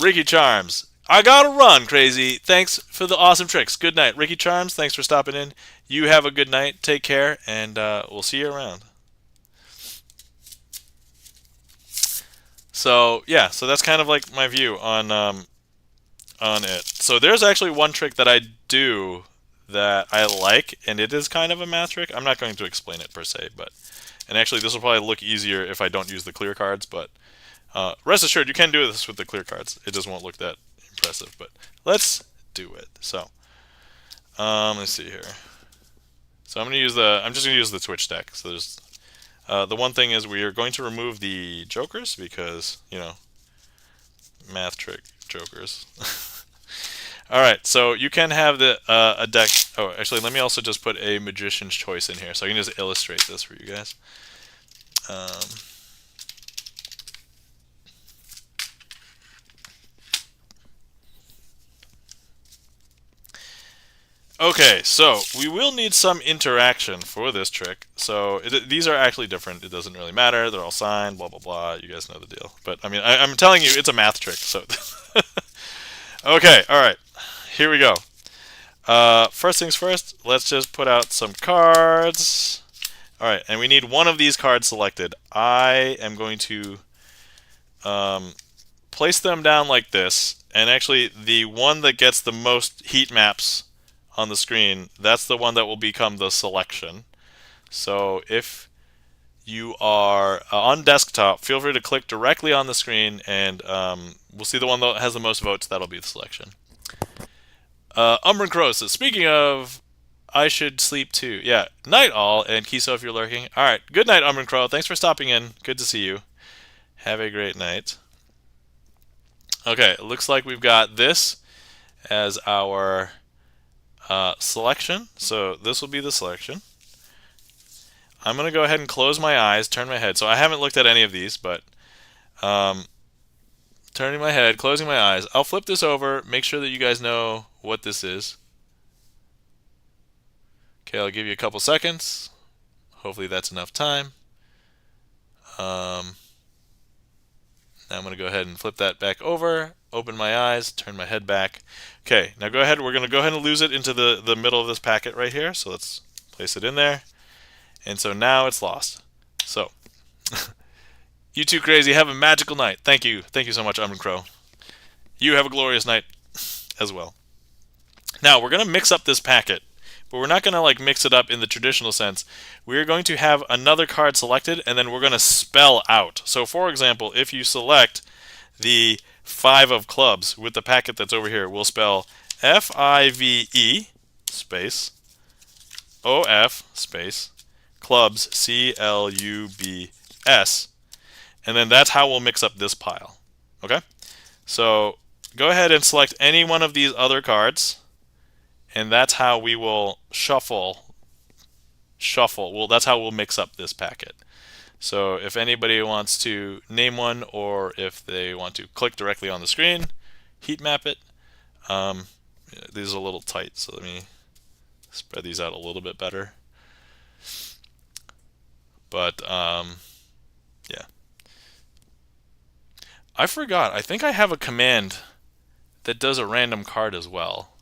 Ricky Charms, I gotta run, crazy. Thanks for the awesome tricks. Good night. Ricky Charms, thanks for stopping in. You have a good night. Take care, and we'll see you around. So yeah, so that's kind of like my view on it. So there's actually one trick that I do that I like, and it is kind of a math trick. I'm not going to explain it per se, and actually this will probably look easier if I don't use the clear cards, but rest assured you can do this with the clear cards. It just won't look that impressive, but let's do it. So let's see here. So I'm just gonna use the Twitch deck. So there's the one thing is we are going to remove the jokers because math trick jokers. All right, so you can have a deck. Oh, actually, let me also just put a magician's choice in here, so I can just illustrate this for you guys. Okay, so we will need some interaction for this trick. So these are actually different. It doesn't really matter. They're all signed, blah, blah, blah. You guys know the deal. But, I mean, I'm telling you, it's a math trick. So, okay, all right. Here we go. First things first, let's just put out some cards. All right, and we need one of these cards selected. I am going to place them down like this. And actually, the one that gets the most heat maps on the screen, that's the one that will become the selection. So if you are on desktop, feel free to click directly on the screen, and we'll see the one that has the most votes. That'll be the selection. Umbran Crow says, speaking of, I should sleep too. Yeah, night all, and Kiso if you're lurking. All right, good night, Umbran Crow. Thanks for stopping in. Good to see you. Have a great night. Okay, it looks like we've got this as our selection. So this will be the selection. I'm going to go ahead and close my eyes, turn my head. So I haven't looked at any of these, but turning my head, closing my eyes. I'll flip this over, make sure that you guys know what this is. Okay, I'll give you a couple seconds. Hopefully that's enough time. Now I'm going to go ahead and flip that back over, open my eyes, turn my head back. Okay, now go ahead. We're going to go ahead and lose it into the middle of this packet right here. So let's place it in there. And so now it's lost. So You too, Crazy. Have a magical night. Thank you. Thank you so much, Umber Crow. You have a glorious night as well. Now, we're going to mix up this packet, but we're not going to like mix it up in the traditional sense. We're going to have another card selected, and then we're going to spell out. So, for example, if you select the 5 of clubs with the packet that's over here, we'll spell F-I-V-E space O-F space clubs C-L-U-B-S, and then that's how we'll mix up this pile. Okay? So go ahead and select any one of these other cards, and that's how we will shuffle. Well, that's how we'll mix up this packet. So if anybody wants to name one, or if they want to click directly on the screen, heat map it. These are a little tight, so let me spread these out a little bit better. But yeah. I forgot. I think I have a command that does a random card as well.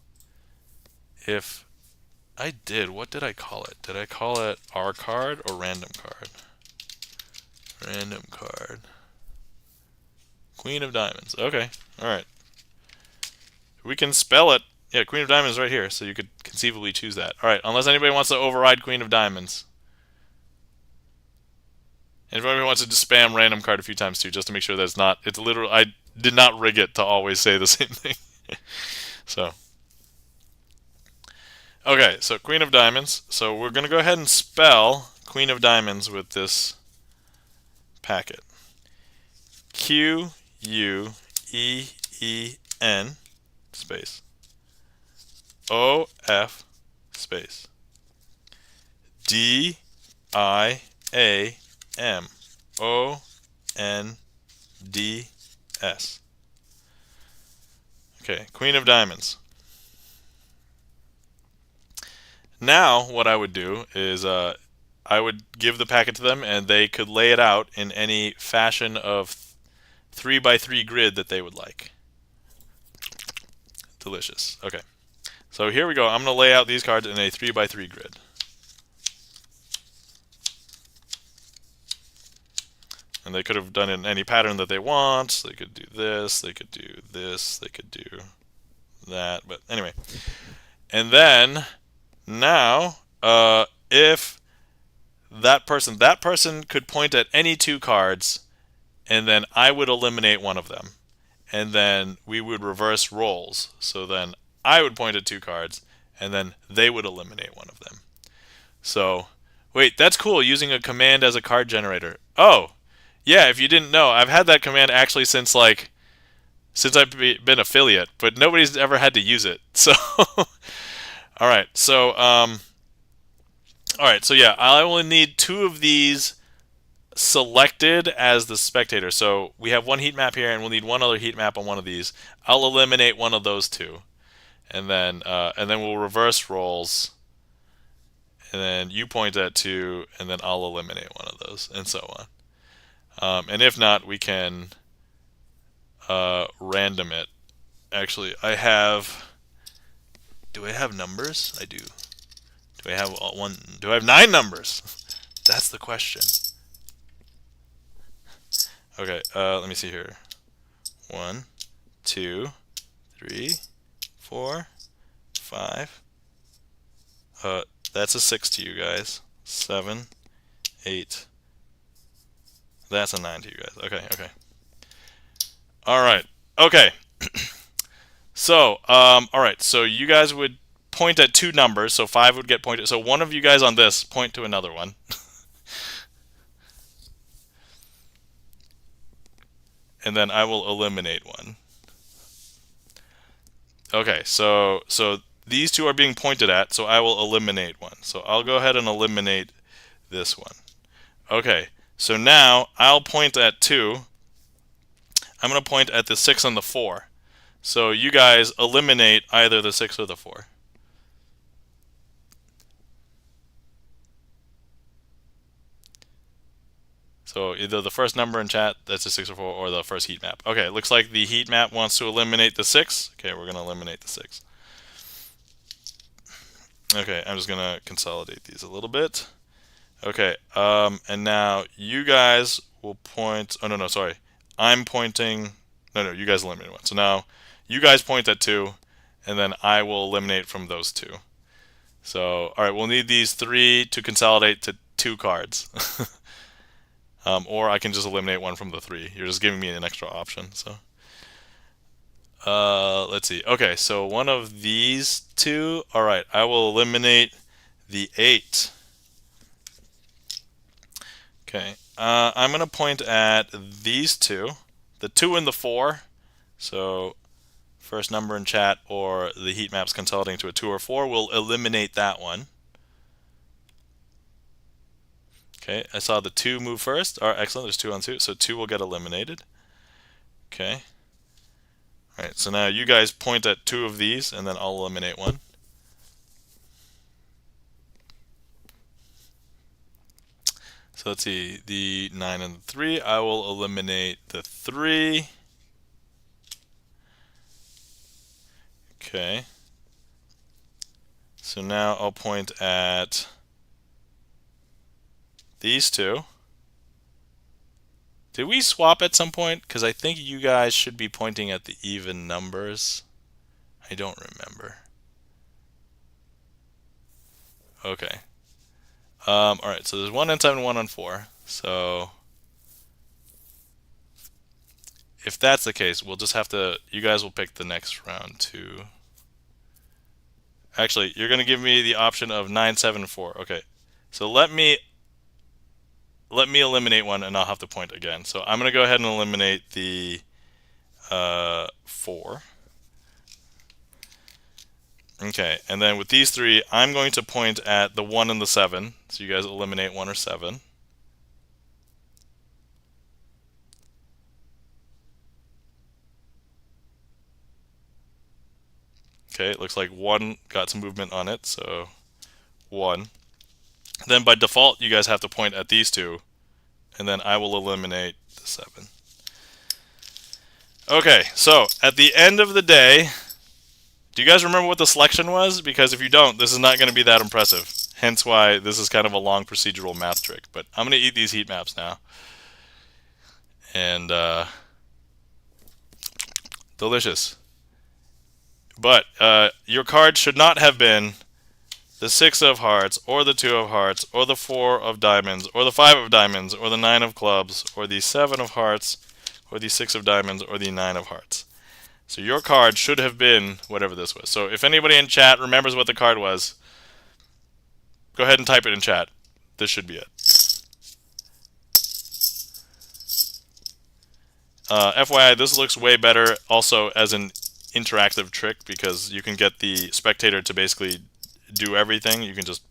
If I did, what did I call it? Did I call it R card or random card? Random card. Queen of Diamonds. Okay. Alright. We can spell it. Yeah, Queen of Diamonds right here, so you could conceivably choose that. Alright, unless anybody wants to override Queen of Diamonds. And if anybody wants to just spam random card a few times too, just to make sure that it's not, it's literally, I did not rig it to always say the same thing. So. Okay, so Queen of Diamonds. So we're going to go ahead and spell Queen of Diamonds with this packet. Q-U-E-E-N space O-F space D-I-A-M-O-N-D-S. Okay, Queen of Diamonds. Now, what I would do is I would give the packet to them, and they could lay it out in any fashion of 3x3 grid that they would like. Delicious. Okay. So here we go. I'm going to lay out these cards in a 3x3 grid. And they could have done it in any pattern that they want. They could do this, they could do this, they could do that. But anyway. And then now, if that person could point at any 2 cards, and then I would eliminate one of them, and then we would reverse roles. So then I would point at 2 cards, and then they would eliminate one of them. So wait, that's cool, using a command as a card generator. Oh yeah, if you didn't know, I've had that command actually since I've been affiliate, but nobody's ever had to use it. So all right, so yeah, I only need 2 of these selected as the spectator. So we have one heat map here, and we'll need one other heat map on one of these. I'll eliminate one of those 2, and then we'll reverse roles, and then you point at 2, and then I'll eliminate one of those, and so on. And if not, we can random it. Actually, I have. Do I have numbers? I do. Do I have one? Do I have 9 numbers? That's the question. Okay, let me see here. 1, 2, 3, 4, 5. That's a 6 to you guys. 7, 8. That's a 9 to you guys. Okay, okay. All right. Okay. So, all right. So you guys would point at 2 numbers. So 5 would get pointed. So one of you guys on this point to another one. And then I will eliminate one. Okay. So these 2 are being pointed at. So I will eliminate one. So I'll go ahead and eliminate this one. Okay. So now I'll point at 2. I'm going to point at the 6 and the 4. So you guys eliminate either the 6 or the 4. So either the first number in chat, that's a 6 or 4, or the first heat map. Okay, it looks like the heat map wants to eliminate the 6. Okay, we're going to eliminate the 6. Okay, I'm just going to consolidate these a little bit. Okay, and now you guys will point. Oh, no, sorry. I'm pointing. No, you guys eliminate one. So now you guys point at 2, and then I will eliminate from those 2. So, all right, we'll need these 3 to consolidate to 2 cards. Or I can just eliminate one from the 3. You're just giving me an extra option. So, let's see. Okay, so one of these 2. All right, I will eliminate the 8. Okay, I'm going to point at these 2, the 2 and the 4. So first number in chat or the heat maps consolidating to a 2 or 4 will eliminate that one. Okay, I saw the 2 move first. All right, excellent. There's 2 on 2, so 2 will get eliminated. Okay. All right, so now you guys point at 2 of these, and then I'll eliminate one. So let's see, the 9 and the 3. I will eliminate the 3. Okay. So now I'll point at these 2. Did we swap at some point? Because I think you guys should be pointing at the even numbers. I don't remember. Okay. All right, so there's 1 on 7, 1 on 4. So if that's the case, we'll just have to, you guys will pick the next round too. Actually, you're going to give me the option of 9, 7, 4. Okay. So let me eliminate one, and I'll have to point again. So I'm going to go ahead and eliminate the 4. Okay, and then with these 3, I'm going to point at the 1 and the 7. So you guys eliminate 1 or 7. Okay, it looks like 1 got some movement on it, so 1. Then by default, you guys have to point at these 2, and then I will eliminate the 7. Okay, so at the end of the day, do you guys remember what the selection was? Because if you don't, this is not going to be that impressive. Hence why this is kind of a long procedural math trick. But I'm going to eat these heat maps now. And delicious. But your card should not have been the 6 of hearts, or the 2 of hearts, or the 4 of diamonds, or the 5 of diamonds, or the 9 of clubs, or the 7 of hearts, or the 6 of diamonds, or the 9 of hearts. So your card should have been whatever this was. So if anybody in chat remembers what the card was, go ahead and type it in chat. This should be it. FYI, this looks way better also as an interactive trick because you can get the spectator to basically do everything. You can just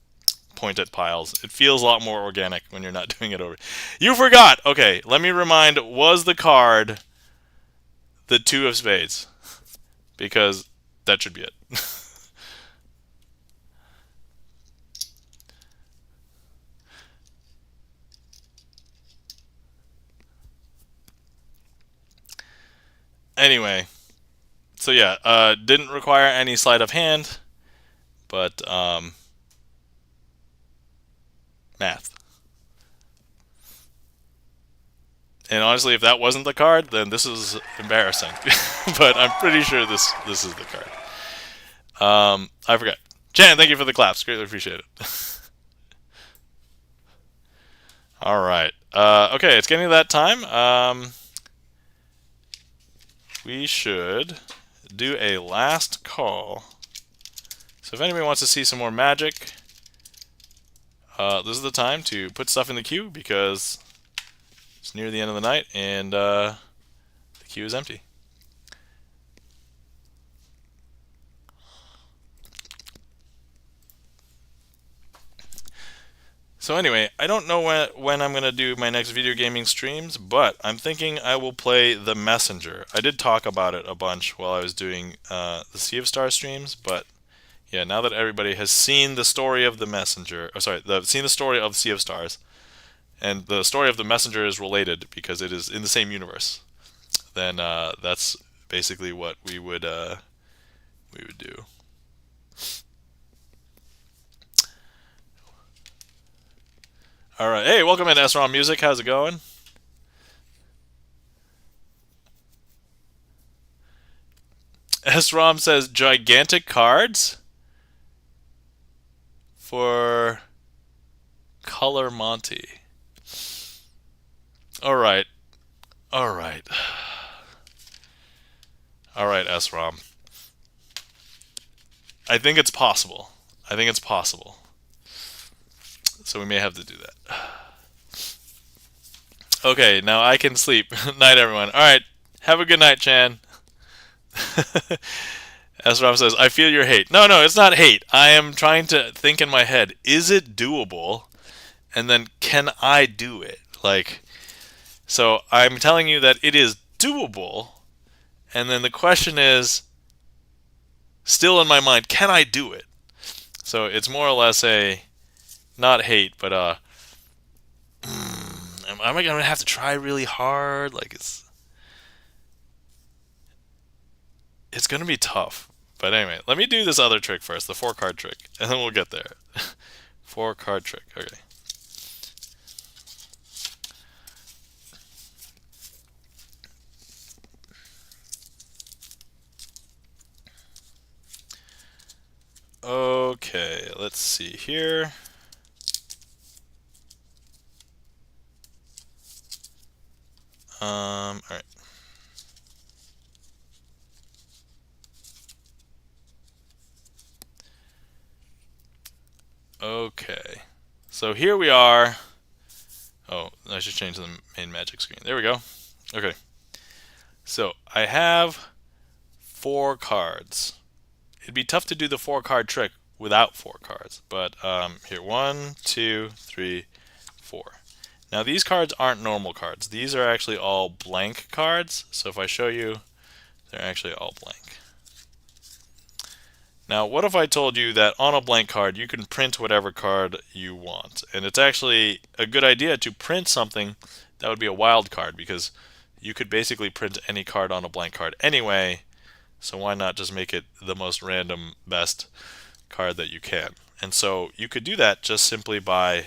point at piles. It feels a lot more organic when you're not doing it over. You forgot! Okay, let me remind, was the card the 2 of spades? Because that should be it. Anyway, so yeah, didn't require any sleight of hand, but math. And honestly, if that wasn't the card, then this is embarrassing. But I'm pretty sure this is the card. I forgot. Jan, thank you for the claps. Greatly appreciate it. All right. Okay, it's getting to that time. We should do a last call. So if anybody wants to see some more magic, this is the time to put stuff in the queue because it's near the end of the night and the queue is empty. So anyway, I don't know when I'm going to do my next video gaming streams, but I'm thinking I will play The Messenger. I did talk about it a bunch while I was doing the Sea of Stars streams, but yeah, now that everybody has seen the story of The Messenger, seen the story of Sea of Stars, and the story of The Messenger is related because it is in the same universe, then that's basically what we would do. All right, hey, welcome in SROM Music. How's it going? SROM says gigantic cards for Color Monty. All right. All right. All right, SROM. I think it's possible. I think it's possible. So we may have to do that. Okay, now I can sleep. Night, everyone. All right. Have a good night, Chan. SROM says, I feel your hate. No, it's not hate. I am trying to think in my head, is it doable? And then, can I do it? Like, so I'm telling you that it is doable. And then the question is, still in my mind, can I do it? So it's more or less a, not hate, but am I going to have to try really hard? Like, it's going to be tough. But anyway, let me do this other trick first, the 4-card trick, and then we'll get there. 4-card trick, okay. Okay, let's see here. All right. Okay, so here we are. Oh, I should change the main magic screen. There we go. Okay, so I have 4 cards. It'd be tough to do the 4-card trick without 4 cards, but here, 1, 2, 3, 4. Now these cards aren't normal cards. These are actually all blank cards. So if I show you, they're actually all blank. Now, what if I told you that on a blank card, you can print whatever card you want? And it's actually a good idea to print something that would be a wild card, because you could basically print any card on a blank card anyway. So why not just make it the most random, best card that you can? And so you could do that just simply by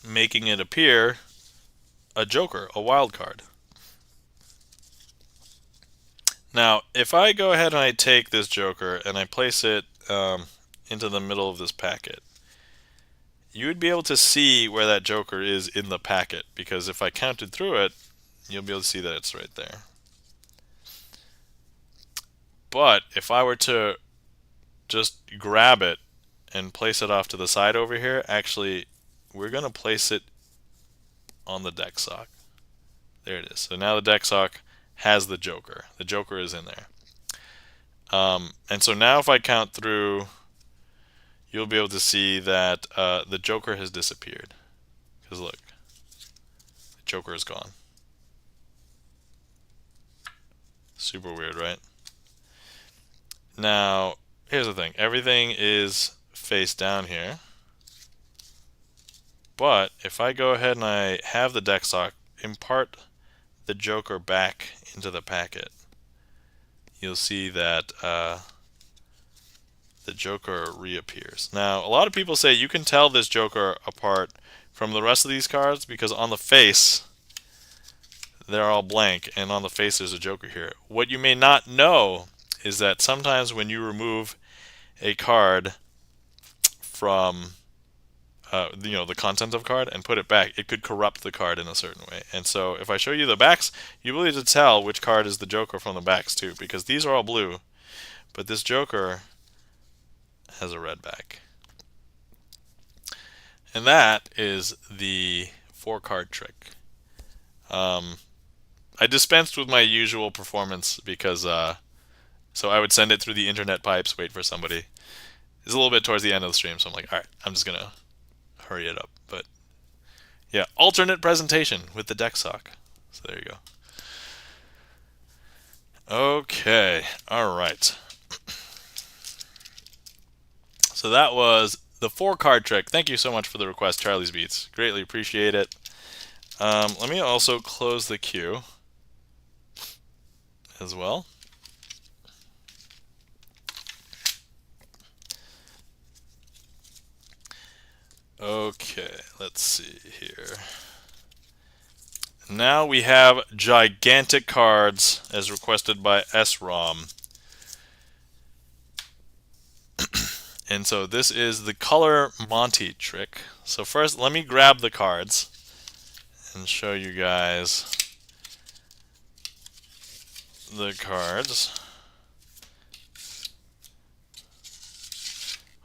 making it appear a joker, a wild card. Now, if I go ahead and I take this joker and I place it into the middle of this packet, you would be able to see where that joker is in the packet, because if I counted through it, you'll be able to see that it's right there. But if I were to just grab it and place it off to the side over here, actually, we're going to place it on the deck sock. There it is. So now the deck sock has the joker. The joker is in there. And so now if I count through, you'll be able to see that the joker has disappeared. Because look, the joker is gone. Super weird, right? Now, here's the thing. Everything is face down here. But if I go ahead and I have the deck sock impart the joker back into the packet, you'll see that the joker reappears. Now, a lot of people say you can tell this joker apart from the rest of these cards because on the face, they're all blank, and on the face there's a joker here. What you may not know is that sometimes when you remove a card from the content of card and put it back, it could corrupt the card in a certain way. And so if I show you the backs, you'll be able to tell which card is the joker from the backs too, because these are all blue, but this joker has a red back. And that is the 4-card trick. I dispensed with my usual performance because so I would send it through the internet pipes, wait for somebody. It's a little bit towards the end of the stream, so I'm like, alright, I'm just gonna hurry it up. But yeah, alternate presentation with the deck sock. So there you go. Okay, alright. So that was the 4-card trick. Thank you so much for the request, Charlie's Beats. Greatly appreciate it. Let me also close the queue as well. Okay, let's see here. Now we have gigantic cards as requested by SROM. And so this is the color Monty trick. So first, let me grab the cards and show you guys the cards.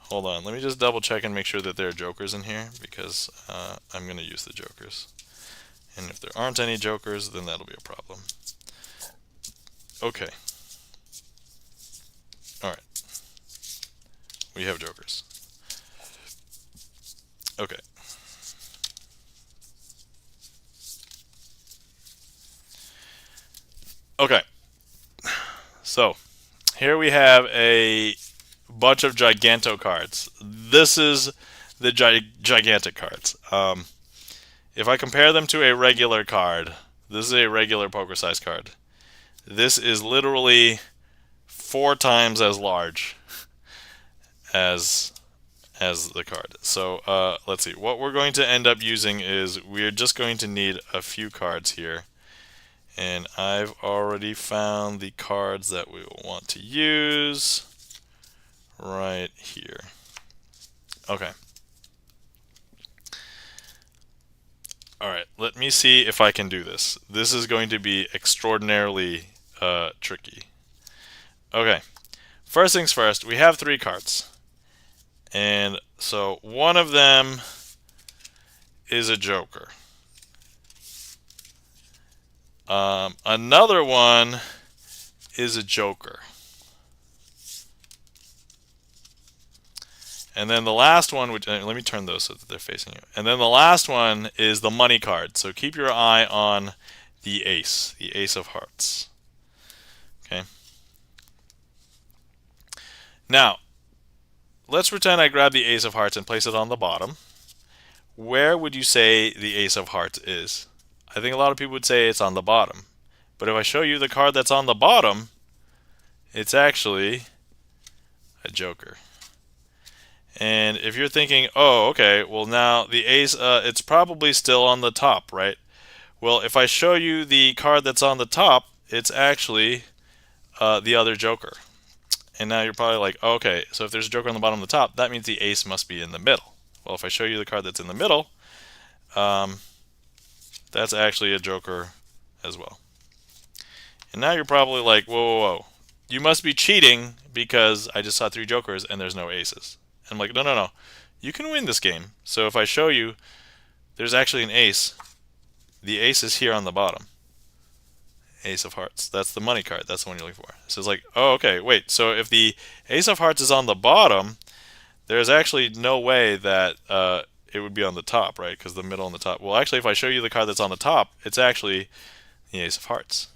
Hold on, let me just double check and make sure that there are jokers in here, because I'm going to use the jokers. And if there aren't any jokers, then that'll be a problem. Okay. Alright. We have jokers. Okay. Okay. So, here we have a bunch of Giganto cards. This is the gigantic cards. If I compare them to a regular card, this is a regular poker size card. This is literally 4 times as large as the card. So let's see. What we're going to end up using is we're just going to need a few cards here. And I've already found the cards that we will want to use right here. Okay. Alright, let me see if I can do this. This is going to be extraordinarily tricky. Okay, first things first, we have 3 cards. And so one of them is a joker. Another one is a joker. And then the last one, which let me turn those so that they're facing you. And then the last one is the money card. So keep your eye on the ace of hearts. Okay. Now, let's pretend I grab the ace of hearts and place it on the bottom. Where would you say the ace of hearts is? I think a lot of people would say it's on the bottom. But if I show you the card that's on the bottom, it's actually a joker. And if you're thinking, oh, okay, well now the ace, it's probably still on the top, right? Well, if I show you the card that's on the top, it's actually the other joker. And now you're probably like, oh, okay, so if there's a joker on the bottom of the top, that means the ace must be in the middle. Well, if I show you the card that's in the middle, that's actually a joker as well. And now you're probably like, whoa, whoa, whoa. You must be cheating because I just saw 3 jokers and there's no aces. I'm like, no, no, no. You can win this game. So if I show you, there's actually an ace. The ace is here on the bottom. Ace of hearts. That's the money card. That's the one you're looking for. So it's like, oh, okay, wait. So if the ace of hearts is on the bottom, there's actually no way that it would be on the top, right? Because the middle and the top. Well, actually, if I show you the card that's on the top, it's actually the ace of hearts.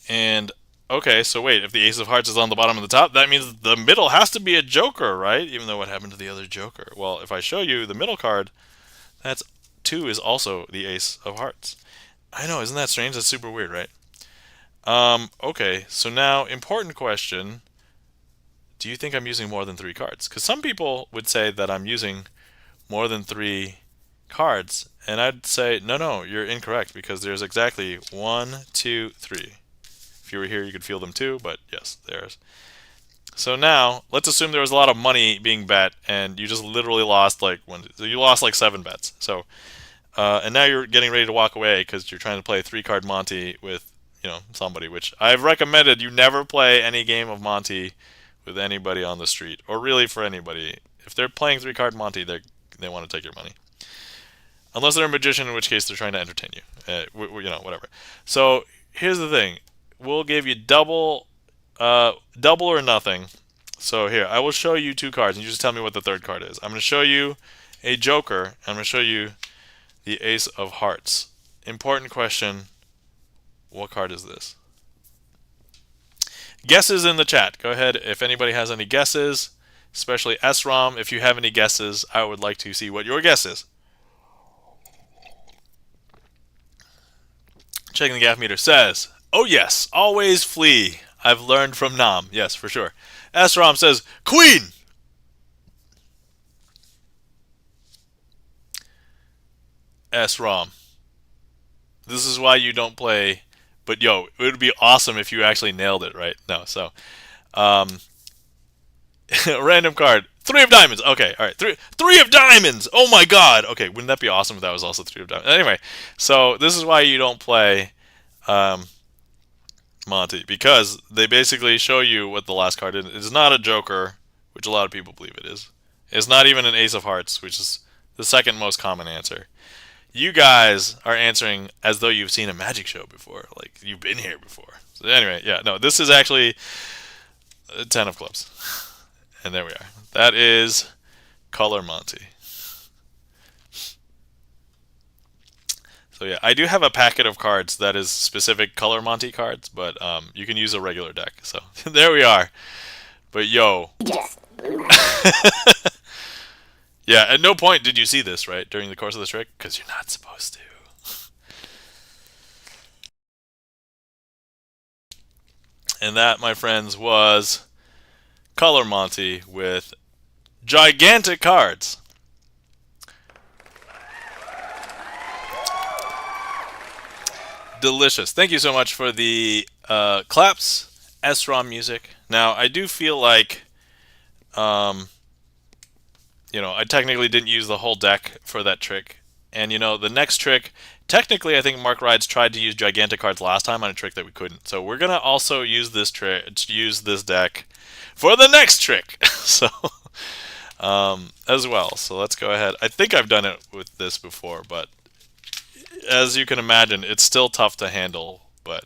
And okay, so wait, if the ace of hearts is on the bottom and the top, that means the middle has to be a joker, right? Even though what happened to the other joker? Well, if I show you the middle card, that's 2 is also the ace of hearts. I know, isn't that strange? That's super weird, right? Okay, so now, important question. Do you think I'm using more than 3 cards? Because some people would say that I'm using more than 3 cards, and I'd say, no, no, you're incorrect, because there's exactly 1, 2, 3. If you were here, you could feel them too, but yes, there's. So now, let's assume there was a lot of money being bet, and you just literally lost like you lost like 7 bets. So, and now you're getting ready to walk away because you're trying to play 3-card Monty with, somebody. Which I've recommended you never play any game of Monty with anybody on the street, or really for anybody. If they're playing 3-card Monty, they want to take your money. Unless they're a magician, in which case they're trying to entertain you. Whatever. So here's the thing. We'll give you double or nothing. So here, I will show you 2 cards, and you just tell me what the 3rd card is. I'm going to show you a joker. I'm going to show you the ace of hearts. Important question, what card is this? Guesses in the chat. Go ahead if anybody has any guesses, especially SROM. If you have any guesses, I would like to see what your guess is. Checking the gaff meter says, oh yes, always flee. I've learned from Nam. Yes, for sure. SROM says, Queen! SROM. This is why you don't play. But yo, it would be awesome if you actually nailed it, right? No, so um, random card. Three of diamonds. Okay, all right. Three of diamonds. Oh my god. Okay, wouldn't that be awesome if that was also three of diamonds? Anyway, so this is why you don't play um, Monty, because they basically show you what the last card is. It's not a Joker, which a lot of people believe it is. It's not even an Ace of Hearts, which is the second most common answer. You guys are answering as though you've seen a magic show before, like you've been here before. So anyway, yeah, no, this is actually a 10 of clubs. And there we are. That is Color Monty. So yeah, I do have a packet of cards that is specific Color Monty cards, but you can use a regular deck. So there we are. But yo. Yeah, at no point did you see this, right, during the course of the trick? Because you're not supposed to. And that, my friends, was Color Monty with gigantic cards. Delicious. Thank you so much for the claps, SROM music. Now, I do feel like, I technically didn't use the whole deck for that trick. And, the next trick, technically, I think Mark Rides tried to use gigantic cards last time on a trick that we couldn't. So we're going to also use this deck for the next trick. So, as well. So let's go ahead. I think I've done it with this before, but as you can imagine, it's still tough to handle. But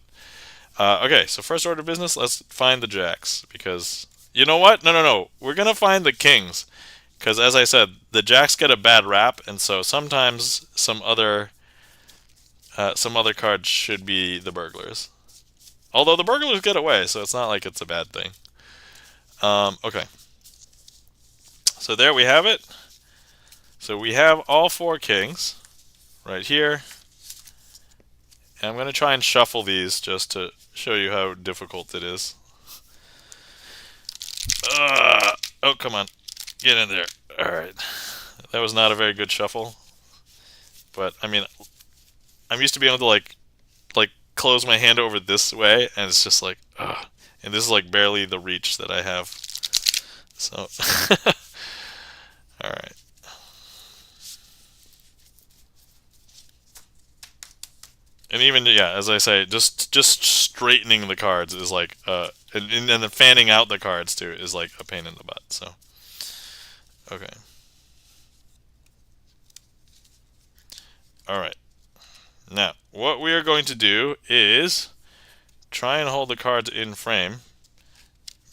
okay, so first order of business, let's find the jacks, because you know what? No. We're gonna find the kings, because as I said, the jacks get a bad rap, and so sometimes some other cards should be the burglars. Although the burglars get away, so it's not like it's a bad thing. Okay. So there we have it. So we have all four kings right here. And I'm going to try and shuffle these just to show you how difficult it is. Oh, come on. Get in there. Alright. That was not a very good shuffle. But, I mean, I'm used to being able to, like close my hand over this way, and it's just like, ugh. And this is, like, barely the reach that I have. So, alright. And even, yeah, as I say, just straightening the cards is like, and then fanning out the cards too is like a pain in the butt. So, okay. All right. Now, what we are going to do is try and hold the cards in frame,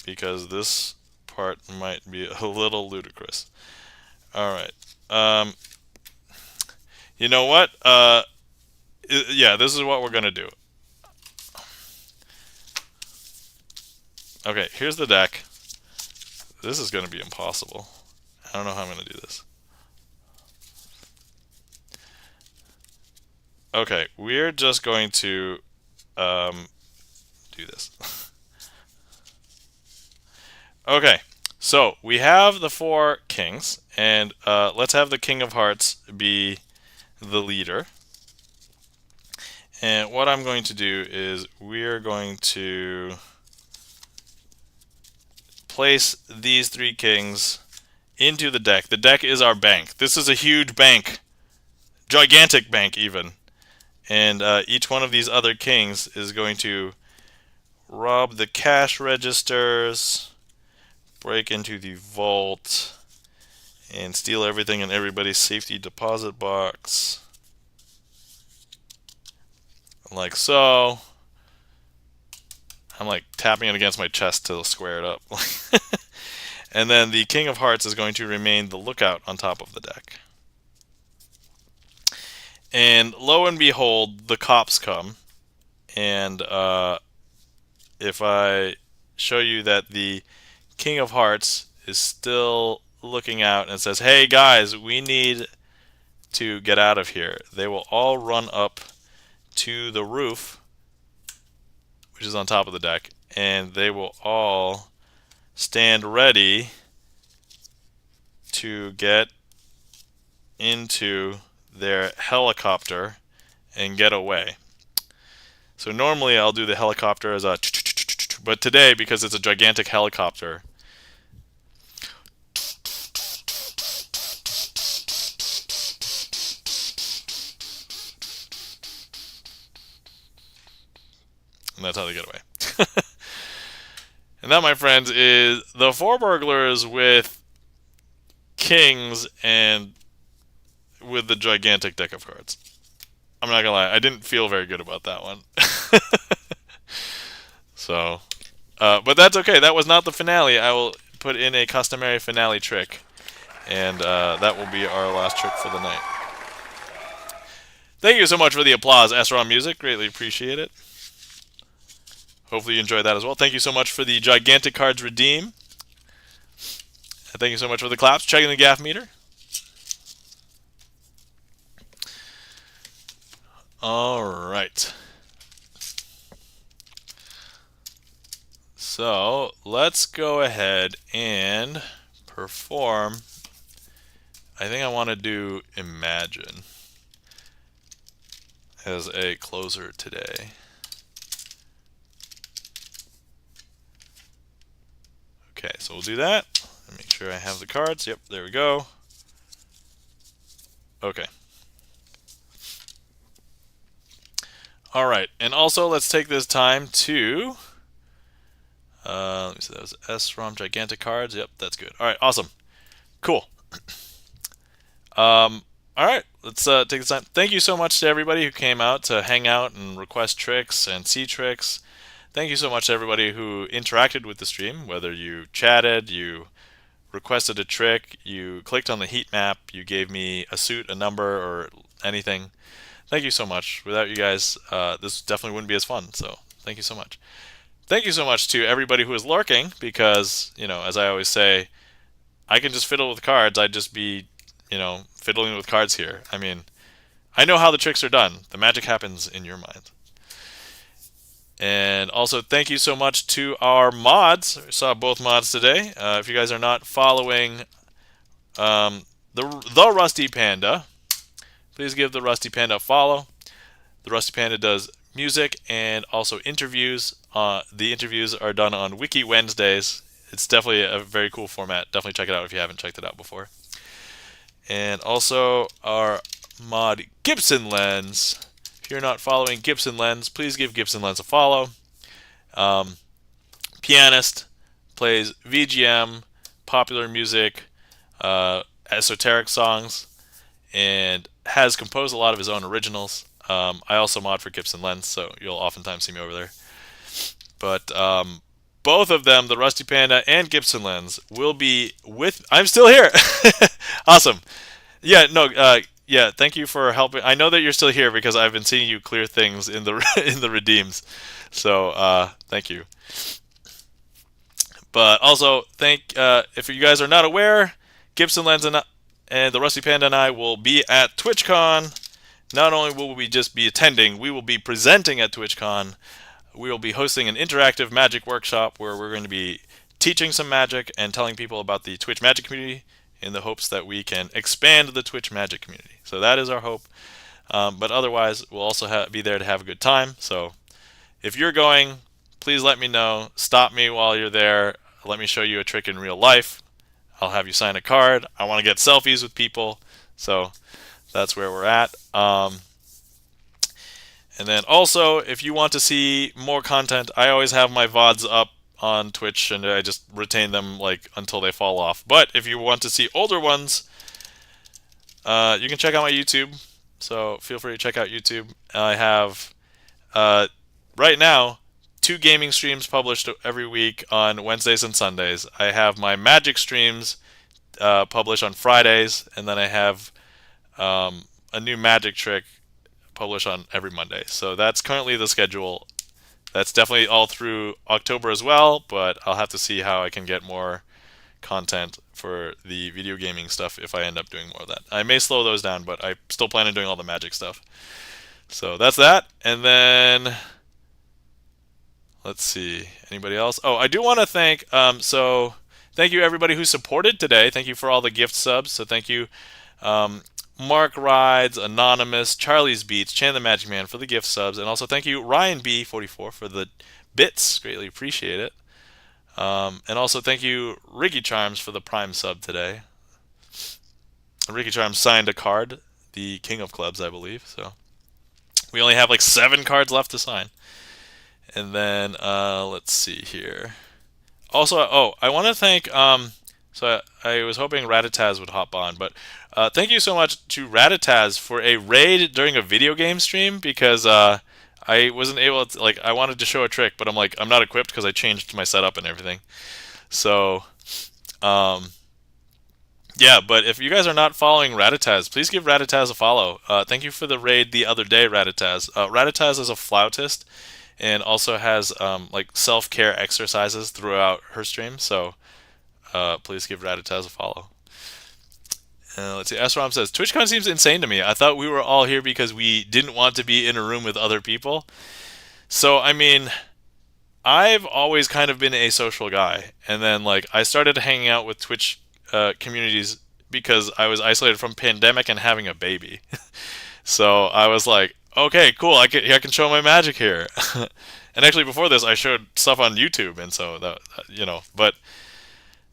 because this part might be a little ludicrous. All right. You know what? Yeah, this is what we're going to do. Okay, here's the deck. This is going to be impossible. I don't know how I'm going to do this. Okay, we're just going to do this. Okay, so we have the four kings, and let's have the King of Hearts be the leader. And what I'm going to do is we're going to place these three kings into the deck. The deck is our bank. This is a huge bank, gigantic bank even. And each one of these other kings is going to rob the cash registers, break into the vault, and steal everything in everybody's safety deposit box. Like so. I'm like tapping it against my chest to square it up. And then the King of Hearts is going to remain the lookout on top of the deck. And lo and behold, the cops come. And if I show you that the King of Hearts is still looking out and says, hey guys, we need to get out of here, they will all run up to the roof, which is on top of the deck, and they will all stand ready to get into their helicopter and get away. So normally I'll do the helicopter as a, but today, because it's a gigantic helicopter, and that's how they get away. And that, my friends, is the Four Burglars with kings and with the gigantic deck of cards. I'm not gonna lie, I didn't feel very good about that one. So, but that's okay. That was not the finale. I will put in a customary finale trick, and that will be our last trick for the night. Thank you so much for the applause, SROM Music. Greatly appreciate it. Hopefully you enjoyed that as well. Thank you so much for the gigantic cards redeem. And thank you so much for the claps. Checking the gaff meter. All right. So let's go ahead and perform. I think I want to do Imagine as a closer today. Okay, so we'll do that. Make sure I have the cards. Yep, there we go. Okay. All right, and also let's take this time to. Let me see, that was SROM gigantic cards. Yep, that's good. All right, awesome, cool. All right, let's take this time. Thank you so much to everybody who came out to hang out and request tricks and see tricks. Thank you so much to everybody who interacted with the stream, whether you chatted, you requested a trick, you clicked on the heat map, you gave me a suit, a number, or anything. Thank you so much. Without you guys, this definitely wouldn't be as fun, so thank you so much. Thank you so much to everybody who is lurking, because, you know, as I always say, I can just fiddle with cards. I'd just be, you know, fiddling with cards here. I mean, I know how the tricks are done. The magic happens in your mind. And also, thank you so much to our mods. We saw both mods today. If you guys are not following the Rusty Panda, please give the Rusty Panda a follow. The Rusty Panda does music and also interviews. The interviews are done on Wiki Wednesdays. It's definitely a very cool format. Definitely check it out if you haven't checked it out before. And also our mod Gibson Lens. If you're not following Gibson Lens, please give Gibson Lens a follow. Pianist, plays VGM, popular music, esoteric songs, and has composed a lot of his own originals. I also mod for Gibson Lens, so you'll oftentimes see me over there. But both of them, the Rusty Panda and Gibson Lens, will be with. I'm still here. Awesome. Yeah. No. Yeah. Thank you for helping. I know that you're still here because I've been seeing you clear things in the in the redeems. So thank you. But also if you guys are not aware, Gibson Lens and the Rusty Panda and I will be at TwitchCon. Not only will we just be attending, we will be presenting at TwitchCon. We will be hosting an interactive magic workshop where we're going to be teaching some magic and telling people about the Twitch magic community in the hopes that we can expand the Twitch magic community. So that is our hope. But otherwise, we'll also be there to have a good time. So if you're going, please let me know. Stop me while you're there. Let me show you a trick in real life. I'll have you sign a card. I want to get selfies with people. So that's where we're at. And then also, if you want to see more content, I always have my VODs up on Twitch, and I just retain them like until they fall off. But if you want to see older ones, you can check out my YouTube. So feel free to check out YouTube. I have, right now, 2 gaming streams published every week on Wednesdays and Sundays. I have my magic streams published on Fridays, and then I have a new magic trick publish on every Monday. So that's currently the schedule. That's definitely all through October as well, but I'll have to see how I can get more content for the video gaming stuff if I end up doing more of that. I may slow those down, but I still plan on doing all the magic stuff. So that's that. And then let's see, anybody else? Oh, I do want to thank, so thank you everybody who supported today. Thank you for all the gift subs. So thank you. Mark Rides, Anonymous, Charlie's Beats, Chan the Magic Man for the gift subs, and also thank you Ryan B44 for the bits. Greatly appreciate it. And also thank you Ricky Charms for the Prime sub today. Ricky Charms signed a card, the King of Clubs, I believe. So we only have like 7 cards left to sign. And then let's see here. Also, I want to thank. So I was hoping Ratataz would hop on, but thank you so much to Ratataz for a raid during a video game stream because I wasn't able to, like, I wanted to show a trick, but I'm not equipped because I changed my setup and everything. So um, yeah, but if you guys are not following Ratataz, please give Ratataz a follow. Thank you for the raid the other day, Ratataz. Ratataz is a flautist and also has like self-care exercises throughout her stream. So please give Ratataz a follow. Let's see. Asram says TwitchCon seems insane to me. I thought we were all here because we didn't want to be in a room with other people. So I mean, I've always kind of been a social guy, and then like I started hanging out with Twitch communities because I was isolated from pandemic and having a baby. So I was like, okay, cool. I can show my magic here. And actually, before this, I showed stuff on YouTube, and so But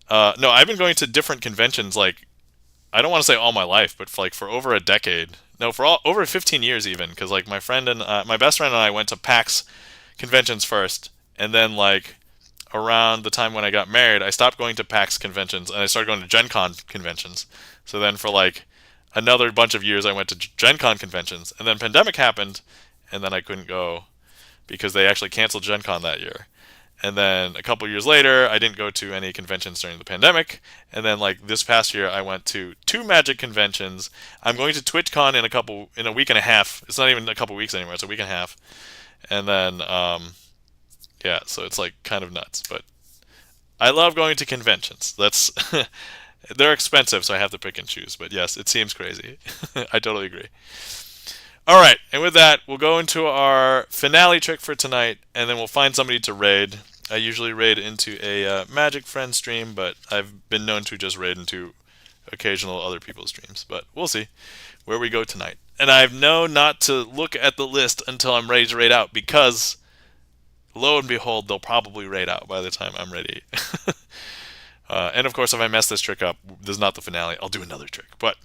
no, I've been going to different conventions. Like I don't want to say all my life, but for over a decade. No, over 15 years even, because like my best friend and I went to PAX conventions first, and then like around the time when I got married, I stopped going to PAX conventions and I started going to Gen Con conventions. So then for like another bunch of years, I went to Gen Con conventions, and then pandemic happened, and then I couldn't go because they actually canceled Gen Con that year. And then a couple years later, I didn't go to any conventions during the pandemic. And then like this past year, I went to 2 Magic conventions. I'm going to TwitchCon in a week and a half. It's not even a couple weeks anymore. It's a week and a half. And then yeah, so it's like kind of nuts. But I love going to conventions. That's they're expensive, so I have to pick and choose. But yes, it seems crazy. I totally agree. All right, and with that, we'll go into our finale trick for tonight, and then we'll find somebody to raid. I usually raid into a Magic Friend stream, but I've been known to just raid into occasional other people's streams. But we'll see where we go tonight. And I've known not to look at the list until I'm ready to raid out, because lo and behold, they'll probably raid out by the time I'm ready. And of course, if I mess this trick up, this is not the finale. I'll do another trick. But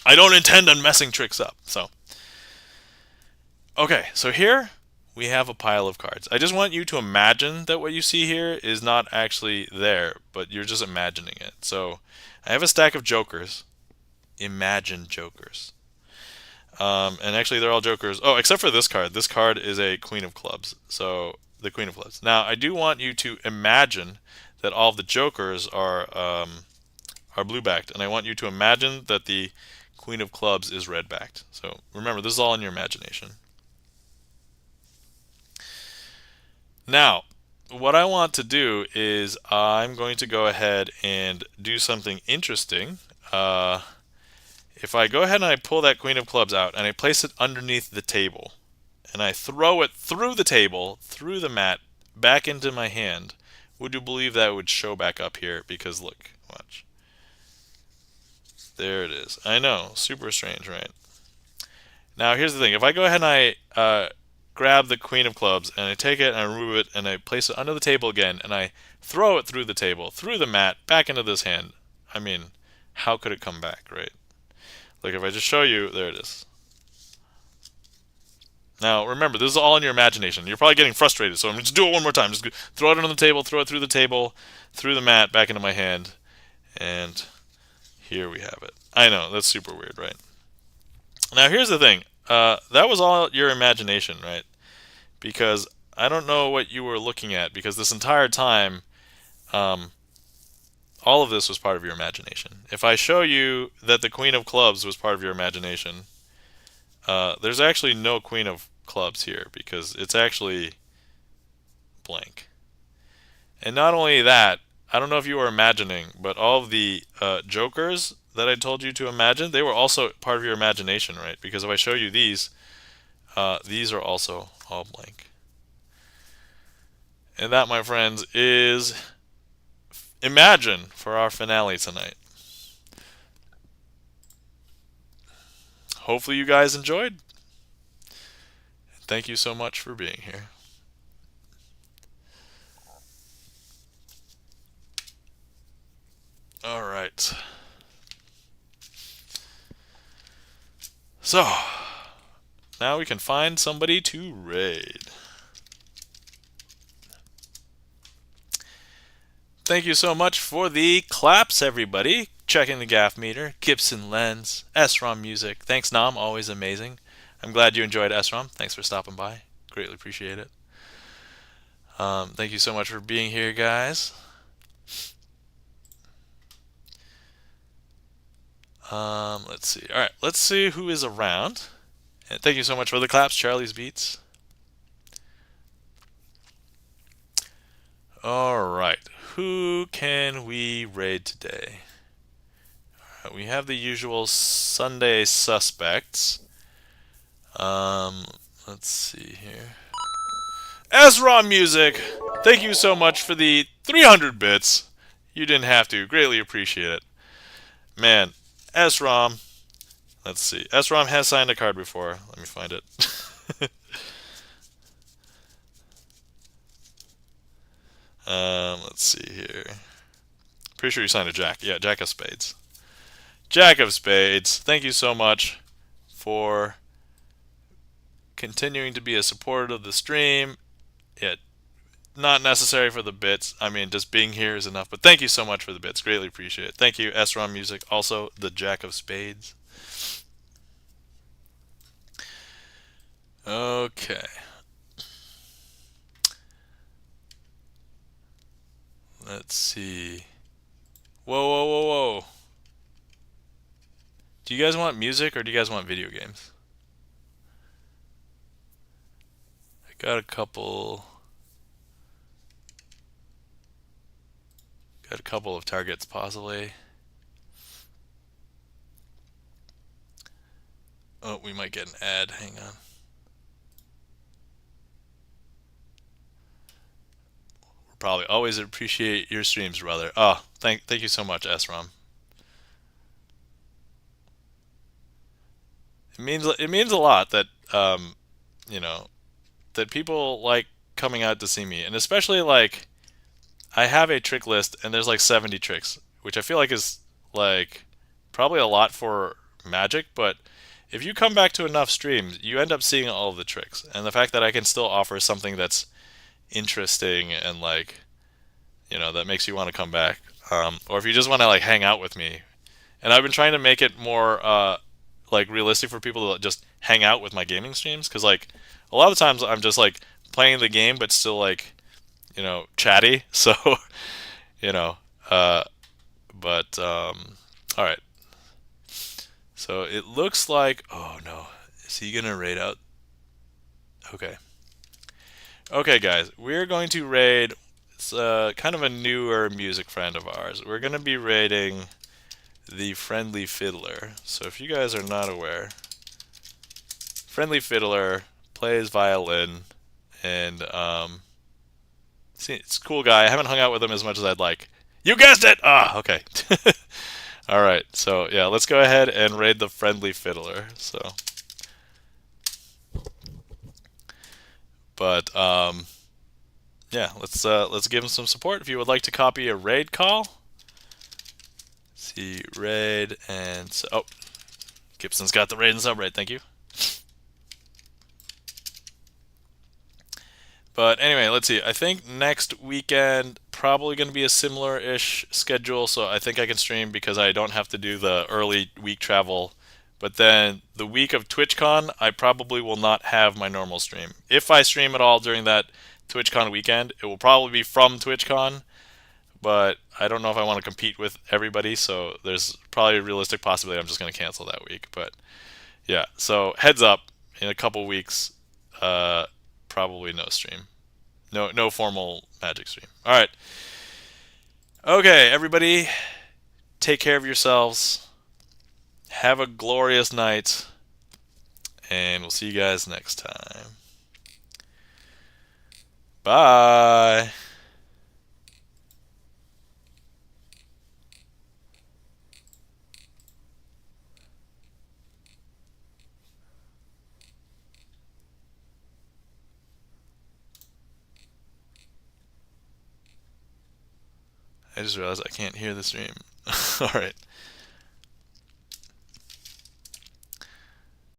I don't intend on messing tricks up, so. Okay, so here we have a pile of cards. I just want you to imagine that what you see here is not actually there, but you're just imagining it. So I have a stack of jokers. Imagine jokers. And actually they're all jokers. Oh, except for this card. This card is a Queen of Clubs. So the Queen of Clubs. Now I do want you to imagine that all of the jokers are blue-backed, and I want you to imagine that the Queen of Clubs is red-backed. So remember, this is all in your imagination. Now, what I want to do is I'm going to go ahead and do something interesting. If I go ahead and I pull that Queen of Clubs out and I place it underneath the table, and I throw it through the table, through the mat, back into my hand, would you believe that would show back up here? Because look, watch. There it is. I know, super strange, right? Now here's the thing. If I go ahead and I grab the Queen of Clubs and I take it and I remove it and I place it under the table again and I throw it through the table, through the mat, back into this hand, I mean, how could it come back, right? Like if I just show you, there it is. Now remember, this is all in your imagination. You're probably getting frustrated, so I'm just do it one more time. Just throw it under the table, throw it through the table, through the mat, back into my hand, and here we have it. I know, that's super weird, right? Now here's the thing. That was all your imagination, right? Because I don't know what you were looking at, because this entire time, all of this was part of your imagination. If I show you that the Queen of Clubs was part of your imagination, there's actually no Queen of Clubs here, because it's actually blank. And not only that, I don't know if you were imagining, but all of the jokers that I told you to imagine, they were also part of your imagination, right? Because if I show you these are also all blank. And that, my friends, is Imagine for our finale tonight. hopefully you guys enjoyed. Thank you so much for being here. All right. So, now we can find somebody to raid. Thank you so much for the claps, everybody. Checking the gaff meter, Gibson Lens, SROM Music. Thanks, Nam. Always amazing. I'm glad you enjoyed SROM. Thanks for stopping by. Greatly appreciate it. Thank you so much for being here, guys. Let's see. All right, let's see who is around. And thank you so much for the claps, Charlie's Beats. All right, who can we raid today? All right, we have the usual Sunday suspects. Let's see here. SROM Music, thank you so much for the 300 bits. You didn't have to. Greatly appreciate it. Man, SROM. Let's see. SROM has signed a card before. Let me find it. Let's see here. Pretty sure you signed a Jack. Yeah, Jack of Spades. Jack of Spades, thank you so much for continuing to be a supporter of the stream. Yeah, not necessary for the bits. I mean, just being here is enough. But thank you so much for the bits. Greatly appreciate it. Thank you, SROM Music. Also, the Jack of Spades. Okay. Let's see. Whoa, whoa, whoa, whoa. Do you guys want music or do you guys want video games? I got a couple. Got a couple of targets possibly. Oh, we might get an ad. Hang on. We'll probably always appreciate your streams, brother. Oh, thank you so much, SROM. It means a lot that you know, that people like coming out to see me, and especially like I have a trick list and there's like 70 tricks, which I feel like is like probably a lot for Magic, but if you come back to enough streams, you end up seeing all of the tricks. And the fact that I can still offer something that's interesting and like, you know, that makes you want to come back. Or if you just want to like hang out with me. And I've been trying to make it more like realistic for people to just hang out with my gaming streams, because like a lot of times I'm just like playing the game but still like, you know, chatty. So, you know, but all right. So it looks like, oh no, is he gonna raid out? Okay. Okay, guys, we're going to raid. It's kind of a newer music friend of ours. We're gonna be raiding the Friendly Fiddler. So if you guys are not aware, Friendly Fiddler plays violin, and see, it's a cool guy. I haven't hung out with him as much as I'd like. You guessed it! Ah, okay. Alright, so yeah, let's go ahead and raid the Friendly Fiddler. So, but yeah, let's give him some support. If you would like to copy a raid call, see raid and so, oh, Gibson's got the raid and sub raid. Thank you. But anyway, let's see. I think next weekend probably going to be a similar-ish schedule, so I think I can stream because I don't have to do the early week travel. But then the week of TwitchCon, I probably will not have my normal stream. If I stream at all during that TwitchCon weekend, it will probably be from TwitchCon, but I don't know if I want to compete with everybody, so there's probably a realistic possibility I'm just going to cancel that week. But yeah, so heads up, in a couple weeks, probably no stream. No formal Magic stream. All right. Okay, everybody, take care of yourselves. Have a glorious night, and we'll see you guys next time. Bye. I just realized I can't hear the stream. Alright.